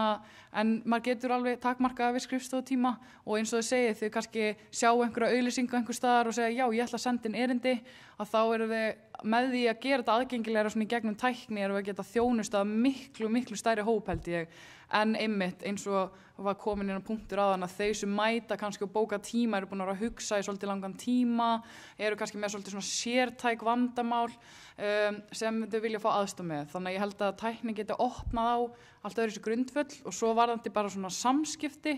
maður getur alveg takmarkað við skrifstofutíma og eins og þau segið þau kannski sjá einhverja auglýsingu einhver staðar og segja já ég ætla að senda inn erindi að þá eru þau með því að gera þetta aðgengilegra svona í gegnum tækni erum við að geta þjónust að miklu stærri hóp held ég en einmitt eins og var komin inn á punktur áðan að þau sem mæta kannski og bóka tíma eru búin að hugsa í svolítið langan tíma, eru kannski með svolítið svona sértæk vandamál sem þau vilja fá aðstoð með. Þannig að ég held að tækni geti opnað á allt öðru grundvöll og svo varðandi bara svona samskipti.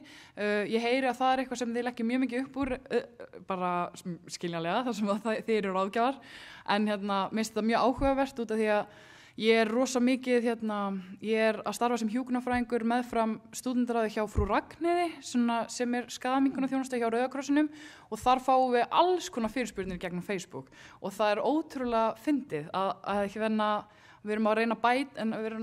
Ég heyri að það eitthvað sem þið leggja mjög mikið upp úr, bara skiljanlega þar sem þið eru ráðgjafar, en mér finnst þetta mjög áhugavert út af því að ég rosa mikið, ég að starfa sem hjúkrunarfræðingur meðfram stúdendaráði hjá frú Ragnheiði, sem skaðaminnkunarþjónusta hjá Rauða krossinum og þar fáum við alls konar fyrirspurnir gegnum Facebook og það ótrúlega fyndið að ekki verna, við erum að reyna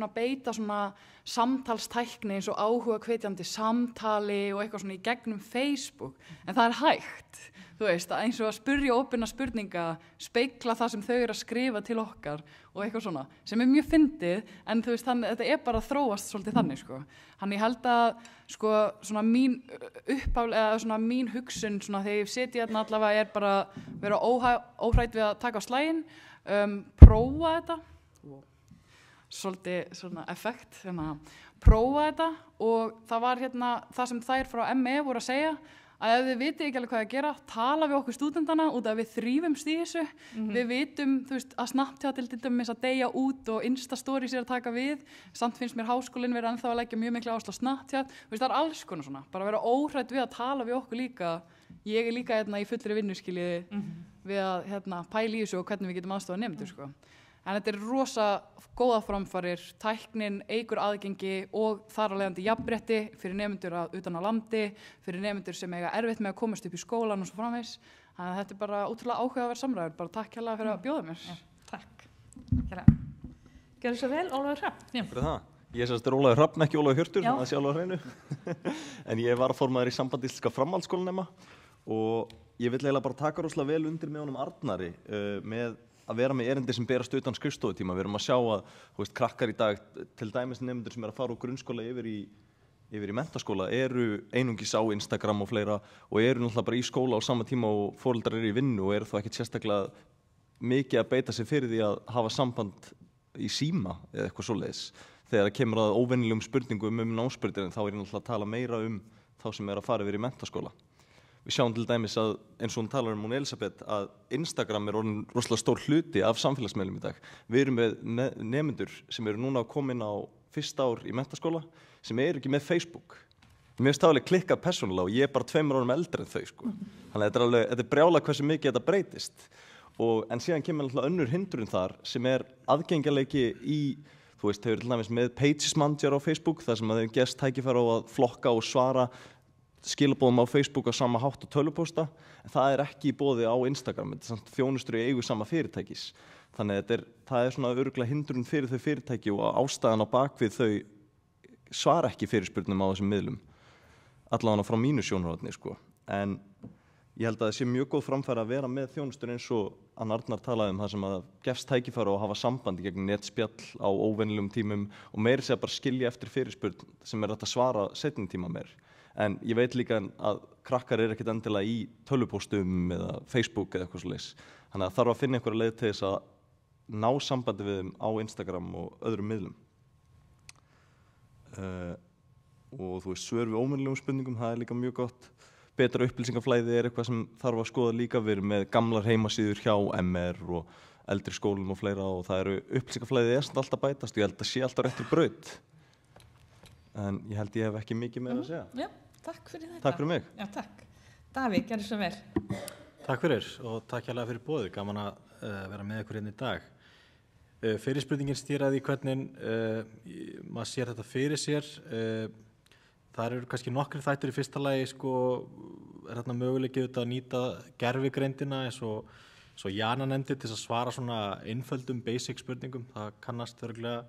að beita svona samtalstækni eins og áhuga hvetjandi samtali og eitthvað svona í gegnum Facebook, en það hægt. Þú veist, eins og að spyrja opinna spurninga, spegla það sem þau eru að skrifa til okkar og eitthvað svona, sem mjög fyndið, en þú veist, þetta bara þróast svolítið þannig, sko. Þannig ég held að, sko, svona mín eða svona mín hugsun, svona þegar ég seti hérna allavega bara vera óhrædd við að taka á slaginn, prófa þetta, svolítið svona effekt, prófa þetta og það var það sem þær frá ME voru að segja, að ef þið vitið ekki alveg hvað að gera, tala við okkur stúdentana út af við þrýfumst í þessu, við vitum, þú veist, að Snapchat til dæmis að deyja út og Instastories að taka við, samt finnst mér háskólinn vera ennþá að leggja mjög mikla áherslu á Snapchat, þú veist, það alls konar svona, bara vera óhrædd við að tala við okkur líka, ég líka í fullri vinnuskiljiði við að pæla í þessu og hvernig við getum aðstofað nemendur, sko. En þetta rosa góða framfarir, tæknin eykur aðgengi og þar að leiðandi jafnrétti fyrir nemendur utan á landi, fyrir nemendur sem eiga erfitt með að komast upp í skólan og svo framvegis. Þannig að þetta bara ótrúlega áhugaverð samræður. Bara takk hérlega fyrir að bjóða mér. Já, takk. Gjörðu svo vel, Ólafur Hrafn. Fyrir það. Ég er Ólafur Hrafn, ekki Ólafur Hjörtur, þannig að sé alveg á hreinu. En ég var formaður í sambandi íslenska framhaldsskólanema og ég vil eiginlega bara taka rosalega vel undir með honum Arnari með að vera með erindi sem berast utan skrifstofutíma. Við erum að sjá að krakkar í dag, til dæmis nemendur sem að fara úr grunnskóla yfir í menntaskóla, eru einungis á Instagram og fleira og eru náttúrulega bara í skóla á sama tíma og foreldrar eru í vinnu og eru þá ekkert sérstaklega mikið að beita sig fyrir því að hafa samband í síma eða eitthvað svoleiðis. Þegar það kemur að óvenjulegum spurningum námsbrautir, þá er ég náttúrulega að tala meira þá sem að fara yfir í menntaskóla. Við sjáum til dæmis að, eins og hún talar hún Elisabeth, að Instagram orðin rosalega stór hluti af samfélagsmiðlum í dag. Við erum með nemendur sem eru núna komin á fyrsta ár í menntaskóla sem eru ekki með Facebook. Mér finnst það alveg klikkað persónulega og ég er bara 2 árum eldri en þau, sko. Þannig að þetta er brjálað hversu mikið þetta breytist. En síðan kemur náttúrulega önnur hindrun þar sem er aðgengileiki í, þú veist, þau eru til dæmis með Pages Manager á Facebook, þar sem að þau gefst tækifæri á að flokka og svara skilabóðum á Facebook á sama hátt og tölvupósta, en það er ekki í boði á Instagram. Þetta er samt þjónustur í eigu sama fyrirtækis. Þannig að það er svona örugglega hindrun fyrir þau fyrirtæki og ástæðan á bakvið þau svara ekki fyrirspurnum á þessum miðlum. Allavega frá mínu sjónarhorni, sko. En ég held að það sé mjög góð framfæri að vera með þjónustur eins og Arnar talaði það sem að gefst tækifæri að hafa sambandi gegn netspjall á óvenjulegum tímum og meira segja bara skilja eftir fyrirspurn sem hægt að svara seinni tíma meir. En ég veit líka að krakkar ekkert endilega í tölvupóstum eða Facebook eða eitthvað svoleiðis. Þannig að þarf að finna einhverja leið til þess að ná sambandi við þeim á Instagram og öðrum miðlum. Og þú veist, svör við óvenjulegum spurningum, það er líka mjög gott. Betra upplýsingaflæði er eitthvað sem þarf að skoða líka. Við erum með gamlar heimasíður hjá MR og eldri skólum og fleira og það eru upplýsingaflæði alltaf bætast og ég held að sé alltaf réttur braut. En ég held ég hef ekki mikið meira að segja. Já, takk fyrir þetta. Takk fyrir mig. Já, takk. Davíð, gerðu svo vel. Takk fyrir og takk hérlega fyrir boðið. Gaman að vera með ykkur hérna í dag. Fyrirspurningin stýraði hvernig maður sér þetta fyrir sér. Það eru kannski nokkrir þættir í fyrsta lagi, sko, er þarna möguleikið að nýta gervigreindina eins og Jana nefndi til að svara svona einföldum basic spurningum. Það kannast örugglega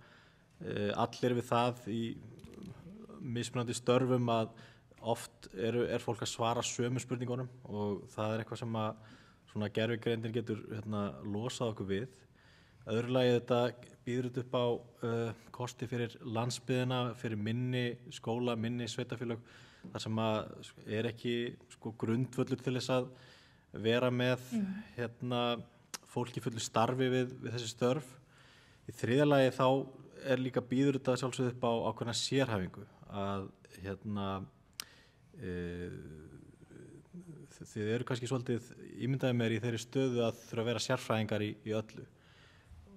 allir við það í mismunandi störfum að oft er fólk að svara sömu spurningunum og það er eitthvað sem að svona gervigreindin getur losað okkur við. Öðru lagi þetta býður þetta upp á kosti fyrir landsbyggðina, fyrir minni skóla, minni sveitarfélög, þar sem að er ekki grundvöllur til þess að vera með fólki fullu starfi við þessi störf. Í þriðja lagi þá er líka býður þetta sjálfsögðu upp á ákveðna sérhæfingu að þið eru kannski svolítið ímyndaði mér í þeirri stöðu að þurfa að vera sérfræðingar í öllu.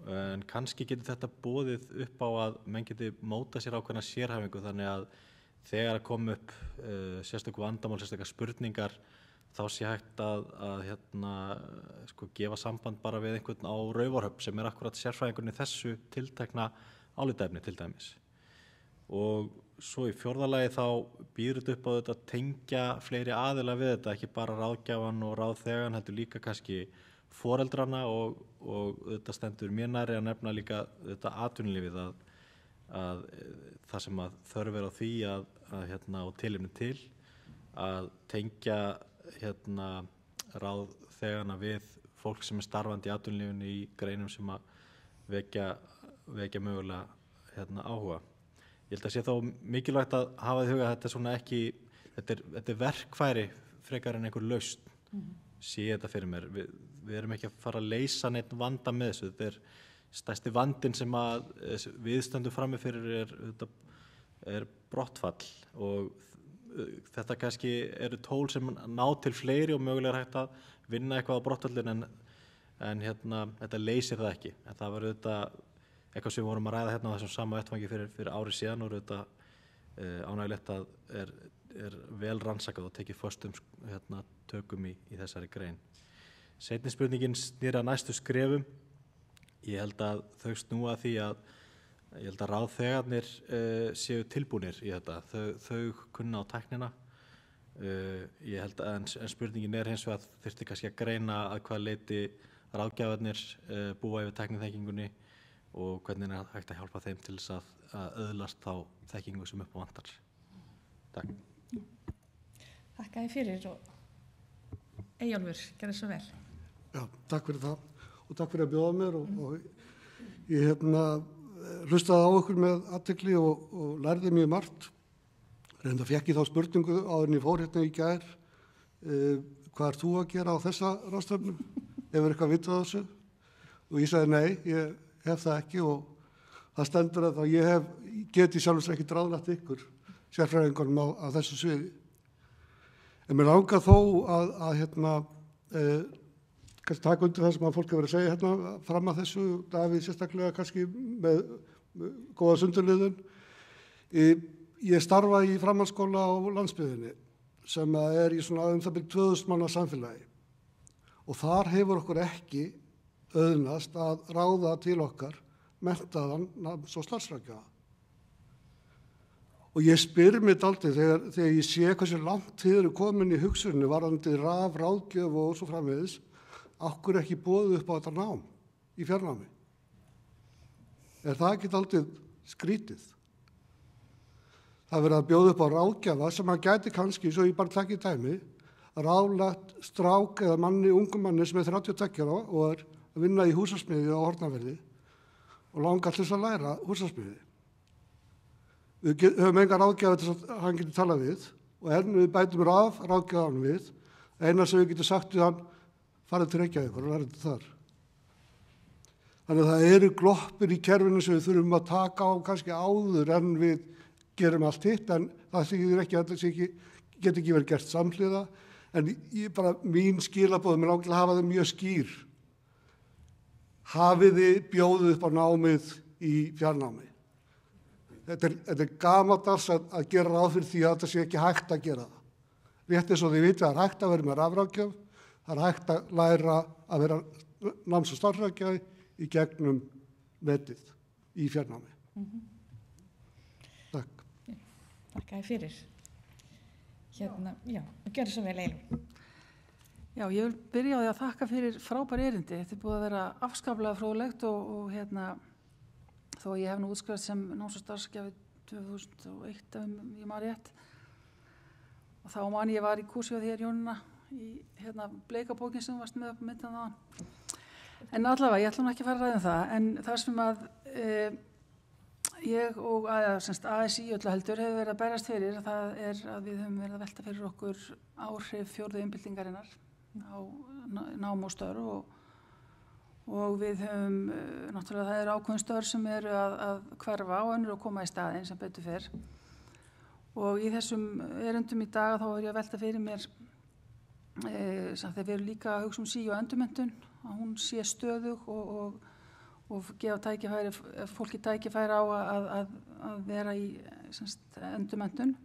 En kannski getur þetta boðið upp á að menn geti móta sér ákveðna sérhæfingu þannig að þegar að koma upp sérstöku vandamál, sérstöku spurningar þá sé hægt að gefa samband bara við einhvern á Raufarhöfn sem er akkurat sérfræðingurinn í þessu tiltekna álitaefni til dæmis. Og svo í fjórða lagi þá býður þetta upp á þetta að tengja fleiri aðila við þetta, ekki bara ráðgjafann og ráðþegan, heldur líka kannski foreldrana og þetta stendur mér nærri að nefna líka þetta atvinnulífið að það sem að þörf er á því og tilefni til að tengja ráðþegana við fólk sem er starfandi í atvinnulífinu í greinum sem að vekja mögulega áhuga. Ég held að sé þó mikilvægt að hafa í huga að þetta er svona ekki, þetta er verkfæri frekar en einhver lausn. Sé þetta fyrir mér. Við erum ekki að fara að leysa neitt vanda með þessu. Þetta er stærsti vandinn sem að við stöndum frammi fyrir er brottfall og þetta kannski eru tól sem ná til fleiri og mögulega er hægt að vinna eitthvað á brottfallin en þetta leysir það ekki. En það var eitthvað sem við vorum að ræða á þessum sama vettvangi fyrir ári síðan og ánægilegt að er vel rannsakað og tekið föstum tökum í þessari grein. Seinni spurningin snýr að næstu skrefum ég held að þau snúa því að ég held að ráðþegarnir séu tilbúnir í þetta, þau kunna á tæknina. Ég held að en spurningin hins vegar þyrfti kannski að greina að hvað leyti ráðgjafarnir búa yfir tækniþekkingunni og hvernig hægt að hjálpa þeim til þess að öðlast þá þekkingu sem upp á vantar. Takk. Þakka þér fyrir og Eyjólfur, gerðu svo vel. Já, takk fyrir það og takk fyrir að bjóða mér og ég hlustaði á ykkur með athygli og lærði mjög margt. Reynda fékk ég þá spurningu áður en ég fór hérna í gær, hvað ert þú að gera á þessa ráðstefnu? Hefur eitthvað vitað þessu? Og ég sagði nei, ég hef það ekki og það stendur að ég geti sjálfsagt ekki ráðlagt ykkur sérfræðingunum á þessu sviði. En mér langar þó að kannski taka undir það sem að fólk hefur verið að segja hérna fram að þessu, Davíð sérstaklega kannski með góða sundurliðun. Ég starfa í framhaldsskóla á landsbyggðinni sem í svona það byrja 2000 manna samfélagi og þar hefur okkur ekki auðnast að ráða til okkar menntaðan náms- og starfsráðgjafa. Og ég spyr mig dálítið þegar ég sé hversu langt þið eru komin í hugsunni varðandi ráðgjöf og svo framvegis, okkur ekki boðið upp á þetta nám í fjarnámi. Það ekki dálítið skrítið? Það verið að bjóða upp á ráðgjafa sem hann gæti kannski, svo ég bara takk í dæmi, ráðlagt strák eða ungum manni sem 32 ára og að vinna í húsasmiði á Hornaverði og langar til þess að læra húsasmiði. Við höfum enga ráðgjafa til að hann getur talað við og við bætum ráðgjafanum við. Eina sem við getum sagt við hann, farið til Reykjavíkur og lærið þar. Þannig að það eru gloppir í kerfinu sem við þurfum að taka á kannski áður en við gerum allt hitt, en það þýðir ekki að þetta geti ekki verið gert samhliða. En mín skilaboð, mér langar til að hafa þau mjög skýr. Hafið þið bjóðið upp á námið í fjarnámi. Þetta gamaldags að gera ráð fyrir því að þetta sé ekki hægt að gera það. Rétt eins og þið vitið að það hægt að vera með rafráðgjöf, það hægt að læra að vera náms- og starfsráðgjafi í gegnum netið í fjarnámi. Takk. Takk fyrir. Já, gjörðu svo vel Eyjólfur. Já, ég vil byrja á því að þakka fyrir frábær erindi. Þetta búið að vera afskaplega fróðlegt og þó ég hef nú útskrifast sem náms- og starfsráðgjafi 2001 ef ég man rétt. Og þá man ég var í kursi á þér Jónina í bleikabókin sem varst með upp myndan þaðan. En allavega, ég ætla nú ekki að fara að ræða um það, en það sem að ég og ASI öllu heldur hefur verið að berast fyrir, það að við höfum verið að velta fyrir okkur áhrif fjórðu iðnbyltingarinnar á nám og störf og við höfum, náttúrulega það eru ákveðin störf sem eru að hverfa og önnur að koma í staðinn sem betur fer. Og í þessum erindum í dag þá er ég að velta fyrir mér þegar við erum líka að hugsa um sí- og endurmenntun, að hún sé stöðug og gefa fólki tækifæri á að vera í endurmenntun.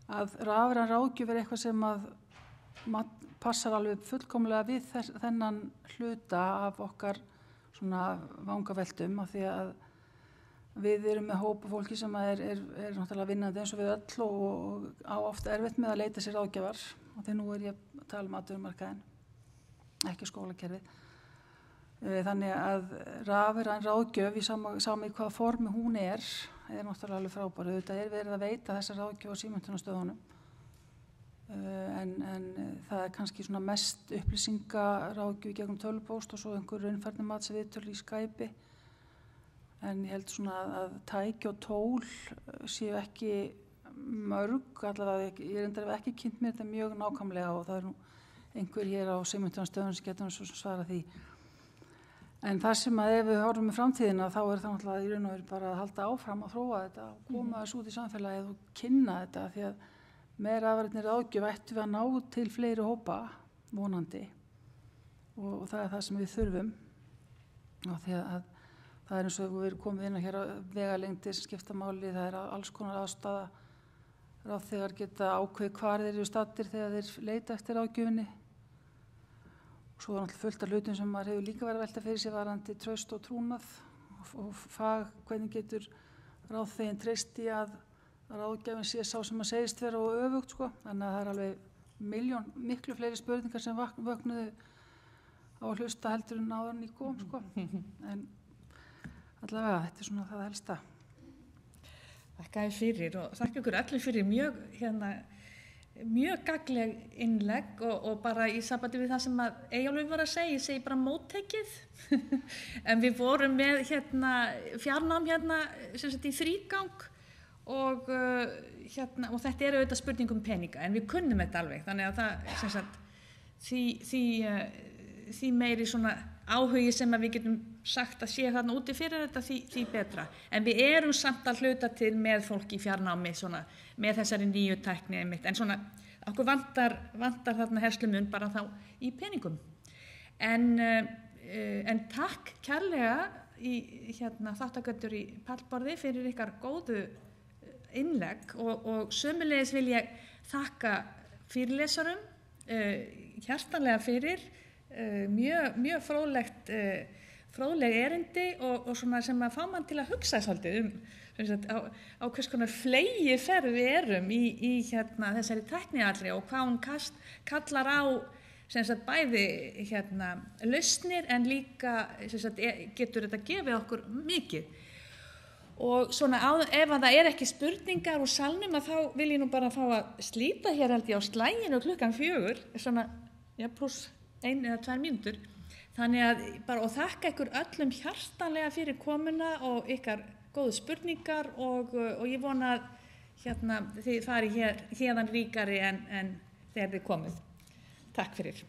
Að rafræn ráðgjöf eitthvað sem að passar alveg fullkomlega við þennan hluta af okkar svona vangaveltum af því að við erum með hópa fólki sem er náttúrulega vinnandi eins og við öll og á oft erfitt með að leita sér ráðgjafar og þegar nú er ég að tala um atvinnumarkaðinn, ekki skólakerfið. Þannig að rafræn ráðgjöf í sama í hvaða formi hún er náttúrulega alveg frábær. Þetta verið að veita þessa ráðgjöf á símenntunarstöðunum en það er kannski svona mest upplýsingaráðgjöf í gegnum tölvupóst og svo einhver raunfærnimatsviðtöl í Skype. En ég held svona að tæki og tól séu ekki mörg, allavega ég reyndar ekki kynnt mér þetta mjög nákvæmlega og það nú einhver hér á símenntunarstöðunum sem getur svo svara því. En það sem að ef við horfum í framtíðina þá er það náttúrulega í raun og veru bara að halda áfram að þróa þetta og koma þessu út í samfélagið og kynna þetta því að með rafrænni ráðgjöf ættum við að ná til fleiri hópa vonandi og það er það sem við þurfum og því að það er eins og við erum komið inn hér á vegalengdir sem skipta máli, það er alls konar aðstaða ráðþegar geta ákveð hvar þeir eru staddir þegar þeir leita eftir ráðgjöfinni Svo var náttúrulega fullt af hlutum sem maður hefur líka verið að velta fyrir sig varandi traust og trúnað og fag, hvernig getur ráðþeginn treyst í að ráðgjafinn sé sá sem maður segist vera og öfugt sko. Þannig að það alveg miklu fleiri spurningar sem vöknuðu á að hlusta heldur en áður en ég kom sko. En allavega þetta svona það helsta. Þakka þér fyrir og þakka ykkur allir fyrir mjög gagnleg innlegg og bara í sambandi við það sem að Eyjólfur var að segja, ég segi bara móttekið. En við vorum með fjarnám sem sagt í þrígang og þetta auðvitað spurning peninga, en við kunnum þetta alveg, þannig að það sem sagt því meiri svona áhugi sem að við getum sagt að sé þarna úti fyrir þetta því betra. En við erum samt að hluta til með fólk í fjarnámi svona, með þessari nýju tækni einmitt. En svona okkur vantar þarna herslumun bara þá í peningum. En takk kærlega í þáttakendur í pallborði fyrir ykkar góðu innlegg og sömuleiðis vil ég þakka fyrirlesarum hjartanlega fyrir mjög fróðleg erindi og svona sem að fá mann til að hugsa svolítið á hvers konar fleygiferð við erum í þessari tækniallri og hvað hún kallar á sem sagt bæði lausnir en líka sem sagt getur þetta gefið okkur mikið. Og svona ef að það ekki spurningar úr salnum að þá vil ég nú bara fá að slíta hér held ég á slæginu 4:00 svona pluss 1 eða 2 mínútur. Þannig að bara og þakka ykkur öllum hjartanlega fyrir komuna og ykkar góðu spurningar og ég vona að þið farið hérðan ríkari en þegar þið komið. Takk fyrir.